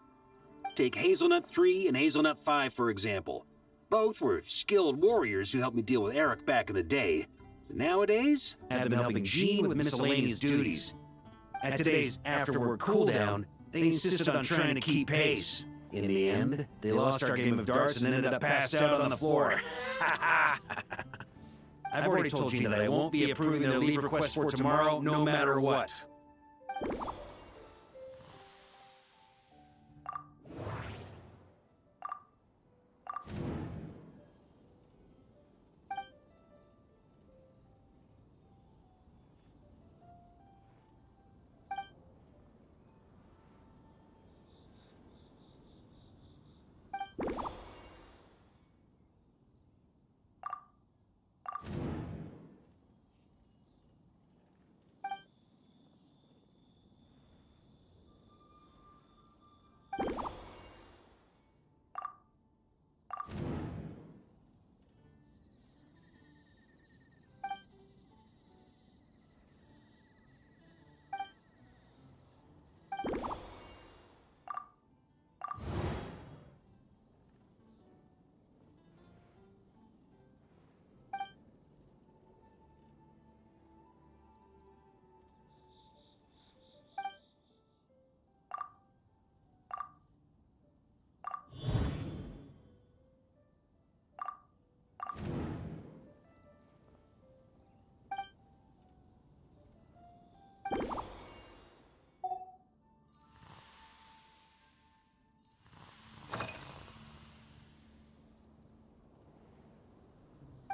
Take Hazelnut 3 and Hazelnut 5, for example. Both were skilled warriors who helped me deal with Eric back in the day. But nowadays, I have them helping Jean with miscellaneous duties. At today's after-work cooldown, They insisted on trying to keep pace. In the end, they lost our game of darts and ended up passed out on the floor. I've already told Gina that I won't be approving their leave request for tomorrow, no matter what.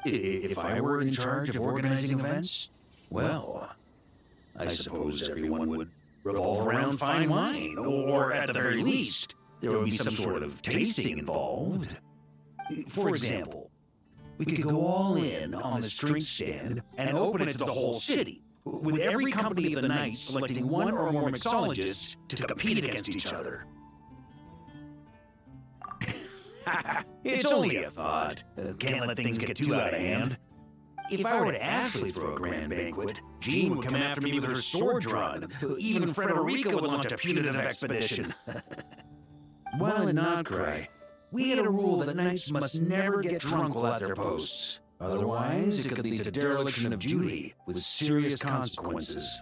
If I were in charge of organizing events, well, I suppose everyone would revolve around fine wine, or at the very least, there would be some sort of tasting involved. For example, we could go all in on this drink stand and open it to the whole city, with every company of the night selecting one or more mixologists to compete against each other. It's only a thought. Can't let things get too out of hand. If I were to actually throw a grand banquet, Jean would come after me with her sword drawn. Even Frederica would launch a punitive expedition. While in Nodcry, we had a rule that knights must never get drunk while at their posts. Otherwise, it could lead to dereliction of duty, with serious consequences.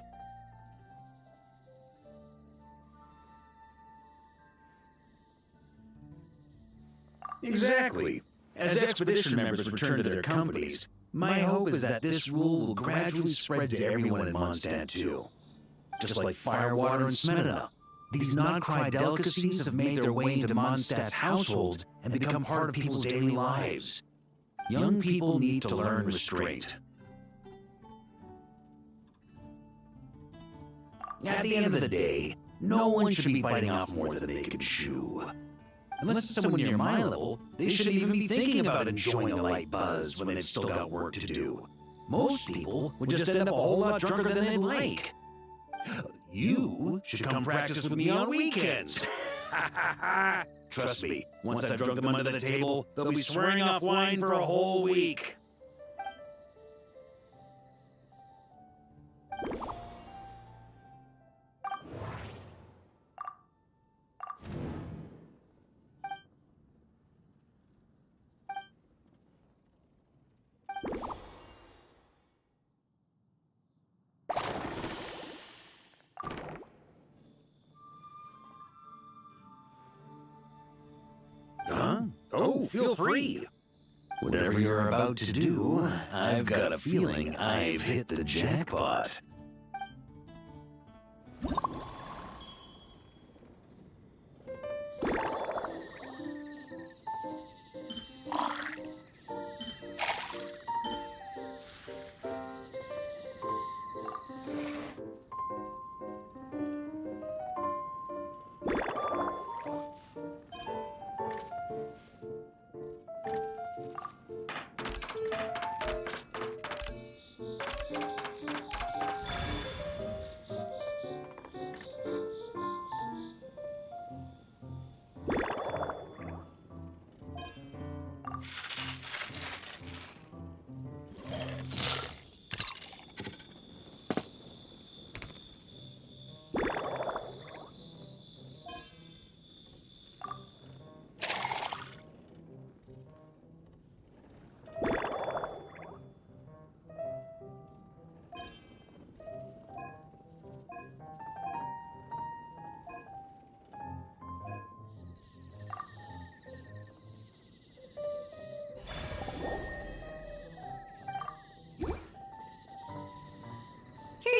Exactly. As expedition members return to their companies, my hope is that this rule will gradually spread to everyone in Mondstadt too. Just like firewater and Smedina, these Nodcry delicacies have made their way into Mondstadt's households and become part of people's daily lives. Young people need to learn restraint. At the end of the day, no one should be biting off more than they can chew. Unless it's someone near my level, they shouldn't even be thinking about enjoying a light buzz when they've still got work to do. Most people would just end up a whole lot drunker than they'd like. You should come practice with me on weekends. Trust me, once I've drunk them under the table, they'll be swearing off wine for a whole week. Huh? Oh, feel free. Whatever you're about to do, I've got a feeling I've hit the jackpot.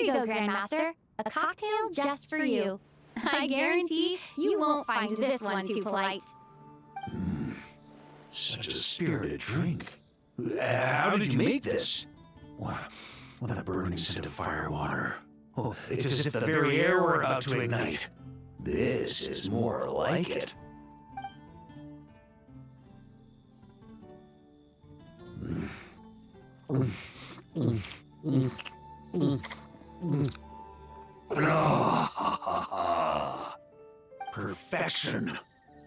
you go, Grandmaster. A cocktail just for you. I guarantee you won't find this one too polite. Such a spirited drink. How did you make this? Wow, what a burning scent of firewater. Oh, it's as if the very air were about to ignite. This is more like it. Perfection.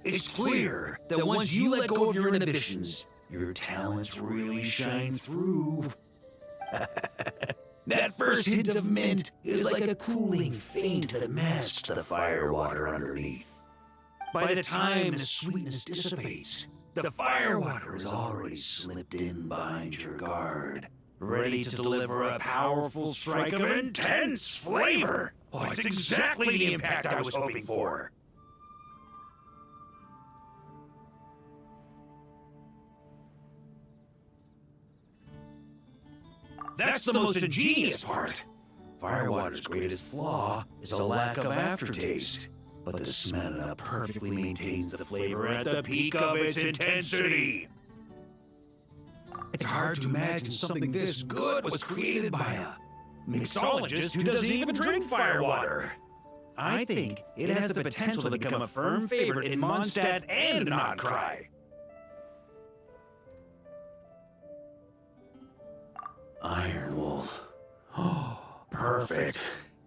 It's clear that once you let go of your inhibitions, your talents really shine through. That first hint of mint is like a cooling feint that masks the firewater underneath. By the time the sweetness dissipates, the firewater is already slipped in behind your guard, ready to deliver a powerful strike of intense flavor. Oh, it's exactly the impact I was hoping for. That's the most ingenious part. Firewater's greatest flaw is a lack of aftertaste, but the Smetana perfectly maintains the flavor at the peak of its intensity. It's hard to imagine something this good was created by a mixologist who doesn't even drink firewater. I think it has the potential to become a firm favorite in Mondstadt and Notcry. Iron Wolf. Oh, perfect.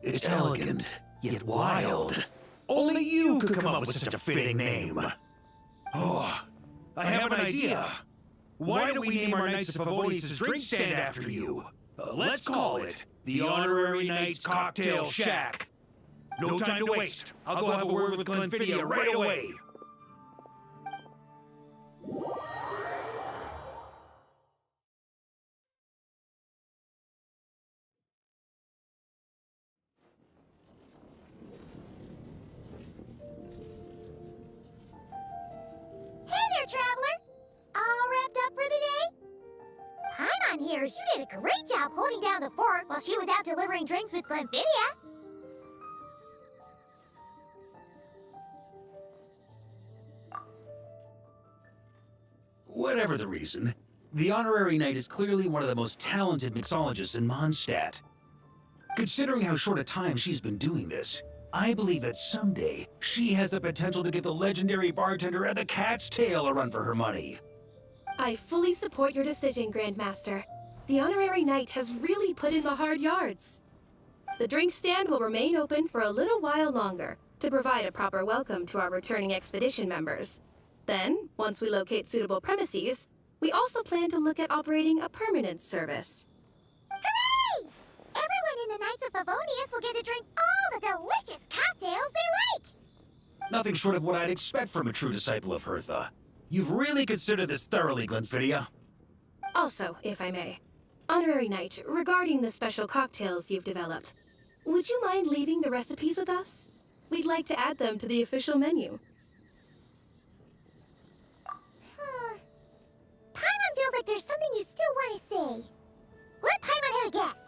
It's elegant, yet wild. Only you could come up with such a fitting name. Oh, I have an idea. Why don't we name our Knights of Favonius' drink stand after you? Let's call it the Honorary Knights Cocktail Shack. No time to waste. I'll go have a word with Glenfiddia right away. Traveler, all wrapped up for the day? Paimon hears you did a great job holding down the fort while she was out delivering drinks with Glenfiddia. Whatever the reason, the Honorary Knight is clearly one of the most talented mixologists in Mondstadt. Considering how short a time she's been doing this, I believe that someday she has the potential to give the legendary bartender at the Cat's Tail a run for her money. I fully support your decision, Grandmaster. The Honorary Knight has really put in the hard yards. The drink stand will remain open for a little while longer to provide a proper welcome to our returning expedition members. Then, once we locate suitable premises, we also plan to look at operating a permanent service. Hooray! Everyone in the Knights of Favonius will get to drink all the delicious cocktails they like! Nothing short of what I'd expect from a true disciple of Hertha. You've really considered this thoroughly, Glenfiddia. Also, if I may, Honorary Knight, regarding the special cocktails you've developed, would you mind leaving the recipes with us? We'd like to add them to the official menu. Paimon feels like there's something you still want to say. Let Paimon have a guess.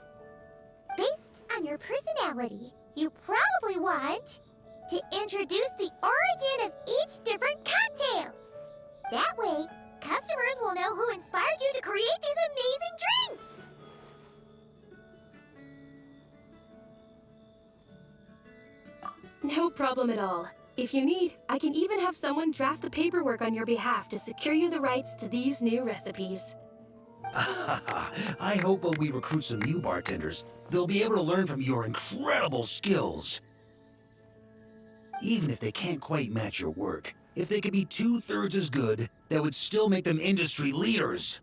Based on your personality, you probably want to introduce the origin of each different cocktail. That way, customers will know who inspired you to create these amazing drinks. No problem at all. If you need, I can even have someone draft the paperwork on your behalf to secure you the rights to these new recipes. I hope when we recruit some new bartenders, they'll be able to learn from your incredible skills. Even if they can't quite match your work, if they could be 2/3 as good, that would still make them industry leaders.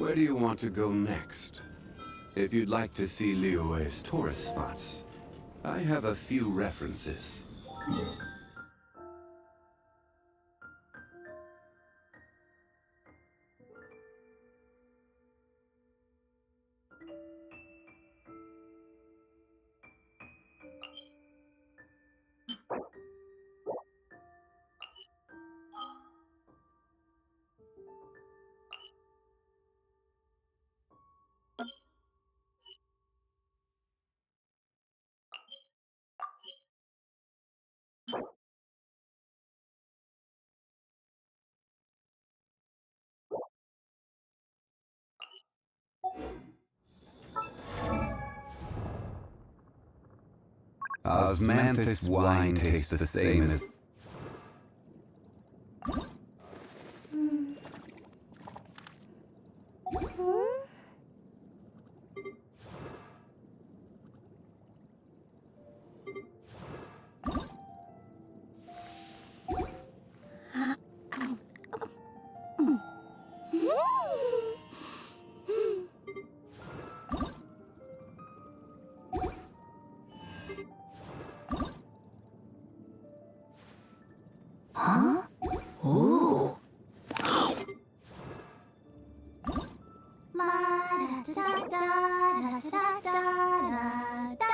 Where do you want to go next? If you'd like to see Liyue's tourist spots, I have a few references. Osmanthus wine tastes the same as... Huh? Ooh. La-da-da-da-da-da-da-da-da.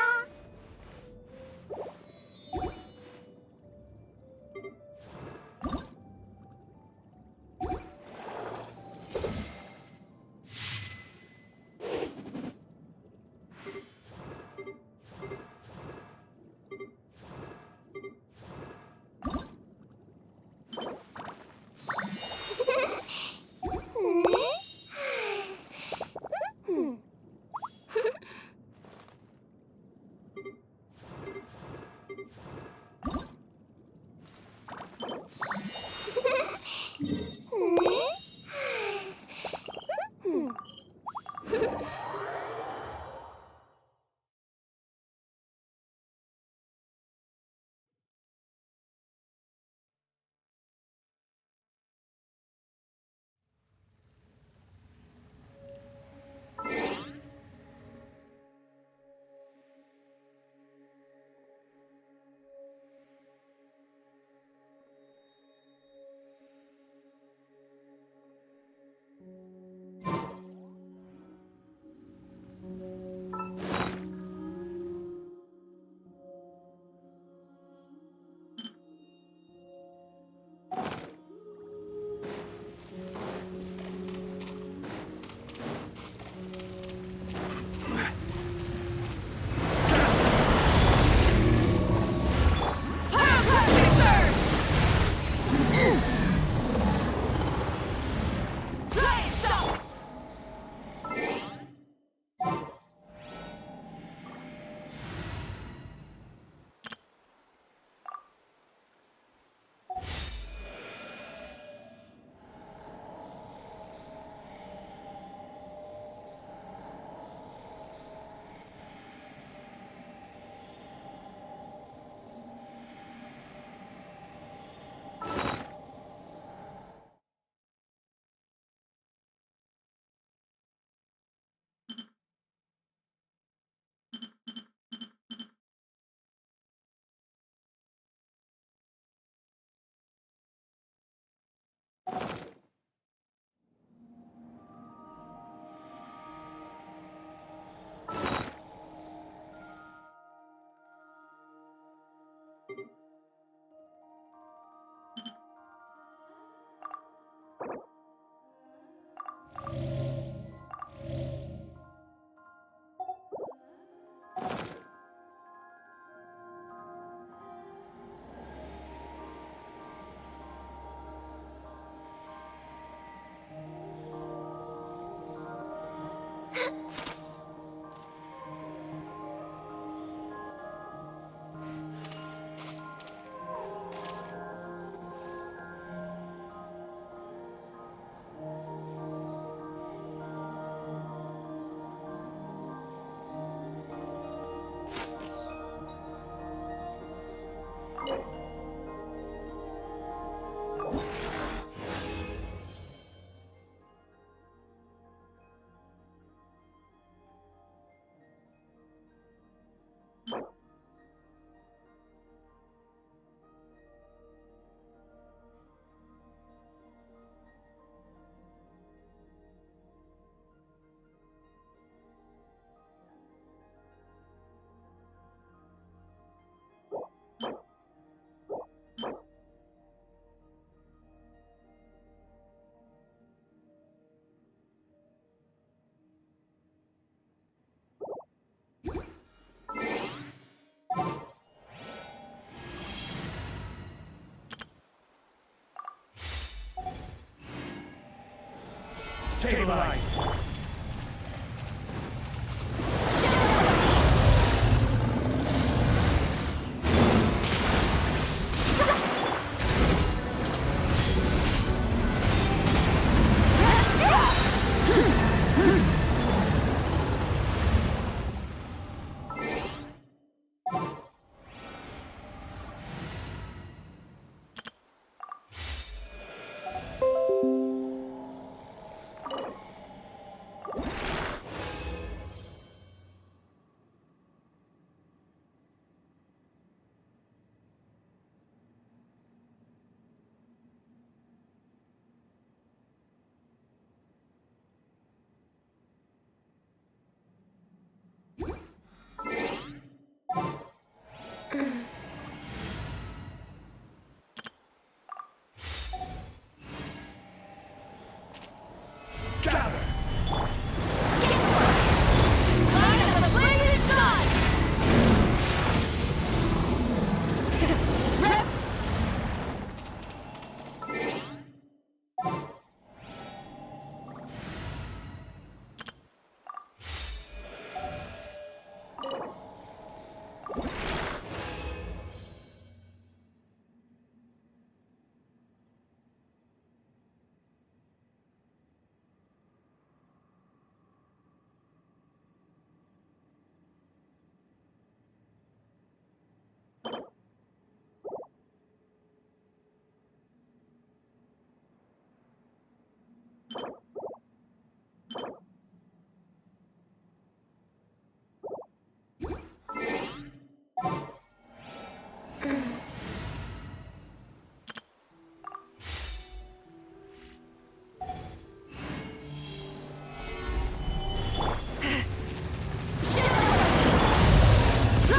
Stabilize!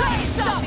Right now,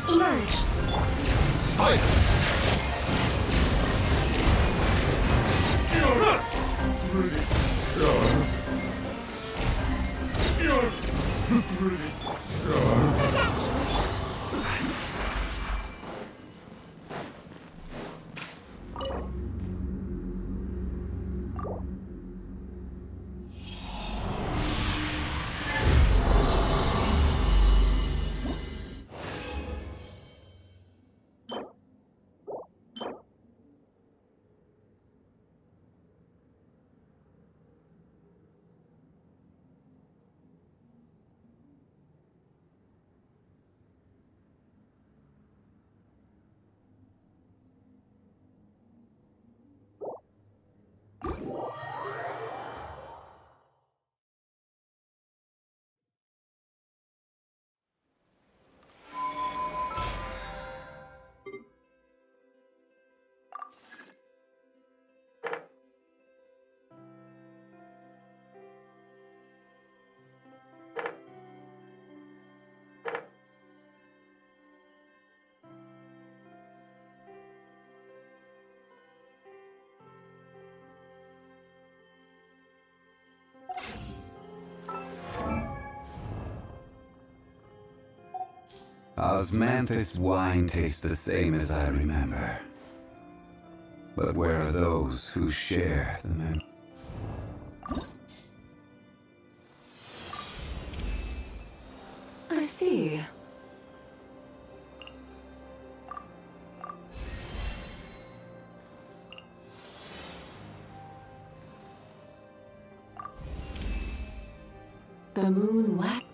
emerge. Osmanthus wine tastes the same as I remember. But where are those who share the memory? I see. The moon wax.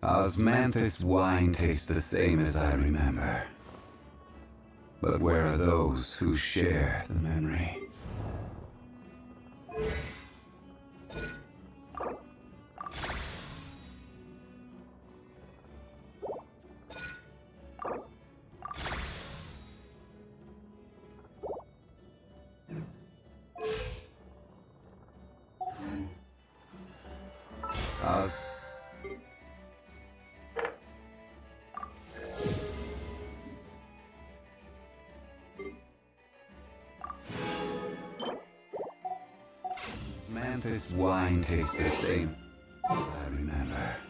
Osmanthus wine tastes the same as I remember. But where are those who share the memory? Osmanthus wine tastes the same as I remember.